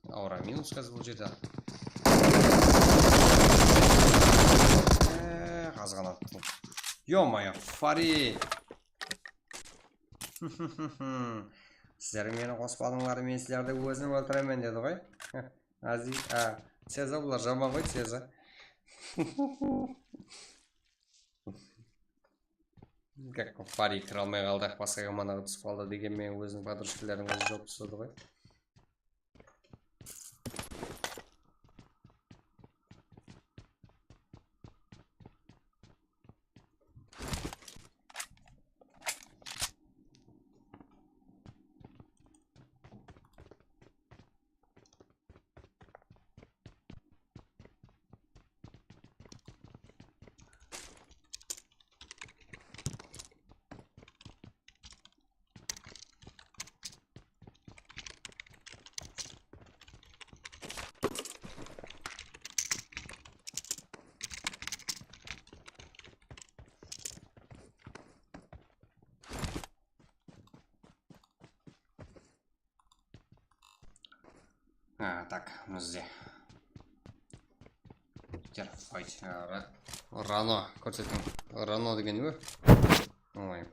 Аура минус қазір бұл жерде. Қазған аттым. Ё-моё, Фари! Сіздер мені қоспадыңлар, мен сіздерді өзім өлтіремен деді ғой. Азик, Сеза бұлар жаман ғой, Сеза. Как Фари кіре алмай қалды, басқа командаға түсіп қалды деген мен өзінің подружкаларының өзі жоқ түседі ғой. Так, бізде. Тер, файт. Рано, көрсетім. Рано деген ө? Ой.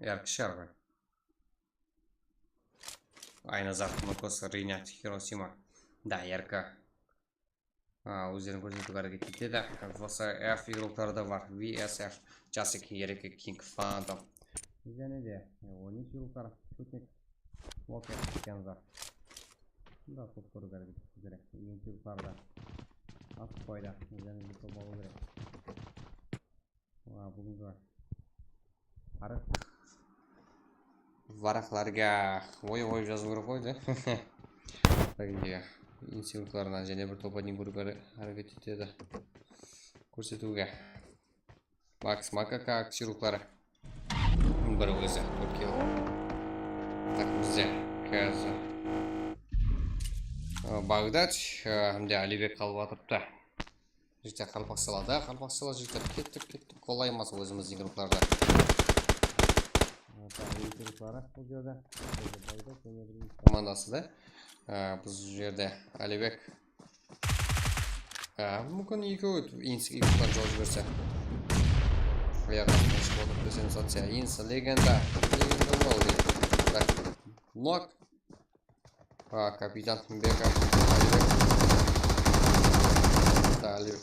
Яркий шар ғой. Айна зартымы көсі Рейнят Хиросима. Да, ярко. Өздерін көрсетіп әрекет етеді. Осы F игралықтарда бар. VSF, Жасик, Ереке, Кинг, Фантом. Және де, 13 игралықтар. Шутник. Walker, Kenza. Да, топ көріп әрекет ету керек. Ең игралықтарда. Ақ қойда. Және де топ алу керек. Бүгінгі арық. Варақларға ой жазу керек қой, да? Так, институтларынан және бір топадин көруге әрекет етеді. Көрсетуге. Макс Макака активлықтары. Бір өзі 4 кило. Так, бізде қазір Багдад, әмде Алибек қалып атыпты. Жігіттер қалпақ салады. Қалпақ сала жігіттер кеттік. Қолай емес өзіміздің группларда. Бұл жерде командасы да. Біз жерде Алибек. Мүмкін екеуі институттан жол жіберсе. Сенсация. Инс, легенда. Легенда болды. Так, нок. Капитан Бека. Алибек.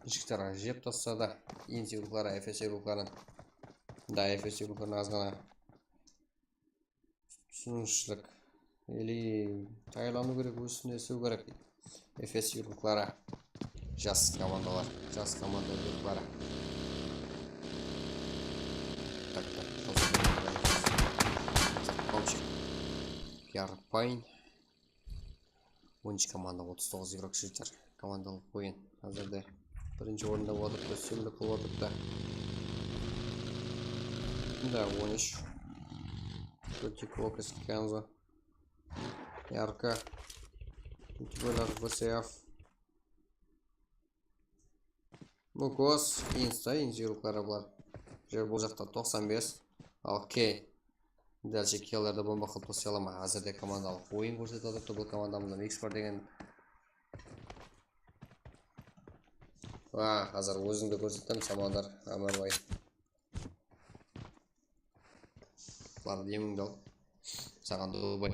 Жігіттер жеп тастады. Институттары, ФС-рукларын. Да, ФС-рукларын азғана. Түсінушілік. Или тайлану керек, өсіне сөу керек. ФС-руклары. Жас командалар. Жас командалар. Так. Комчик. Ярпайн. 10 команда 39 игрок жігіттер. Командалық ойын. Әзірде бірінші орында отырды, сөйлік қыл отырды. Да, 13. Против Локас Кензо. Ярко. Тюбелер ВСФ. Мукос. Инста, инжируклары бар. Жер бұл жақта 95. Ал Кей. Дәлше келлерді бомба қылып тосы алама. Әзірде командалық ойын көрсет отырды. Бұл командамызда Микс бар деген. Қазір өзіңді көрсеттім. Самандар Амарбай. Бұларды еміңді ал. Сағанды ұлбай.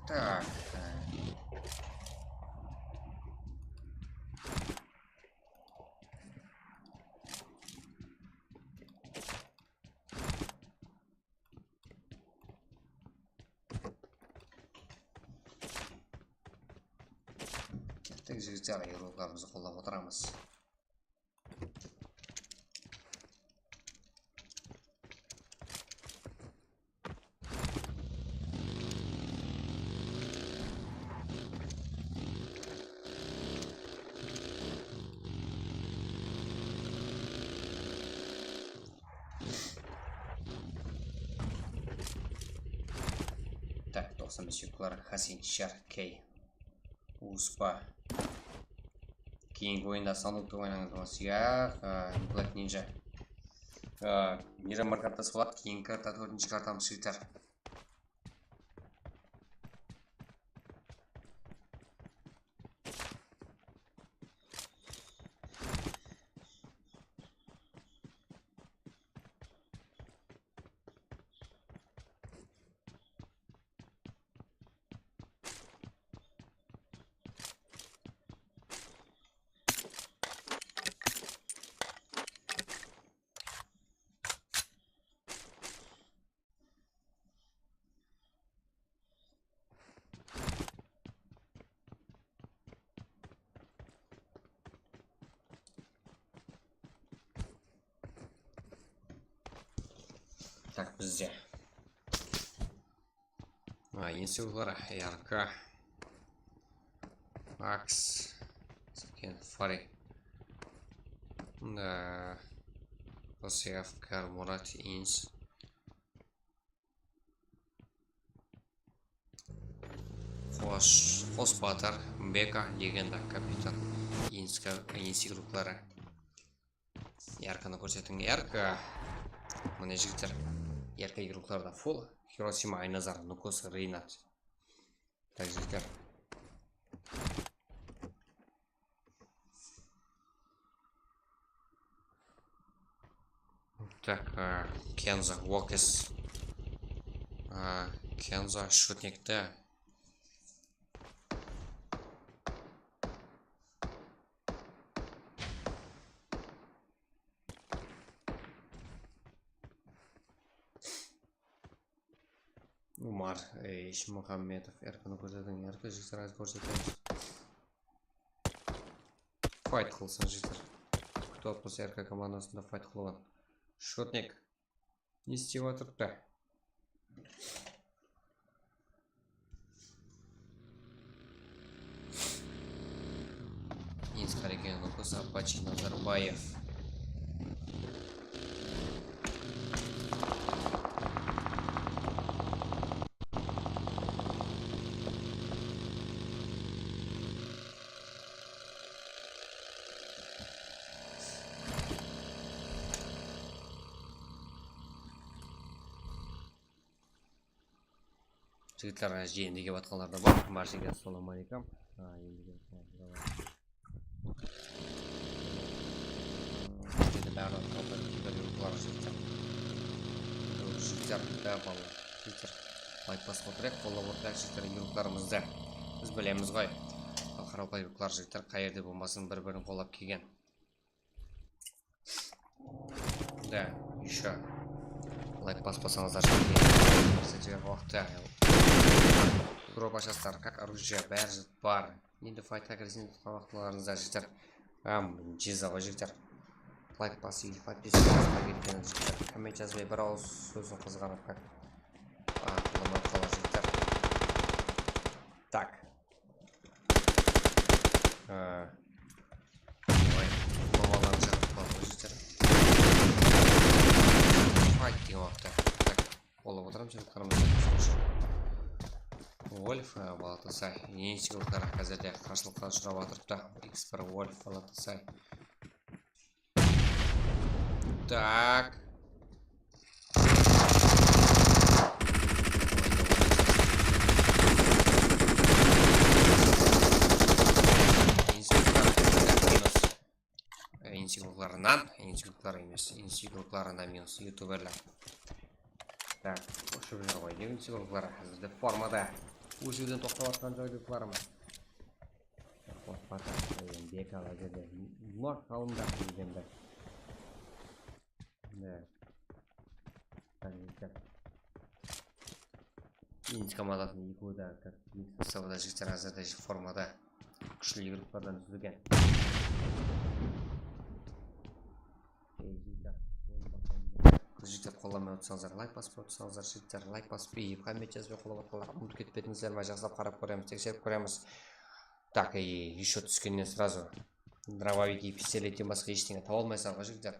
Так. Кеттік жігіттер, еуропларымызды қолдап отырамыз. Так, 95 юклар Хасин Шар Кей Успа. Кейінгі ойында санутты ойнаңыз. Black Ninja. Мейрам бар картасы болады. Кейінгі карта 4-ші картамыз жігіттер. Так, бізде. Институтлары Ярка. Акс. Сәкен Фари. ОСФ Кар Мурат Инс. Хос Батар. Бека. Легенда. Капитан. Институтлары. Ярканы көрсетің. Ярка. Міне жігіттер. Ярка игрокларда фул. Хиросима, Айназар, Нукос, Рейнат. Так, жігіттер. Так, Кенза, Уокес. Кенза, Шутникті. Umar Muhamedov erkini ko'rsating, erkin jigitlarga ko'rsatamiz. Fight qilsin jigitlar. Кто после РК командасында fight qilgan. Shotnik. Не istib o'tiribdi. Инскареген Лукас Апачи Назарбаев. Жігітлер жиенді кеп атқанлар да бар. Баршаға ассалауму алейкум. Лайк посмотрек, қолдап отырайық жігіттер юрукларымызды. Біз білеміз ғой. Халықаралық юруклар жігіттер қай жерде болмасын бір-бірін қолдап келген. Да, еще лайк баспасаңыздар жігіттер уақытта. Европа жастар, как оружие, бәрі бар. Енді файтқа кірсен тұтқан вақтыларыңыздар жігіттер. Жеза ғой жігіттер. Лайк басып, подписывайтесь, келген жігіттер. Коммент жазбай бір ауыз сөзін қызғанып как. Қолдамай қалар жігіттер. Так. Қолаларын жағып қалар жігіттер. Файт деген уақытта. Так, қолап отырам жігіттер. Вольф Балатасай. Еншігіліктер қазірде қарсылыққа ұшырап атырыпты. X1 Вольф Балатасай. Так. Еншігіліктер емес. Еншігіліктерінен минус. Ютуберлер. Так, ұшып жүр ғой. Еншігіліктер қазірде формада. Өшуден тоқтап атқан жойдықларым. Бек ала жерде. Нұр қалымдар дегенді. Енді командасын екі өді сабыда жігіттер әзірде формада күшілі группадан үзілген. Жігіттер қоламай отырсаңыздар, лайк басып отырсаңыздар, жігіттер лайк басып, коммент жазбай қолап отырсаңыздар, ұмытып кетпедіңіздер ме, жақсылап қарап көреміз, тексеріп көреміз. Так, и еще түскеннен сразу дробовик и пистолеттен басқа ештеңе таба алмайсыздар ғой жігіттер.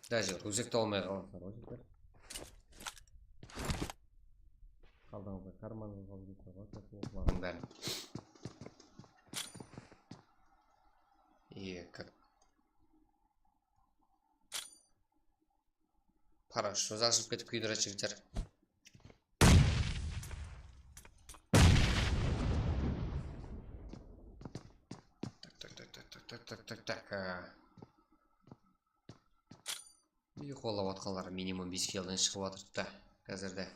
Даже рюкзак таба алмай қаласыздар ғой жігіттер. Қалдыңыздар карманыңызға алып жүрсіздер ғой, бәрін. И как Хорошо, зашып кетіп күйдірі жігіттер. Так. И қолап атқанлар минимум 5 келден шығып атырды қазірде.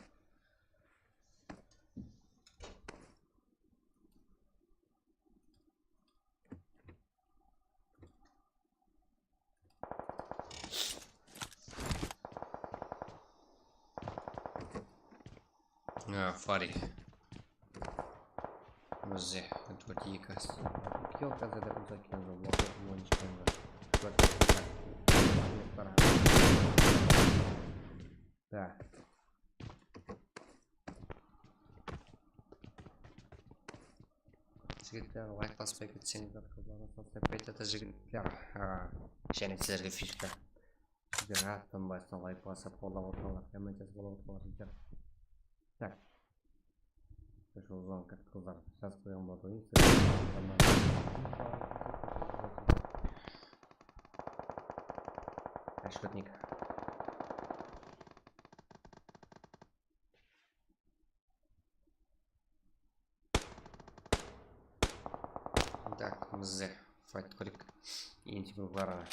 Фари. Бізде төрт екі. Кел қазірде ұзақ келді. Уақыт ойыншықпен да. Жігіттер лайк баспай кетсеңіздер, қызларын сабскрайб етеді жігіттер. Және сіздерге фишка. Сіздер аттанбайсың лайк басып қолдап отырғандар, коммент жазып қолдап отырғандар жігіттер. Так. Пришел звон, как сказал. Сейчас поем воду и шутник. Так, мз. Файт крик. Интим вара.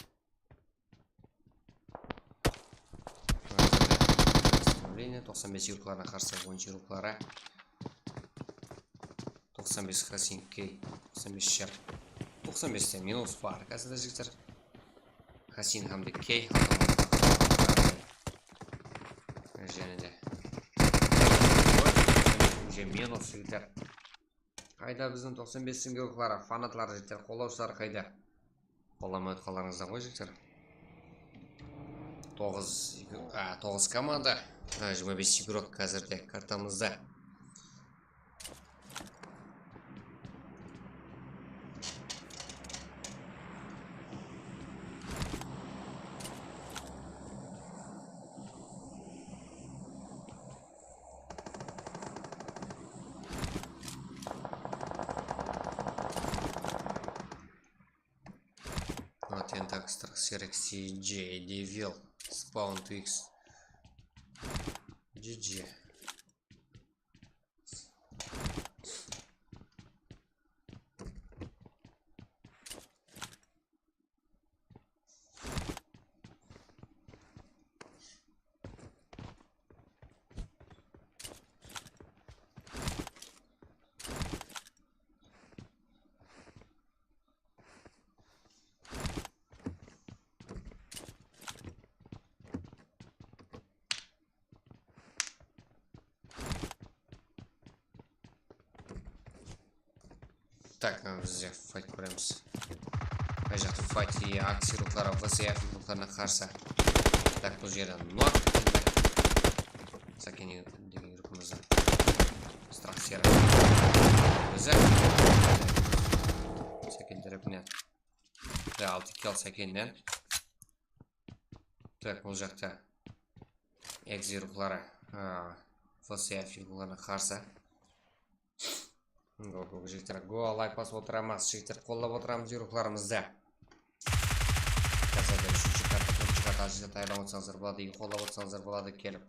Восстановление. 95 юрукларына қарсы 10 юруклары. 95 Хасин Кей, 95 шар. 95-те минус бар. Қазірде жігіттер. Хасин Хамды Кей. Және де уже минус жігіттер. Қайда біздің 95 геройлары, фанатлар жігіттер, қолаушылар қайда? Қоламай қаларыңыздан ғой жігіттер. 9 команда, 25 игрок қазірде картамызда. Tentax, Xerxes, J, Devil, Spawn Twix, GG. Так, бізде файт көреміз. Қай жақты файт акция руклары ВСФ рукларына қарсы. Так, бұл жерден нок. Сәкен деген рукымызды. Страх сера. Өзі. Сәкен дәріпінен. 6 килл Сәкеннен. Так, бұл жақта экзи руклары ВСФ рукларына қарсы. Жігіттер, го лайк басып отырамыз, жігіттер қолдап отырамыз жүйріқларымызды. Қазірде үшінші карта, төртінші карта жігіттер тайдан отырсаңыздар болады, қолдап отырсаңыздар болады келіп.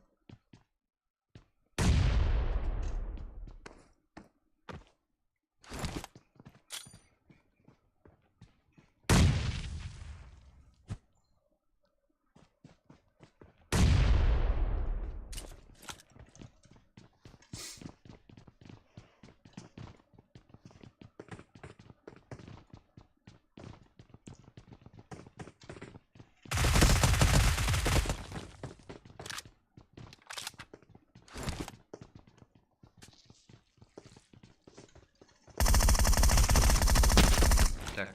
Так,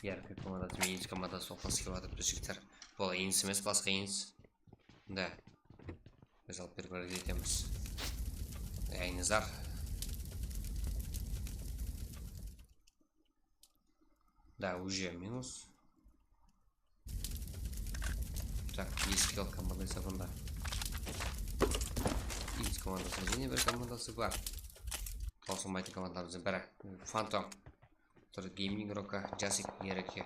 яркая команда, изменить команда соққысы келіп жатыр жігіттер. Бұл инс емес, басқа инс. Да. Біз алып беріп етеміз. Айнызар. Да, уже минус. Так, есть килл команда сабында. Инс командасының және бір командасы бар. Таусылмайтын командаларымыздың бірі. Фантом. Гейминг игрока, Жасик Ереке,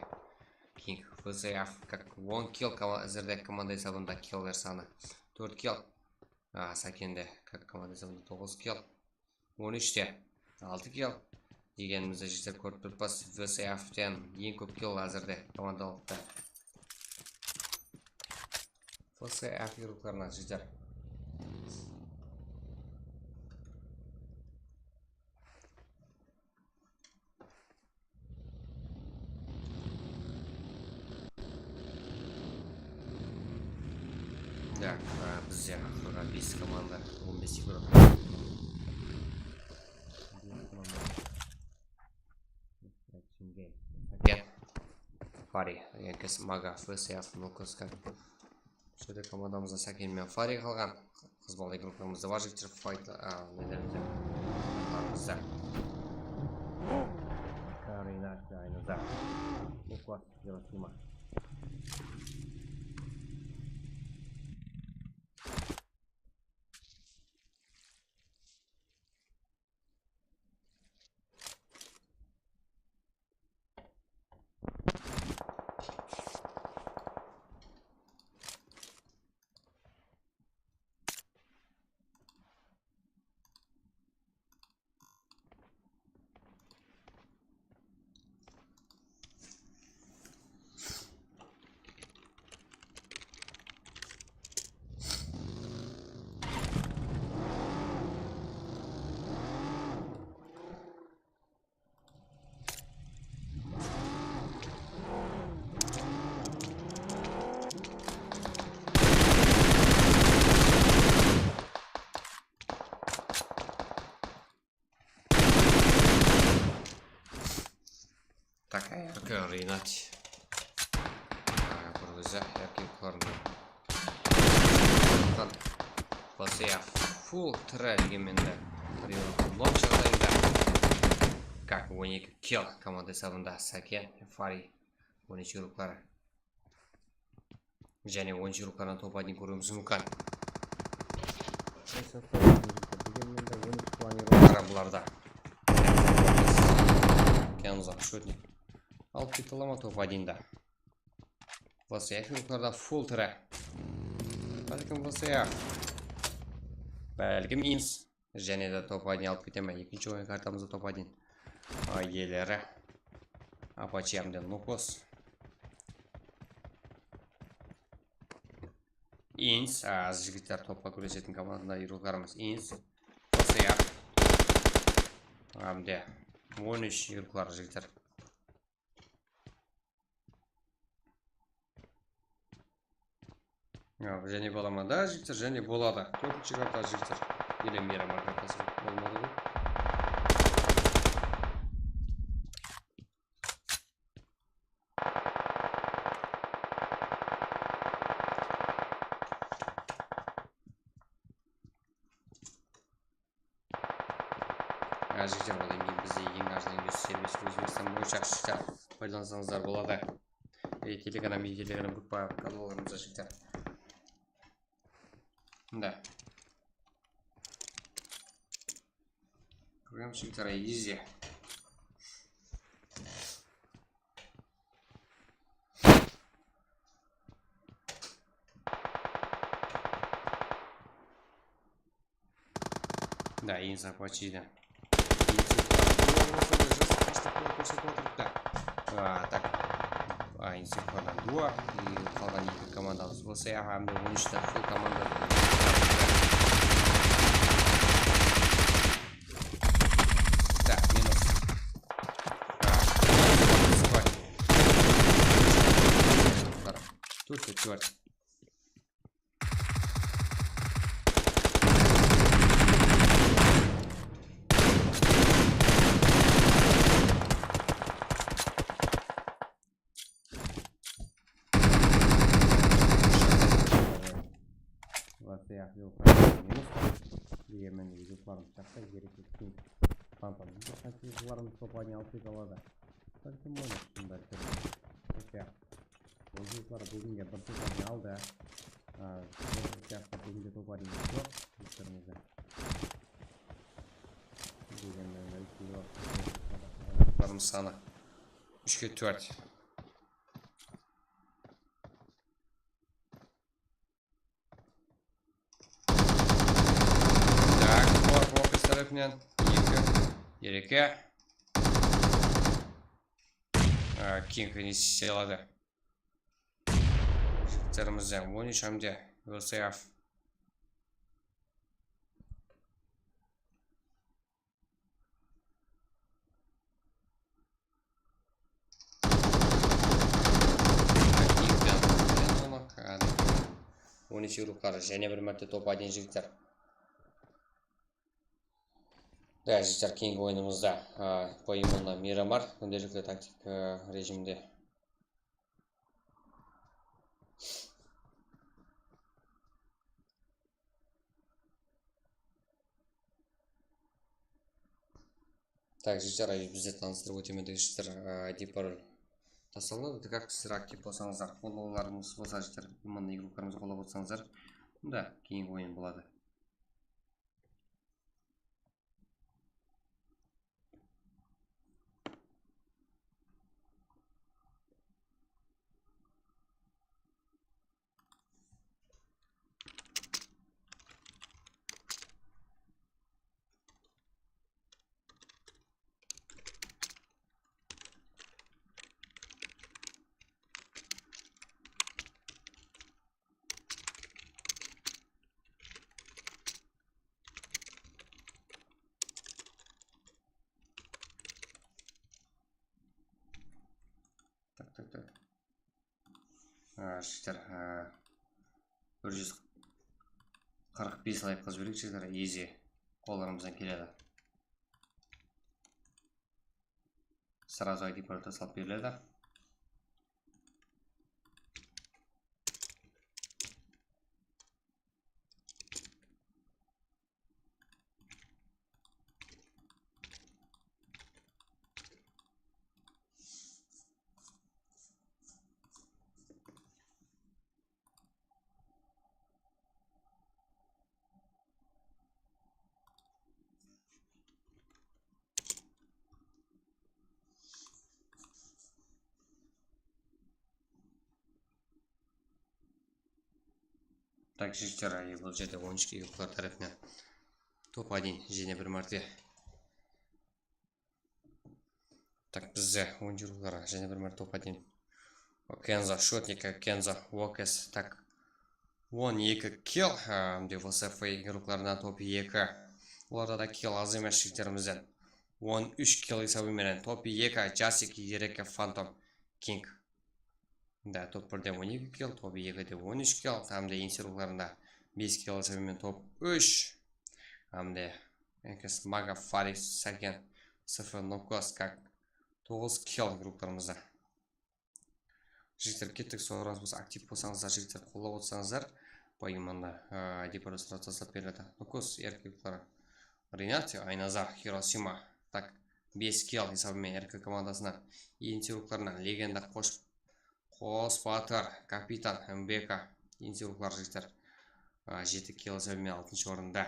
Кинг, ВСФ, как 10 килл әзірде команда есабында киллер саны. 4 килл, Сәкенде, как команда есабында 9 килл, 13-те 6 килл. Дегенімізді жігіттер көріп тұрпас, ВСФ-тен ең көп килл әзірде командалықта. ВСФ игрокларына жігіттер. Так, бізде ақырға 5 команда, 15 игрок. Фари, Янкес, Мага, ФСФ, Нукоска. Сөйде командамызда Сәкен мен Фари қалған. Қызбалды игрокlarımızda бар жігіттер файт, нелерімізде. Қарымызда. Каринашты айнызда. Нукос, Еросима. Так, РК Ринат. Burası erkek kornu. Басия full тірі дегенменде нок жағдайында как 12 килл команда сабында Сакен, Фари 13 руклары және 10 рукларынан топ 1 көруіміз мүмкін. Бұларда Кенза шутник алып кете ала ма топ 1-да. Басия рукларда full тірі. Бәлкім Басия бәлкім Инс және де топ 1 алып кетеме. Екінші ойын картамызда топ 1 иелері Апачи Амден Нукос Инс аз жігіттер топқа күресетін командада ирукларымыз Инс Басия Амде 13 ируклар жігіттер. Және боламада жігіттер, және болады. Төртінші карта жігіттер. Или Мирамар картасы болмады ғой. Жігіттер, одан кейін бізде ең арзан емес сервис Өзбекстан бойынша жігіттер пайдалансаңыздар болады. Телеграм группа каналдарымызда жігіттер. Да. Программщиктара изи. Да, Инса почти. Так. Инсифордан 2 и қалған екі командамыз болса, ағамды 13-та фул команда. Так, минус. Тут четвертый. Дегенмен жүзуқларымыз жақта керек еткен компанияда қантезуларымыз топаны алып кете алады. Бәлкім оны шындар көрді. Жүзуқлар бүгінге бір топаны алды. Бүгінге топаны жоқ. Дегенмен жүзуқларымыз саны 3-ке 4. Тарапынан екі Кинг не селады. Жігіттерімізде 13 Амде ВСФ. Кингден 13 руклары және бір мәрте топ 1 жігіттер. Да, жігіттер, кейінгі ойынымызда поименно Мирамар күнделікті тактик режимде. Так, жігіттер, бізде таныстырып өтемедегі жігіттер ID-пароль тасталынады. Как сіздер актив болсаңыздар, қолдауларыңыз болса жігіттер, именно игрокарымызды қолдап отырсаңыздар, да, кейінгі ойын болады. Жігіттер, 145 лайк қыз берейік жігіттер, ези қолдарымыздан келеді. сразу ID пароль салып беріледі. Так, жігіттер, бұл жерде 13 группалар тарапынан топ-1 және бір мәрте. Так, бізде 10 группалар және бір мәрте топ-1. Кенза Шотника, Кенза Уокес. Так, 12 килл. ВСФ группаларынан топ-2. Оларда да килл аз емес жігіттерімізден. 13 килл есебімен топ-2. Джасик, Ерека, Фантом, Кинг. Да, топ-1-де 12 килл, топ-2-де 13 килл. Тамда инсеруларында 5 килл есебімен топ-3. Тамда Энкес Мага, Фарис, Сакен, Сафа, Нокос, как 9 килл группаларымызда. Жігіттер, кеттік соңыраз біз актив болсаңыздар, жігіттер қолау отсаңыздар, пайыманда депару сұрат жасап береді. Нокос, еркектері Ренати, Айназар, Хиросима. Так, 5 килл есебімен еркек командасына инсеруларына легенда Қос Батыр, Капитан, Мбека, инсерулар жігіттер 7 килл есебімен 6-шы орында.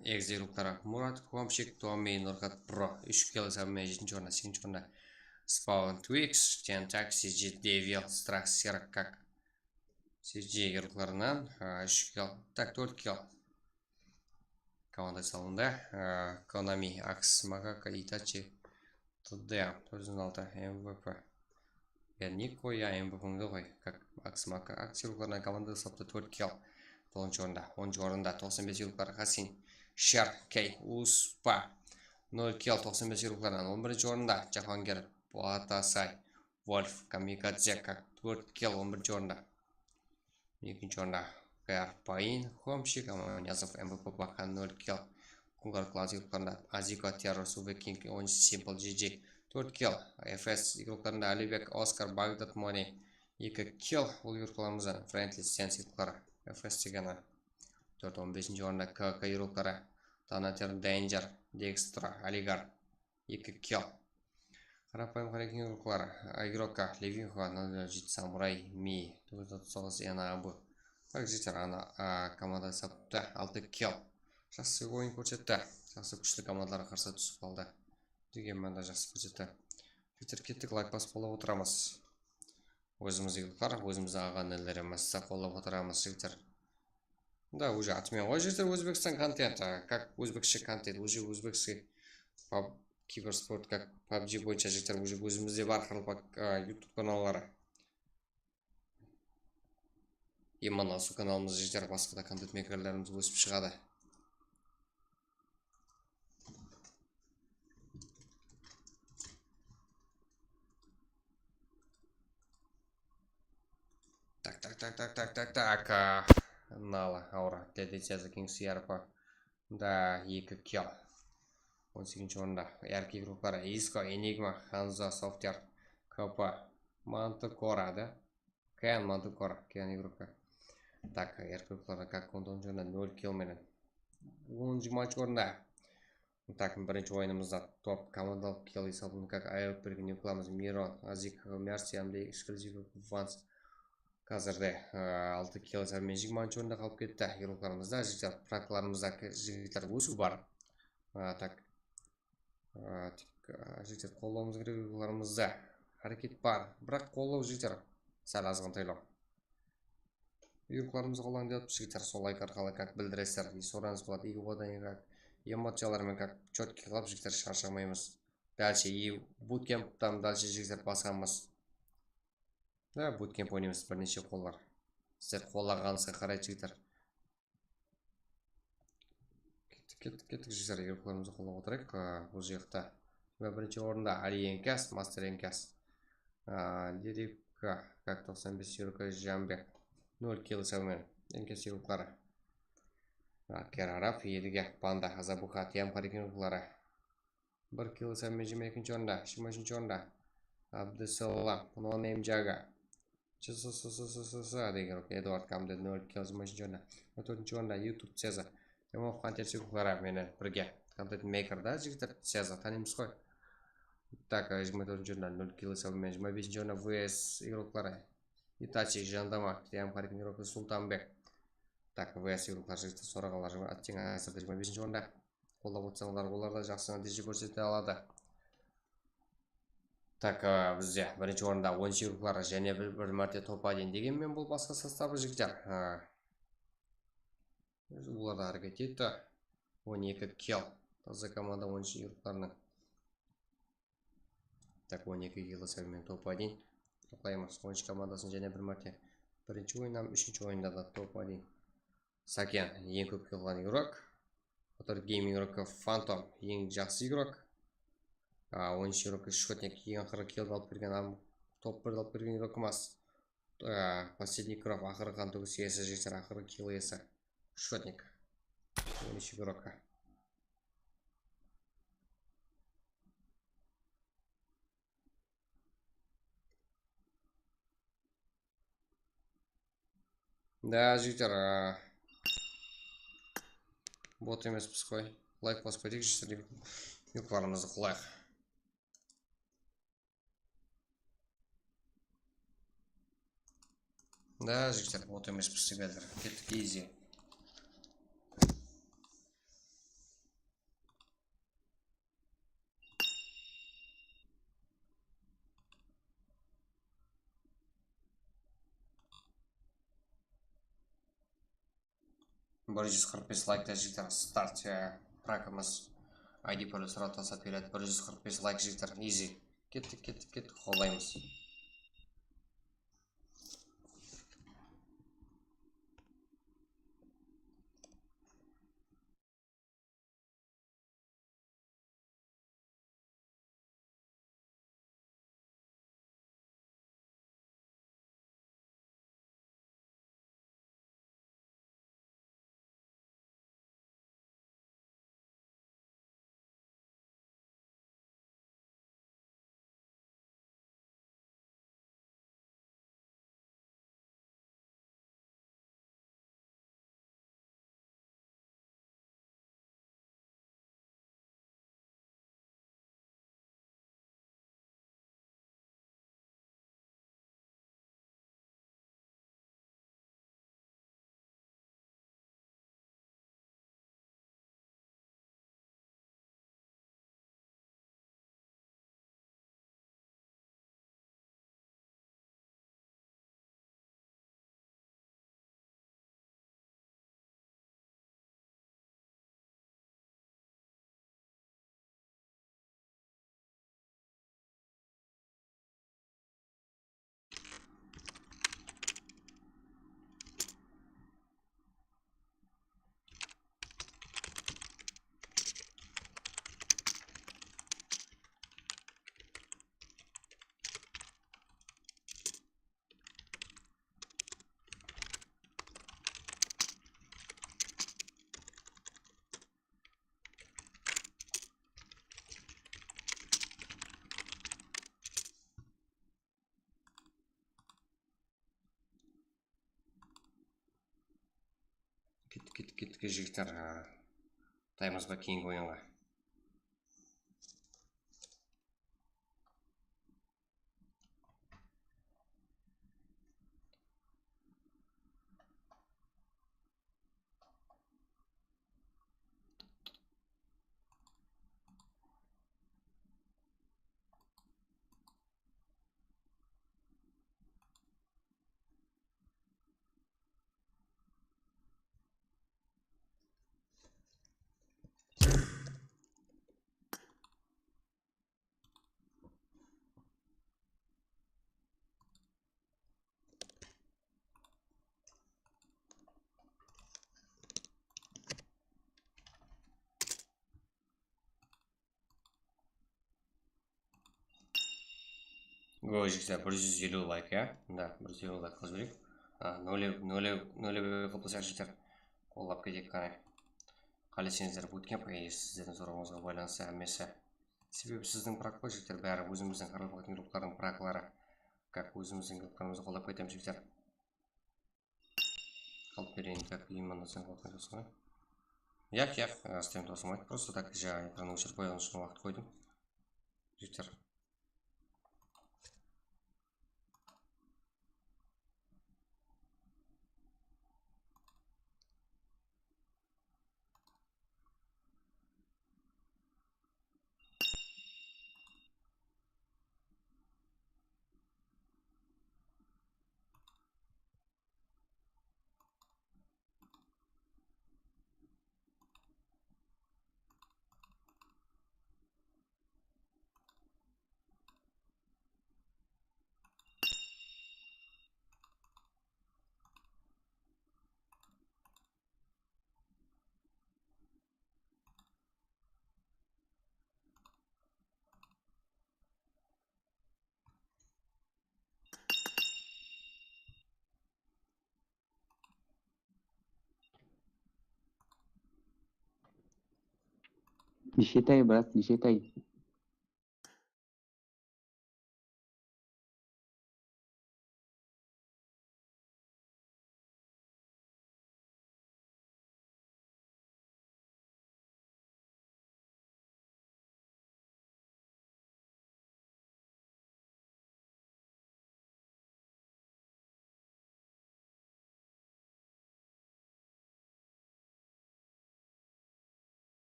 Экзеруктары Мурат, Хомшик, Томми, Нуркат Про 3 килл есебімен 7-шы орында, 8-шы орында. Спаун Твикс, Тентак, CG Девил, Страх Серак, как CG ерукларынан 3 килл, так 4 килл. Команда салында Konami, Акс, Макака, Итачи, ТД, 96 МВП. Нико, я МВП-ңді ғой, как Акс, Мака, Акс ерукларынан команда сапты 4 килл. 9-шы орында, 10-шы орында 95 еруклар Хасин, Шар, Кей, Успа, 0 килл 95 ерукларынан 11-шы орында Жахангер, Буатасай, Вольф, Камикадзе, как 4 килл 11-шы орында. 2-шы орында Гар Паин, Хомшик, Аманязов, МВП Бахан 0 килл. Кунгар Клаз ерукларында Азико, Террор, Сувекинг, 10 Simple GG 4 килл. ФС ерукларында Алибек, Оскар, Багдад, Мони 2 килл. Ол ерукларымыздан Френтли, Сенс еруклары. ФС дегені 4-15-ші орында КК еруклары Танатер, Денджер, Декстра, Алигар 2 килл. Қарапайым қарекен еруклары Игрока, Левинхо, 07 Самурай, Ми 939 Яна Абу. Так жеттер ана команда сапты 6 килл. Жақсы ойын көрсетті. Жақсы күшілі командаларға қарсы түсіп қалды. Деген мәнді жақсы көрсетті. Жеттер кеттік лайк бас қолап отырамыз. Өзімізді еруклар, өзімізді аған әлдеріміз қолап отырамыз жеттер. Да, уже атымен ғой жеттер Өзбекстан контент. Как өзбекше контент, уже өзбекский киберспорт, как PUBG бойынша жеттер уже өзімізде бар қырылпақ YouTube каналлары. Еман асу каналымыз жеттер басқада контент мекерлеріміз өсіп шығады. Так. Нала, Аура, Тедецеза, Кингс Ярпа. Да, 2 килл. 18-ші орында. Яркий группары Иско, Энигма, Ханза, Софтер, КП, Мантукора, да? Кен Мантукора, Кен игрока. Так, яркий группары как 10-ші орында 0 килл менен. 10-ші орында. Так, бірінші ойынымызда топ командалық килл есебін как айып біргіне қыламыз. Мирон, Азик, Мерси, Амдей, Эксклюзив, Ванс. Қазірде 6 килл есебімен 20-ші орында қалып кетті. Ерукларымызда, жігіттер, практикаларымызда жігіттер өсу бар. Так, жігіттер, қолауымыз керек ерукларымызда әрекет бар. Бірақ қолау жігіттер, сәл азғантайлау. Ерукларымызды қолауын деп жігіттер, сол лайк арқылы как білдіресіздер. Сұраңыз болады, игі одан как эмоциялармен как четкий қылып жігіттер шаршамаймыз. Дальше и буткемптан дальше жігіттер басқанымыз. Да, буткемп ойнаймыз бірнеше қолдар. Сіздер қолағаныңызға қарай жігіттер. Кеттік жігіттер, ерукларымызды қолап отырайық. Бұл жақта бірінші орында Али Енкас, Мастер Енкас. Лирика, как 95 ерука Жамбек. 0 килл есебімен Енкас еруклары. Керарап, Едіге, Панда, Азабуха, Тем қарекен еруклары. 1 kill Sami 22 o'rinda, 23 o'rinda. Abdusalom, no-name Jaga. degan Edward Kamda 0 kill 23 o'rinda. 4 o'rinda YouTube Cezar. Yomon qanchachi yuqori meni birga. Content makerda jigitlar Cezar taniymiz qo'y. Так, 24 o'rinda 0 kill Sami 25 o'rinda VS игроклары. Itachi, Жандама, Тиям Харик Мирок Султанбек. Так, VS игроклар жігітті сорағалар аттен ғасырда 25 o'rinda. Қолдап отырсаңдар, олар да жақсы нәтиже көрсете алады. Так, бізде бірінші орында 10 игроклар және бір мәрте топ 1 дегенмен бұл басқа составы жігіттер. Оларда әрекет етті. 12 kill. Таза команда 10 игрокларының. Так, 12 kill сәумен топ 1. Тоқлаймыз 10 командасын және бір мәрте. Бірінші ойыннан 3-ші ойында да топ 1. Сакен ең көп киллған игрок. Отыр гейминг игрокі Phantom ең жақсы игрок. 10 игрок Шотник ең ақыры килл алып берген, топ 1 алып берген игрок емес. Последний игрок ақыры қан төгіс иесі жігіттер, ақыры килл иесі Шотник. 10 игрока. Да, жігіттер, бот емес біз қой. Лайк басып қойдық жігіттер, юқларымызды қылайық. Да, жігіттер, бот емес біз себедір. Кеттік easy. Борис 45 лайкта жігіттер, старт пракамыз ID полюс ротасы береді. 145 лайк жігіттер, easy. Кеттік, қолаймыз. Кеттік жігіттер, таймызға кейінгі ойынға. Жігіттер, 150 лайк, я? Да, 150 лайк қыз берейік. Нөлі қылпызар жігіттер. Қолап кетек қарай. Қалесеңіздер буткемп, сіздердің сұрағыңызға байланысты әмесі Себебі сіздің прак қой жігіттер, бәрі өзіміздің қаралып қойған группалардың праклары. Как өзіміздің группаларымызды қолдап кетемін жігіттер. Қалып берейін, как именно сен қолдап кетесің ғой. Яқ, істем тосылмайды. Просто так жаңа экран өшіріп қойған үшін уақыт қойдым. Жігіттер. Нешетай, брат, нешетай.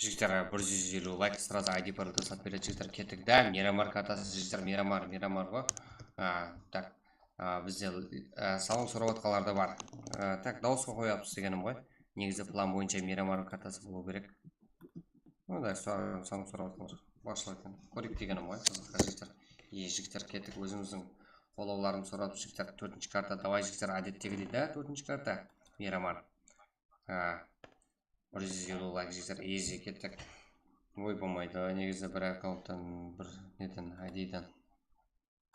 Жігіттер 150 лайк сразу ID паролды сатып береді жігіттер, кеттік. Да, Мирамар картасы жігіттер, Мирамар ғой. Так, бізде салон сұрап отқалар да бар. Так, дауысқа қойапсыз дегенім ғой. Негізі план бойынша Мирамар картасы болу керек. Ну да, салон сұрап отқалар. Башылайтын. Көрек дегенім ғой, қызыққа жігіттер. Жігіттер кеттік, өзіміздің қолауларын сұрап жігіттер. 4-ші карта, давай жігіттер, әдеттегі дейді, 4-ші карта Мирамар. 150 лайк жігіттер, ези кеттік. Ой болмайды, негізі бір аккаунттан, бір неден, айдейден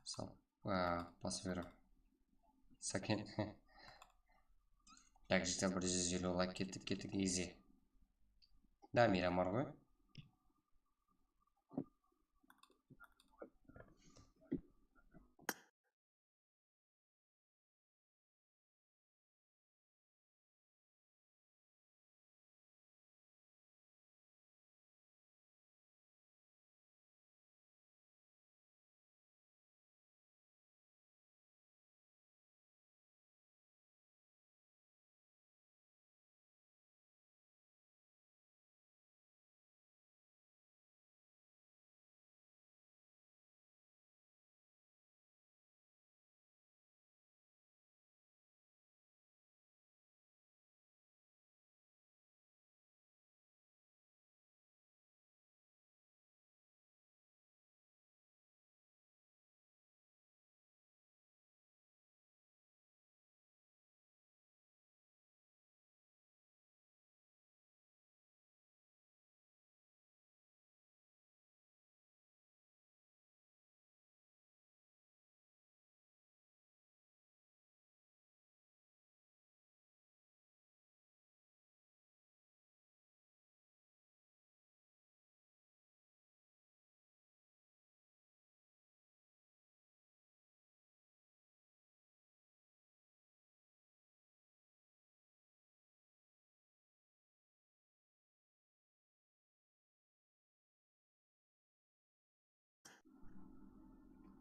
сал, бас беру. Сәкен. Так, жігіттер, 150 лайк кеттік, ези. Да, Мирамар ғой.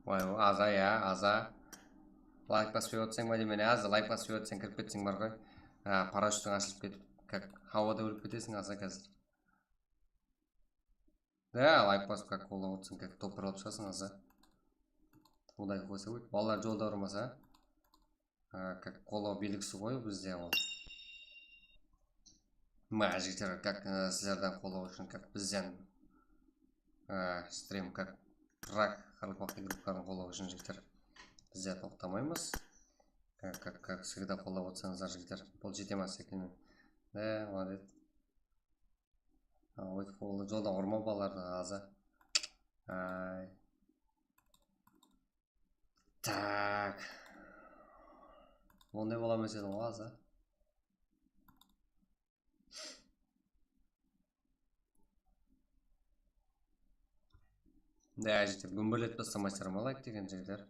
Ой, аза, аза. Лайк баспай өтсең ба демен, аза лайк баспай өтсең кіріп кетсең бар ғой. Парашютің ашылып кетіп, как хауада өліп кетесің аза қазір. Да, лайк басып, как қолда өтсең, как топырлап шығасың аза. Одай қойса өт. Балалар жолда ұрмаса, как қолау белгісі қой бізде ол. Жігіттер, как сіздерден қолау үшін, как бізден стрим, как рак қарылпақты группаларын қолау үшін жігіттер. Бізде тоқтамаймыз. Как всегда қолдап отырсаңыздар жігіттер. Бұл жете ма секілді. Да, молодец. Ой, жолда ұрма балаларды аза. Так. Onday bola емес еді ғой аза. Да, жігіттер, гүмбірлетпесті мастерыма лайк деген жігіттер.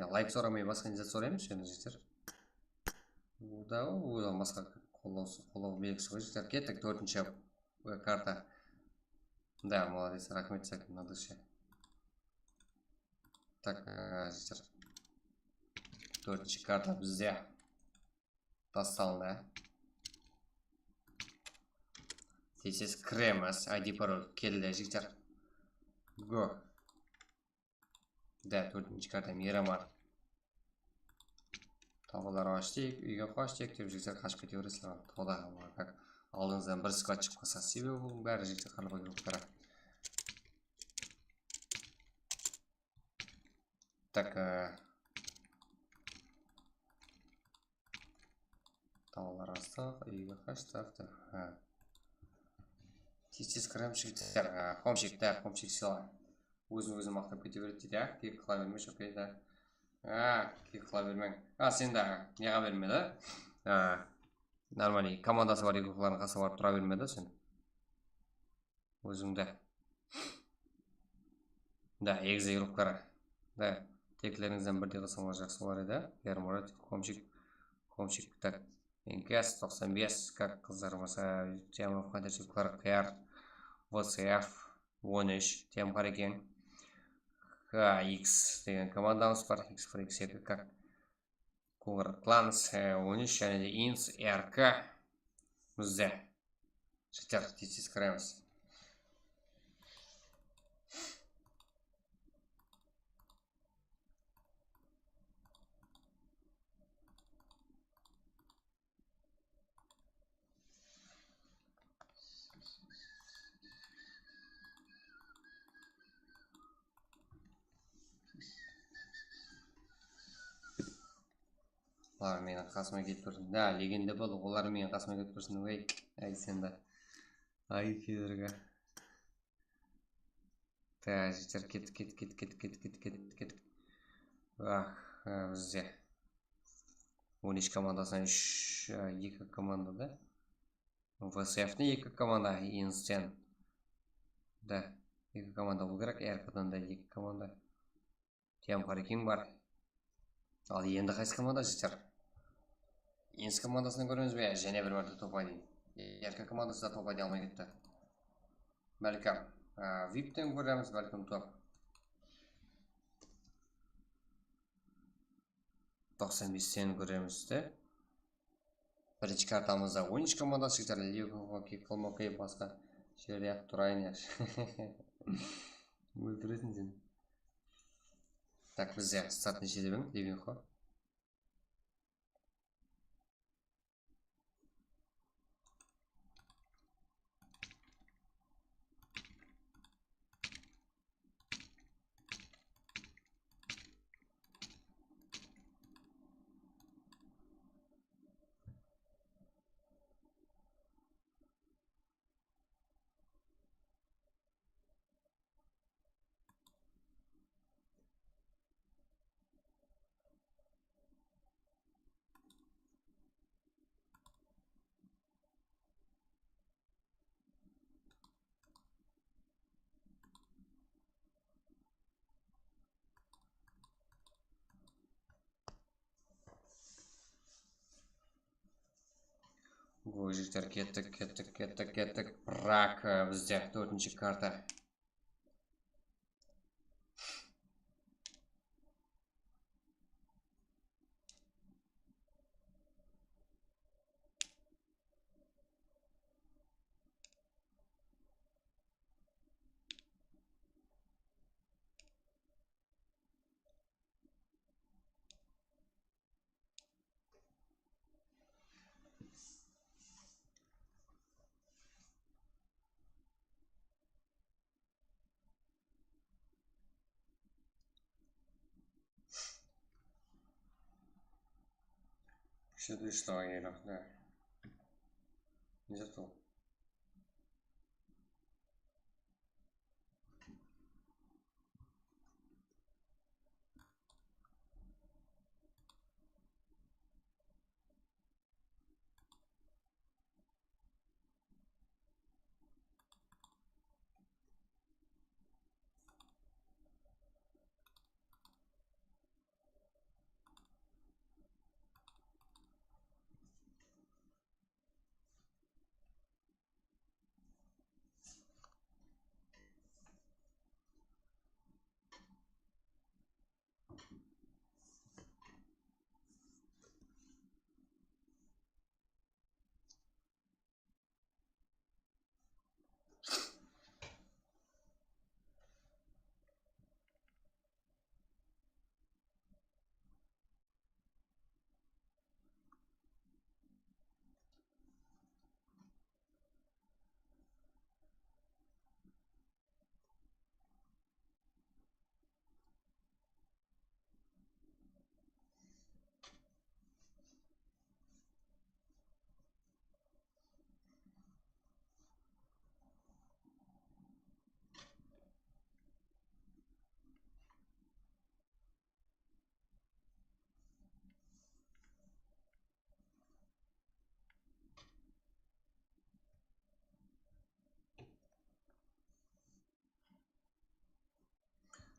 Лайк сұрамай басқа не зат сұраймыз енді жігіттер. Да, одан басқа қолау белгісі ғой жігіттер. Кеттік, 4-ші карта. Да, молодец, рахмет сәкім на душе. Так, жігіттер. 4-ші карта бізде тасталды. Тесіз кіреміз, ID пароль келді жігіттер. Го. Да, 4-ші карта Мирамар. Тауылар аштек, үйге қаштек деп жігіттер қашып кете бересілер. Тауда как алдыңыздан бір сквад шығып қалса, себебі бұл бәрі жігіттер қарлы көктері. Так, тауылар астық, үйге қаштық. Тез кірем жігіттер, хомшик сила. Өзін мақтап кете береді дейді, кек қыла берме шөпейді. Кек қыла бермең. Сен де неға бермеді? Нормально, командасы бар екі қыларын қаса барып тұра бермеді сен? Өзіңді. Да, егізі еліктері. Да, текілеріңізден бірде қысыңыз жақсы бар еді. Ермұрат, комшик, так. Инкас 95, как қыздарымызға тема қадыршылықтары қияр. VCF 13, тем бар екен. X деген командамыз бар. X2 как Кугар Кланс 13 және де Инс РК бізде. Жігіттер, тез қараймыз. Олар менің қасыма кетіп тұрсын. Да, легенде болды. Олар менің қасыма кетіп тұрсын. Ай, сенді. Ай, кедергі. Да, жігіттер, кет. Бізде. 13 командасынан 2 команда, да? VCF-ні 2 команда, Инстен. Да, 2 команда бұл керек. РК-дан да 2 команда. Тем Харекин бар. Ал енді қайсы команда жігіттер? Инс командасынан көреміз бе? Және бір барды топ айдың. РК командасы да топ айдай алмай кетті. Бәлкім VIP-тен көреміз, бәлкім топ. 95-тен көреміз де. Бірінші картамызда 13 командасы жігіттер. Лигоға кек қылмау қиып басқа жерде ақ тұрайын еш. Өлтіресің сен. Так, бізде старт неше дебің? Лигоға. Ой, жігіттер, кеттік. Бірақ бізде 4-ші карта. Что-то что, да. Не зато.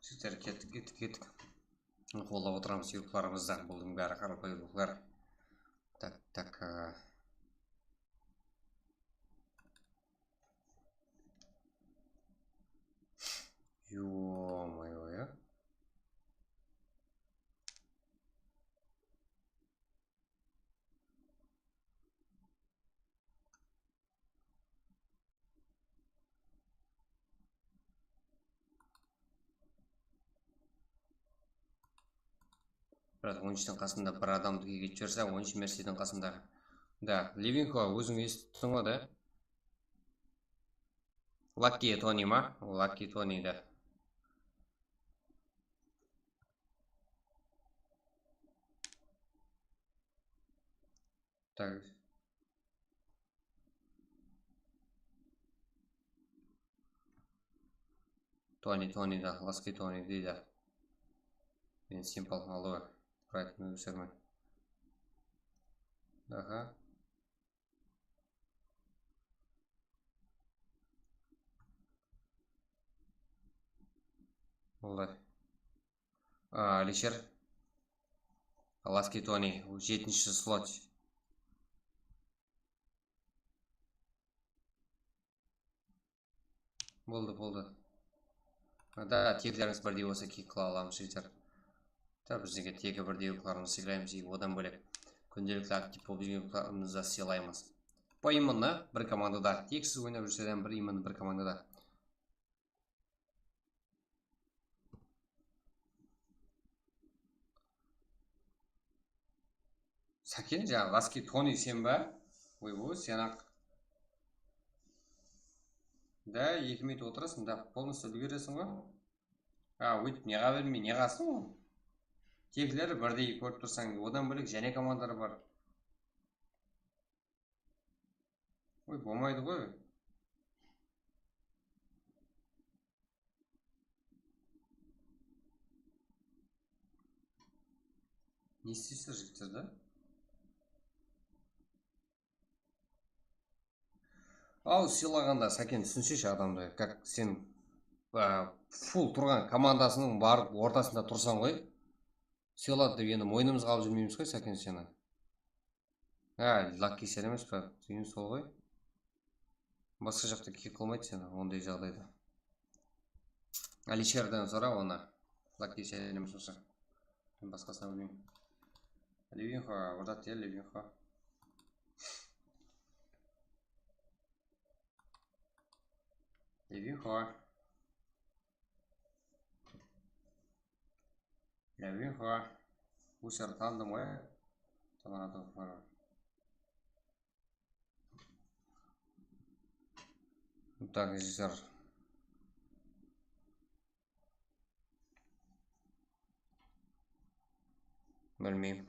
Жігіттер, кеттік. Қолдап отырамыз ұйқыларымызда. Бұлдың бәрі қарапайым ұйқылар. Так. Ё-моё, я. Бірақ ойыншының қасында бір адамды кетіп жүрсе, ойыншы Мерсидің қасындағы. Да, Ливинхо, өзің естің ғой, да? Лаки Тони ма? Лаки Тони, да. Так. Тони, да. Ласки Тони дейді. Мен Simple алуы. Проектіні өсірмей. Аха. Олай. Алишер. Ласки Тони. 7-ші слот. Болды. Да, тегілеріңіз бірдей болса кек қыла аламыз жігіттер. Да, біздегі тегі бірдей ұйқыларымызды сыйлаймыз. Одан бөлек күнделікті актив болып жүрген ұйқыларымызды сыйлаймыз. По именно бір командада. Тексіз ойнап жүрседен бір именно бір командада. Сәкен, жаңа Ласки Тони сен ба? Ойбой, сен ақ. Да, 2 минут отырасың, да, полностью үлгересің ғой. Өйтіп неға бермей, неғасың ғой? Тегілері бірдей көріп тұрсаң, одан бөлек және командар бар. Ой, болмайды ғой. Не істейсіздер жігіттер, да? Ал сыйлағанда Сәкен түсінсейші адамды, как сен фул тұрған командасының барып ортасында тұрсаң ғой, сыйлады деп енді мойнымызға алып жүрмейміз ғой Сәкен сені. Лаки сен емес па, түйін сол ғой. Басқа жақта кек қылмайды сені ондай жағдайда. Алишерден сұра оны. Лаки сен емес болса. Мен басқасына білмеймін. Ливинхо, орда тел Ливинхо. Ливинхо. Усер тандым ғой. Тамаратов бар. Так, жігіттер. Білмеймін.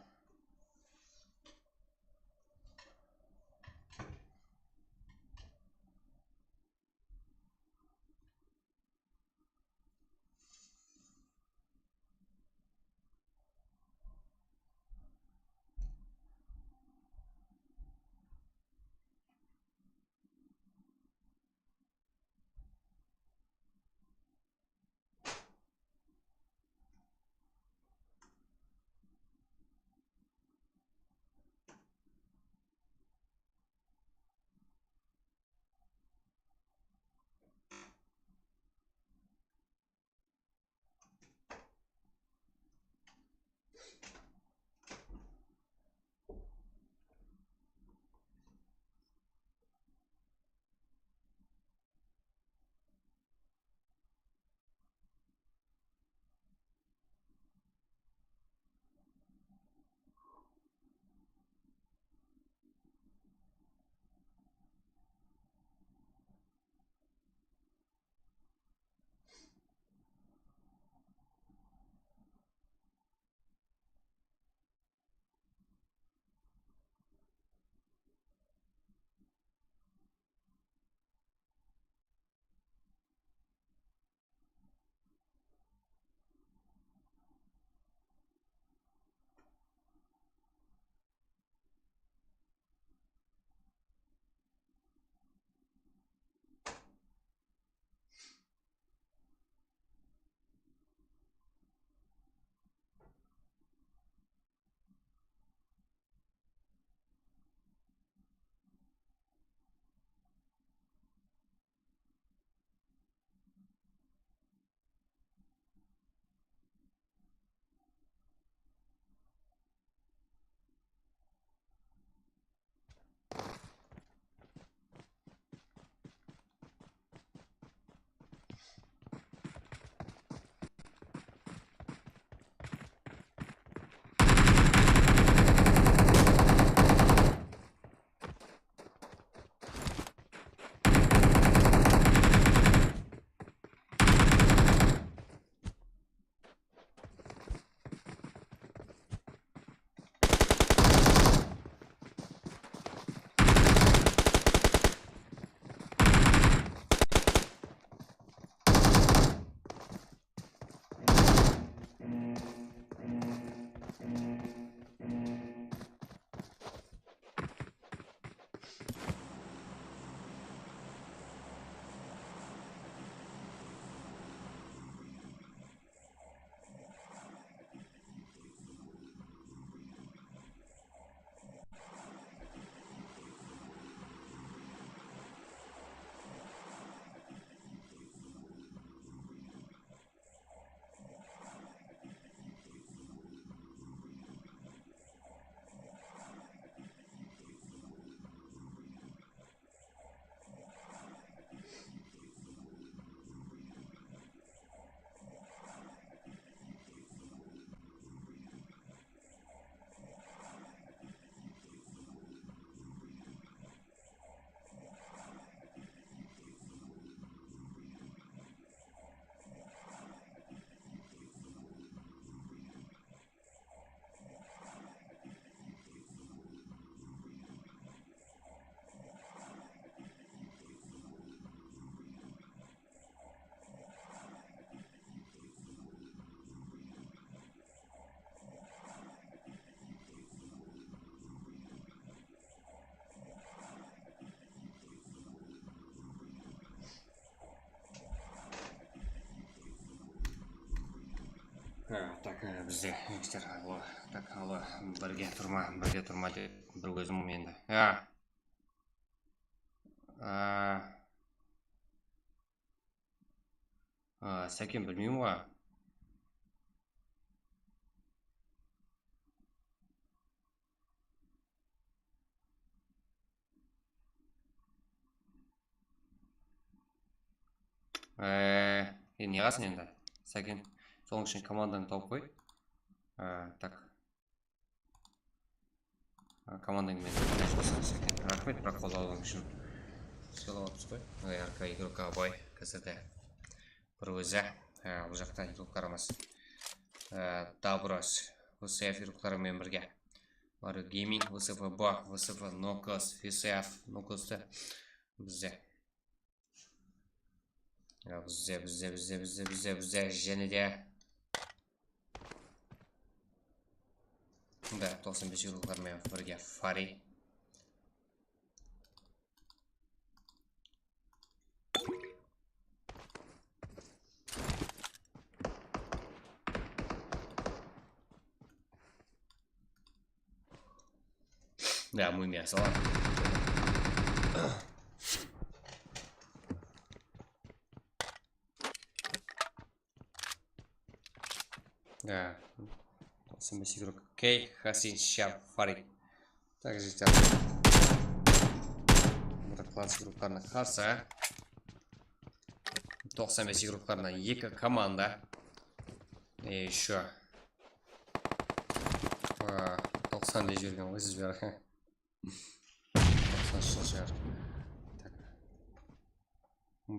Так, бізде жігіттер, алло, так, алло, бірге тұрма деп бір көзім енді. Сәкен білмеймін ғой. Не қасын енді, Сәкен, соның үшін команданы тауып қой. Так. Командаңмен жасасын, Сәкен. Рахмет, бірақ қолдауың үшін. Сыйлауатыз қой. Арқа игрока бай, қазірде бір өзі. Бұл жақта игрокларымыз. Dabros, VCF игрокларымен бірге. Mario Gaming, VCF Ба, VCF Nokos, VCF Nokos'ты бізде. Бізде және де да 95 игроклармен бірге Фари. Да, мумия салат. Да, 85 игрок. Кей, Хасин, Шап, Фари. Так, життя. Burada класс игрокларына қарсы. 95 игрокларына 2 команда. И еще 90 жүрген ғой сіздер. 90 шығар. Так.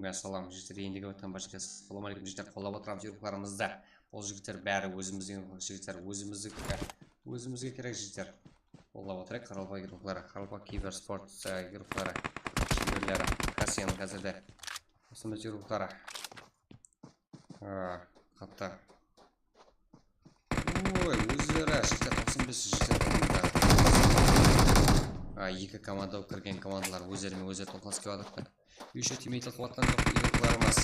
Ассалам, жігіттер, ендігі өткен башқа. Ассалам алейкум, жігіттер, қолдап отырамыз игрокларымызды. Ол жігіттер бәрі өзімізге керек жігіттер. Қолдап отырайық, Қаралпа игроклары, Қаралпа киберспорт игроклары, шеберлері, Касиян қазірде. Осымыз игроклары. Қатта. Ой, өздері, жігіттер, 95 жігіттер. Екі команда кірген командалар өздерімен өздері толқыныс кевадықты. Еще тимейтл қуаттан жоқ игрокларымыз.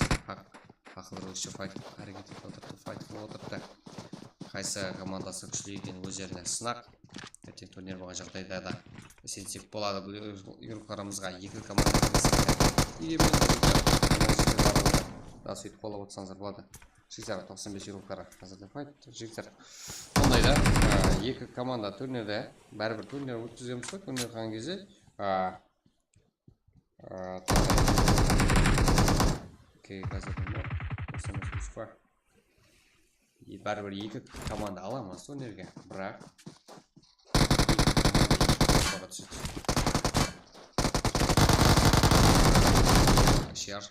Ақылыр өші әрекет отырды, файт қылып отырды. Қайсы командасы күшлі екен өздеріне сынақ. Ертең турнир болған жағдайда да сенсек болады бұл игрокларымызға. Екі командамыз да сөйтіп қолап отырсаңыздар болады. Жігіттер 95 игроклары қазірде файт. Жігіттер ондайда екі команда турнирде бәрібір турнир өткіземіз ғой. Турнир қалған кезде қазірде бәрібір екі команда аламыз турнирге, бірақ Шер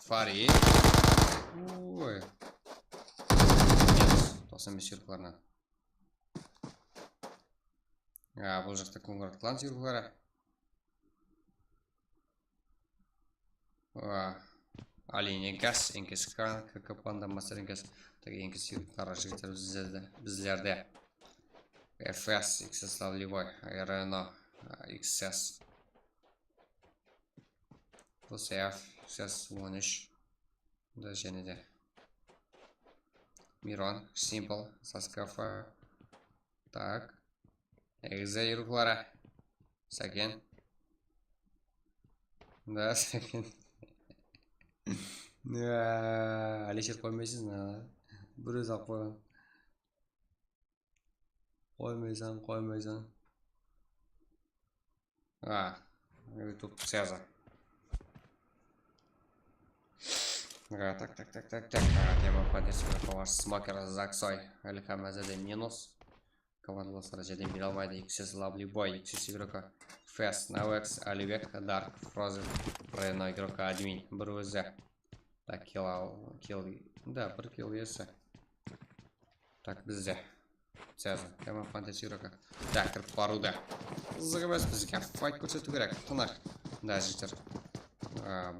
Фари. Ой, 95 игрокларына. Бұл жақта Конгард клан игроклары. Алине Газ, Энкес Кан, команда Мастер Энкес. Так, Энкес игроклары жігіттер біздерде. FS, XS Лавливой, RNO, XS. VCF, XS 13. Да, және де. Мирон, Simple, Саскафа. Так. Экзе игроклары. Сәкен. Да, Сәкен. Алишер қоймайсыз, бір өз ақ қойған. Қоймайсың. YouTube связа. Так. Тема поддержка ваш смокер Заксой. Әліқа мәзәде минус. Командаластары жеден бере алмайды. XS Lovely Boy, XS игрока Fast, Navex, Оливек, Dark, Frozen, Рено игрока Админ. Бір өзі. Так, да, бір килл есі. Так, бізде. Связан. Тема поддержка игрока. Так, кіріп баруда. Зығымыз бізге файт көрсету керек. Тынақ. Да, жігіттер.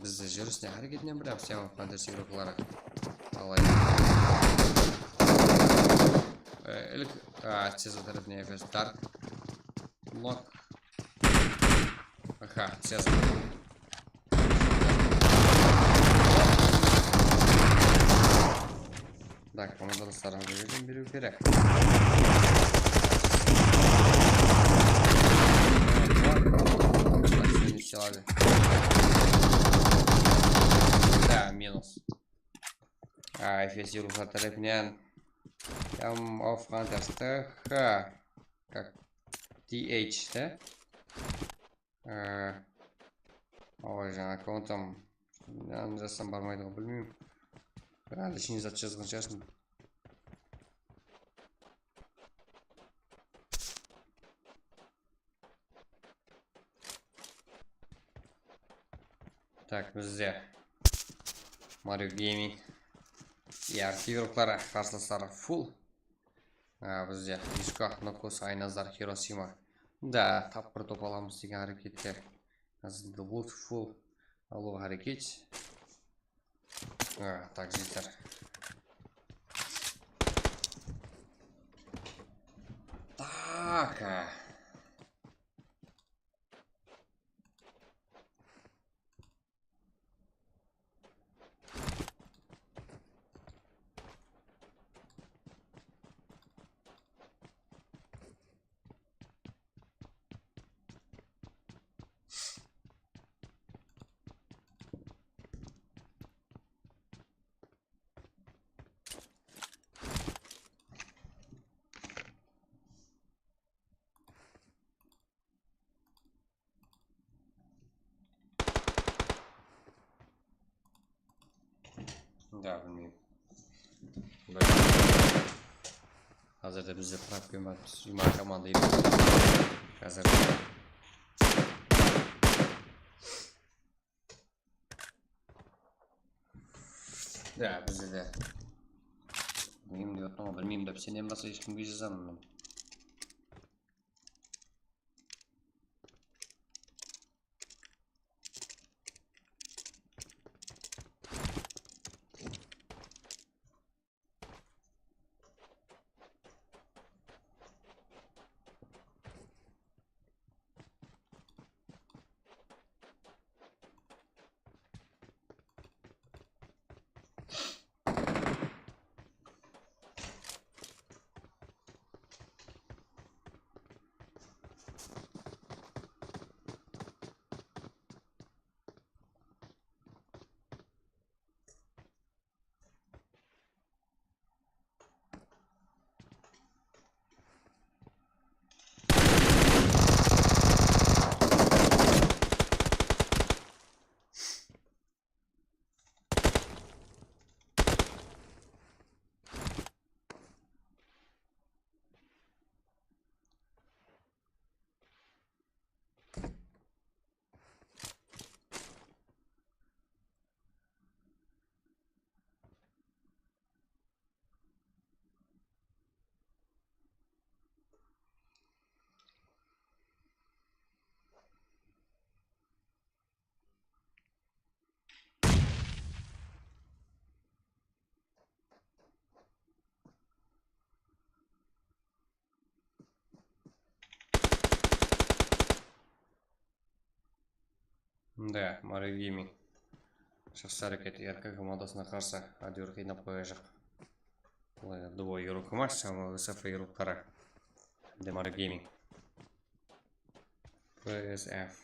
Бізді жүрісіне әрекетінен білем. Тема поддержка игроклары. Алайда. Илік тез өтірітіне ефес Dark Lock. Тез. Так, командаластарға бөлім беру керек. Не силады. Да, минус. Эффективный фототрепнян. Там оффхан тесты. Как TH, да? Ой, жаңа аккаунтом. Ben zaten barmaydı o bilmiyorum. Herhalde şimdi zatacağız kaçarsın. Так, bizde Mario Gaming яркий игроклары қарсыластары full. Бізде Ишка, Нокос, Айназар, Хиросима. Да, тап бір топ аламыз деген әрекеттер. Қазір Wood full алу әрекет. Так, жеттер. Так. Да, bilmiyorum. Böyle. Hazırda bizde trap gömeriz. Yumar komandayı. Hazır. Да, bizde de. Bilmiyorum diyor ama bilmiyorum da senin nasıl hiç kim güzel zanım. Да, Mario Gaming. Жақсы әрекет еркі командасына қарсы әдеуір қинап қояжақ. Двое игрок матч, самый высокий игрок қара. Де Mario Gaming. PSF.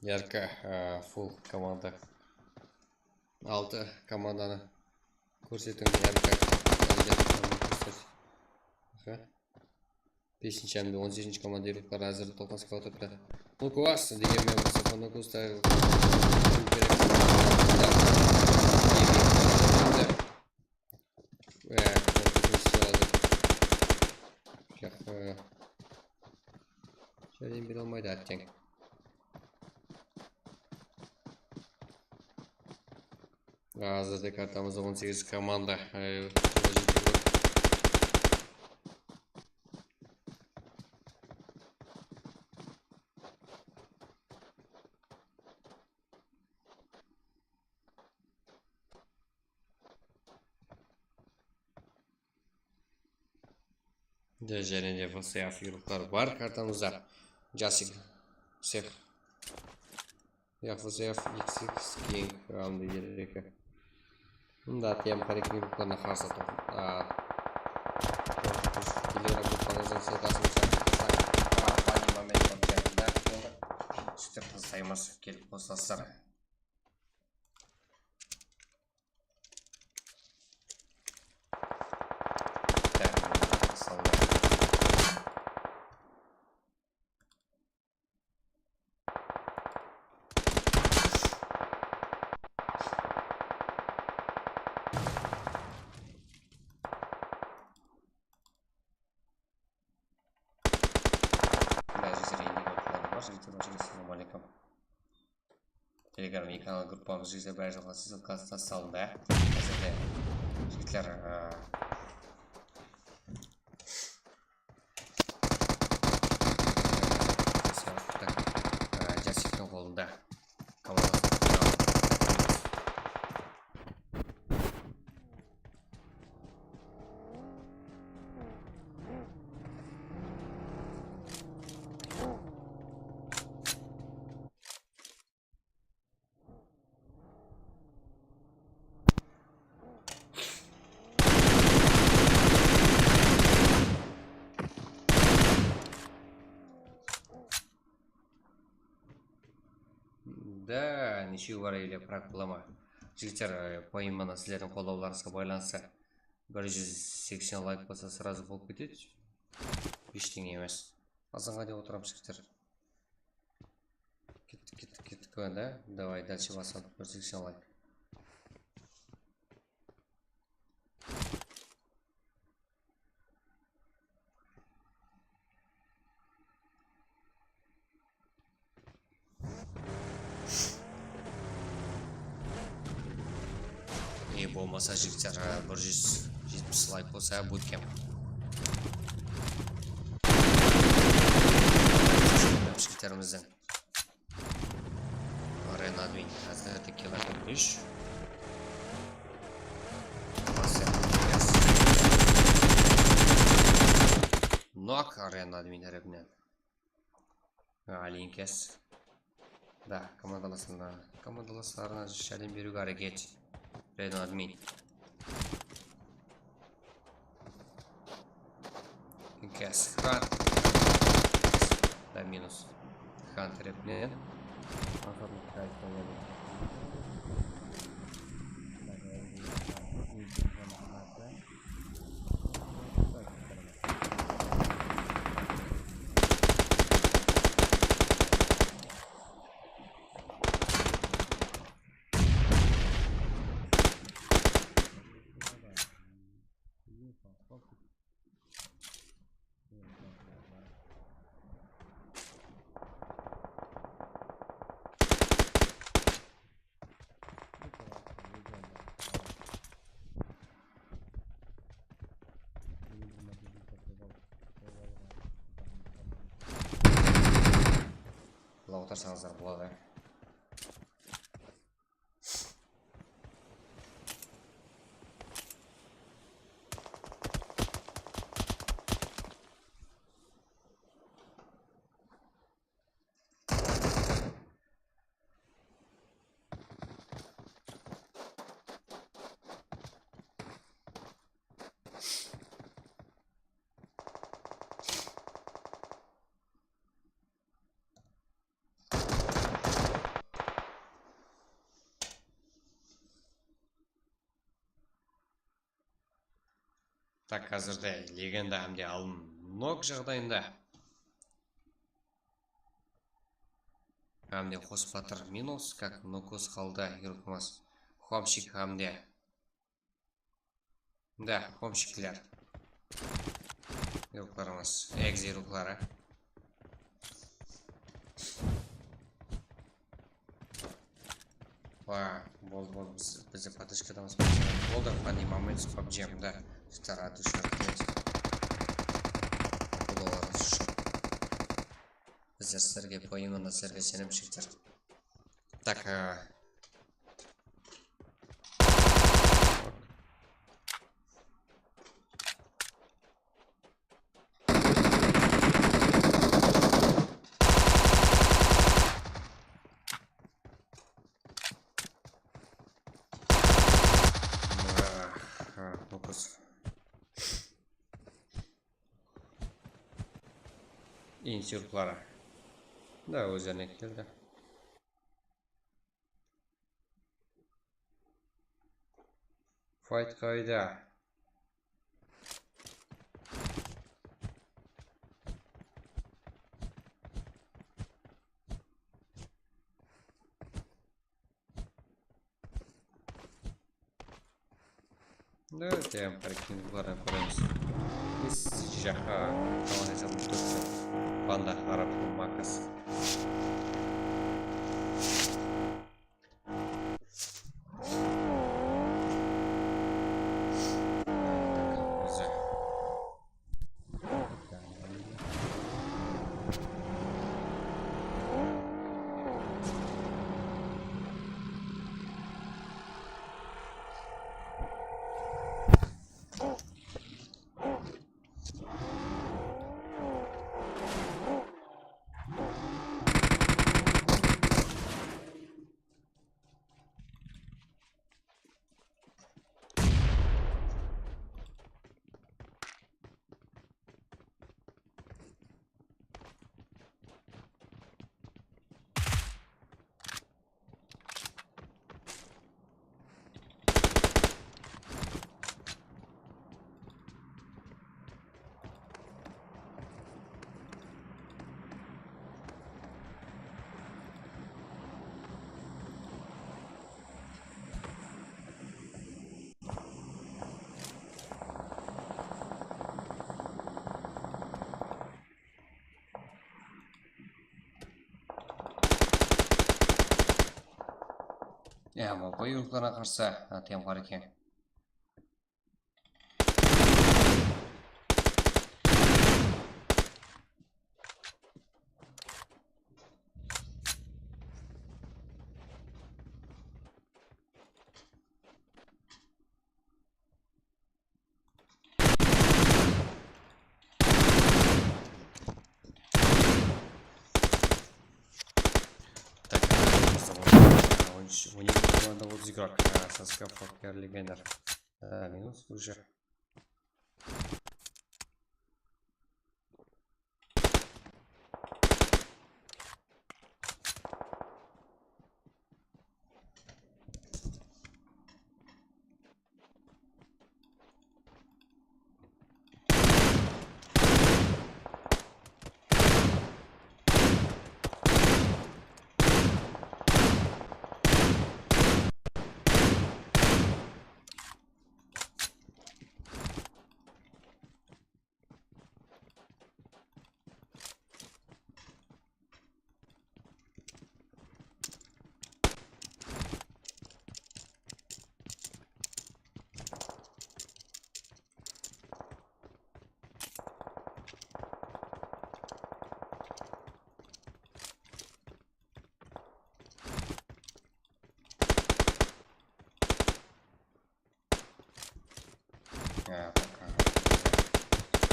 Ярко, full команда. 6 команданы көрсетіңіз ярко. 5-ші әмде 18-ші командирліктер әзір толқынысқа отырды. Бұл көз деген мен осы фонокуста Şöyle bir olmaydı erken. Hazırda kartımızda 18 komanda. Және ВСА фигурлар бар картамызда. Жасик, Сеф. ВСА XX King алынды ерекке. Мұнда тем қарек фигурларына қарсы тұр. Келер группаңыздың ссылкасын пани момент контентінде үстір тастаймыз келіп қосасыздар. Ассалаумалейкум. Телеграм канал группамыз жүзде бәрі жылға ссылкасы тасталынды. Әзірде жігітлер Жасиктің қолында командасы. Да, ничего бар или проблема. Жігіттер, поиманы сіздердің қолдауларыңызға байланысты 180 лайк болса сразу болып кетеді. Ештеңе емес. Азанға деп отырам жігіттер. Кеттік да? Давай дальше басады 180 лайк. Болмаса жігіттер 170 лайк болса буткем. Жігіттеріміздің арена админ әзірді келетін 3. Нок арена админ әребінен. Алинкес. Да, командаластарына жәрдем беруге әрекет. Арена админ. Инкес. Хан. Да, минус. Хан терепнен. Отырсаңыздар болады. Так, қазірде легенда әмде алым нок жағдайында. Hamle Хоспатыр минус, как нокус қалды игрокымыз. Хомщик Хамде. Да, хомщиклер. Игрокларымыз. Экзи игроклары. Болды, бізде подышкадамыз. Болды, фани момент с PUBG, да. Вторая душа открыть. Долларов шоп. Біздер сіздерге по именно сіздерге сенімшіктер. Так, фокус. Инсюрклары. Да, өздеріне келді. Файт қайда? Да, тем парикингларын көреміз. Біз жаққа қаланы жалын тұрсы. Банда араб макас. Бұл бойылықтарға қарсы тем бар екен. У них команда вот игрок со скафа Легендер. Да, минус уже.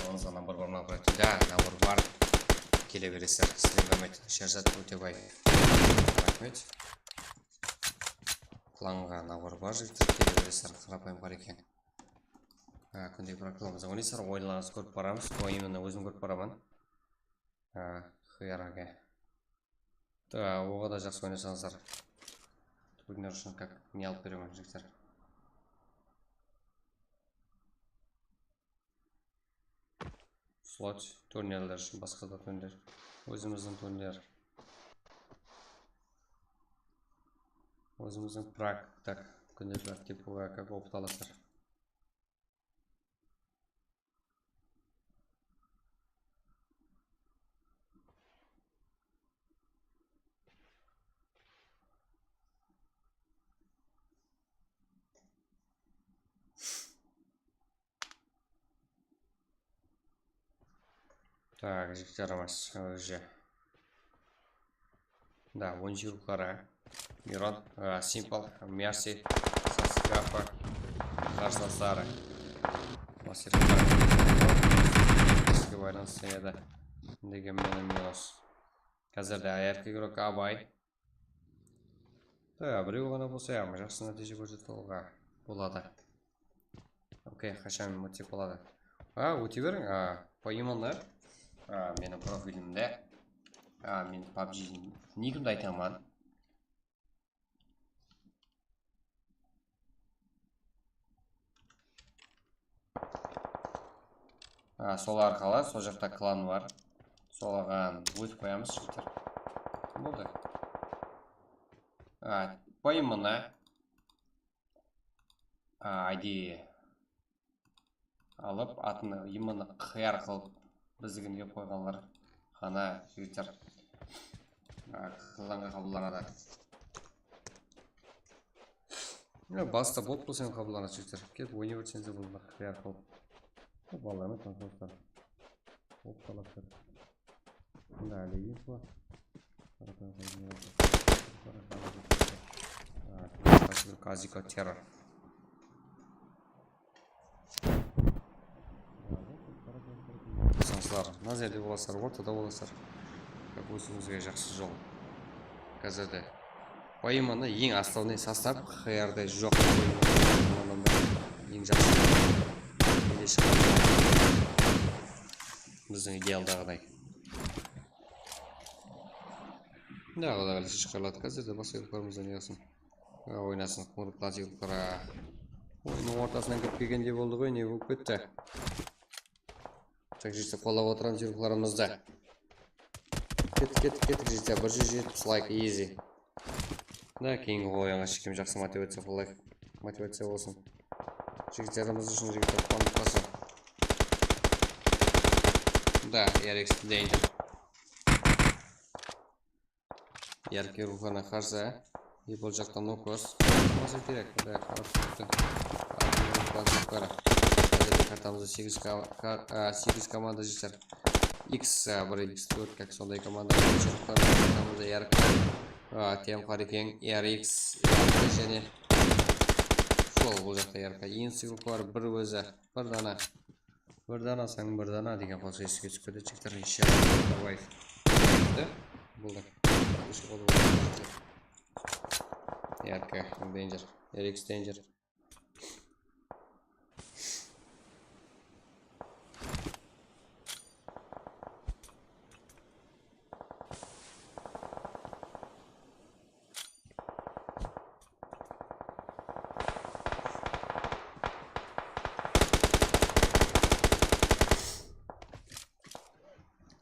Оныңызға набор бар ма? Да, набор бар. Келе бересіздер. Сізден рахмет. Шерзат өте бай. Рахмет. Кланға набор бар жігіттер. Келе бересіздер. Қарапайым бар екен. Күндей прокламызды ойнайсыздар. Ойынларыңыз көріп барамыз. Именно өзім көріп барамын. Хыяраға. Оға да жақсы ойнасаңыздар. Турнир үшін как не алып беремін жігіттер. slot turnirler үшін басқа да турнир. Өзіміздің турнир. Өзіміздің практик күндізгі типа как опыталастар. Так, жектеріміз уже. Да, 10 жылқары. Мирон, Simple, Мерси, Саскафа, Қарсыластары. Мастерханға байланысты еді. Деген менің минус. Қазірде аяқ игрок Абай. Да, біреу ғана болса, жақсы нәтиже көрсете болады. Окей, қашан мотив болады. Өте берің, поимандар. Менің профилімде. Мен PUBG никімді айтаман. Сол арқылы, сол жақта клан бар. Солаған өтіп қоямыз жігіттер. Болды. Поиманы ID алып, атын иманы қияр қылып біздігінге қойғанлар ғана жігіттер кланға қабылданады. Баста бот болсаң қабылданады жігіттер. Кетіп ойнай өтсеңіз бұл қияр қылып. Баланы таныстар. Оп талаптар. Да, инфо. Казика террор. Сансылар, мына жерде боласыздар, ортада боласыздар. Как өзіңізге жақсы жол. Қазірде поиманы ең основной состав ХРде жоқ. Ең жақсы. Біздің идеалдағыдай. Да, құда қалысы шыққарлады. Қазірде басқа елқарымыздан еғасын. Ойнасын, қоңырықлан секілдері. Ойының ортасынан көпкегенде болды ғой, не болып кетті. Так жесті қолап отырған секілдерімізді. Кеттік жесті. 170 лайк, easy. Да, кейінгі ойыңа шекем жақсы мотивация болайық. Мотивация болсын. Жігіттеріміз үшін жігіттер қуанып. Да, RX Danger. Яркий рухана қарсы. И бұл жақтан нокос. Маса керек. Да, қарап тұқты. Қазірде картамызда 8 команда жігіттер. X1, X4, как сондай команда. Картамызда яркий. Тем қарекең RX және сол бұл жақта ярқа. Ең сығылқылар бір өзі, бір дана. Бір дана саң бір дана деген қолсы есіге түскеді. Чектер ешер. Давай. Болды. Ярқа. Danger. RX Danger.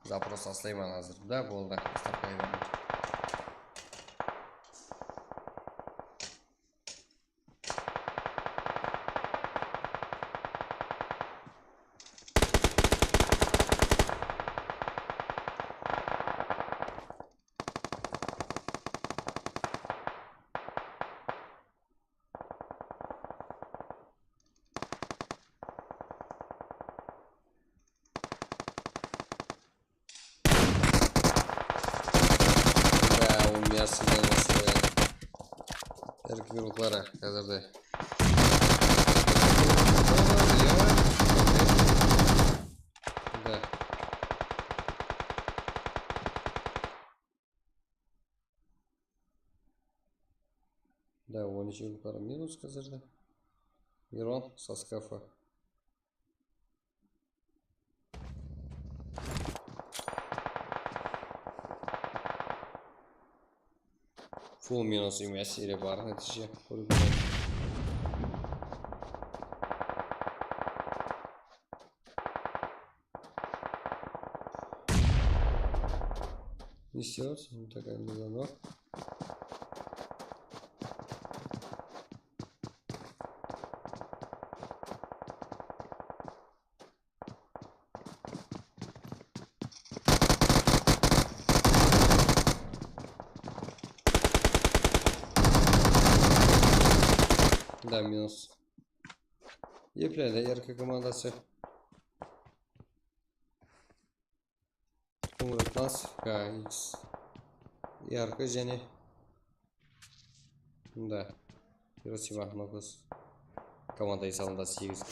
Запрос аслайман азыр. Да, болды. Еркігірліклары қазірде. Да. Да, 13 еркігірліклары минус қазірде. Мирон со скафа. Full minus емес ере бар нәтиже. Не сделать, ну такая не дано. Да, минус. Епля, да, яркая командация. Умрет нас, X. Ярко, Женя. Да. Hiroshima, 9. Команда Исалында 8.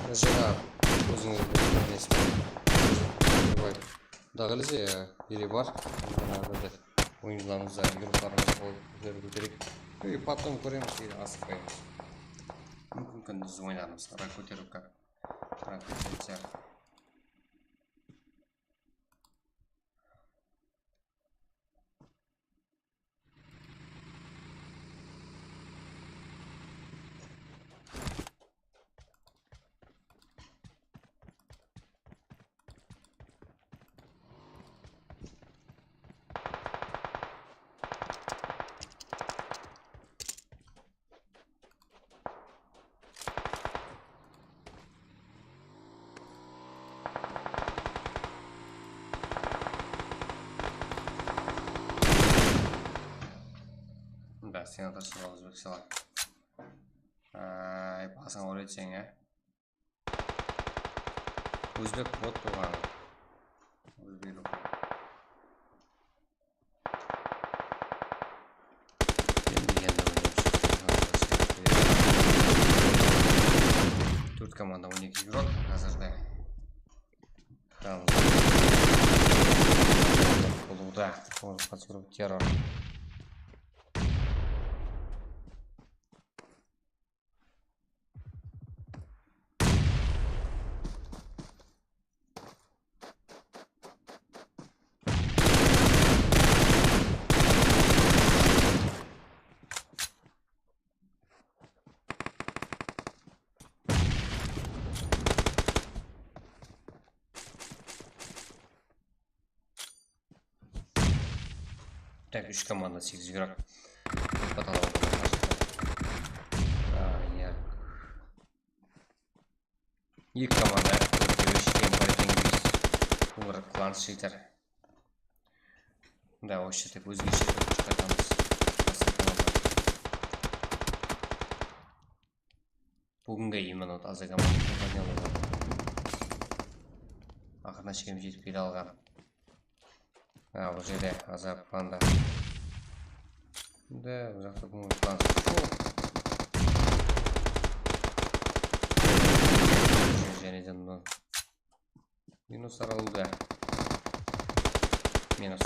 Жена, өзіңіз білесіз. Дағылысы или бар. Ойыншыларымызда группаларымыз болып көтерейік. И потом көреміз, или асықпаймыз. Мүмкін күндіз ойнармыз. Рақ көтеру как. Рақ көтеру. Да, сенатор сұрал өзбек сала. Басың өретсең, өзбек бот болғаны. Өзбек оқы. Төрт команда 12 игрок. Қазірде болуда. Қатысып террор. Так, 3 команда 8 игрок. Потолок. Екі команда өмір клан шейтер. Да, осы жерде өзгеше қайтамыз. Бүгінгі именно таза команда. Ақырына шекем жетіп келе алған. Бұл жерде азап панда. Да, бұл жақта бүгінгі клан. Женеден минус аралуда. Минус.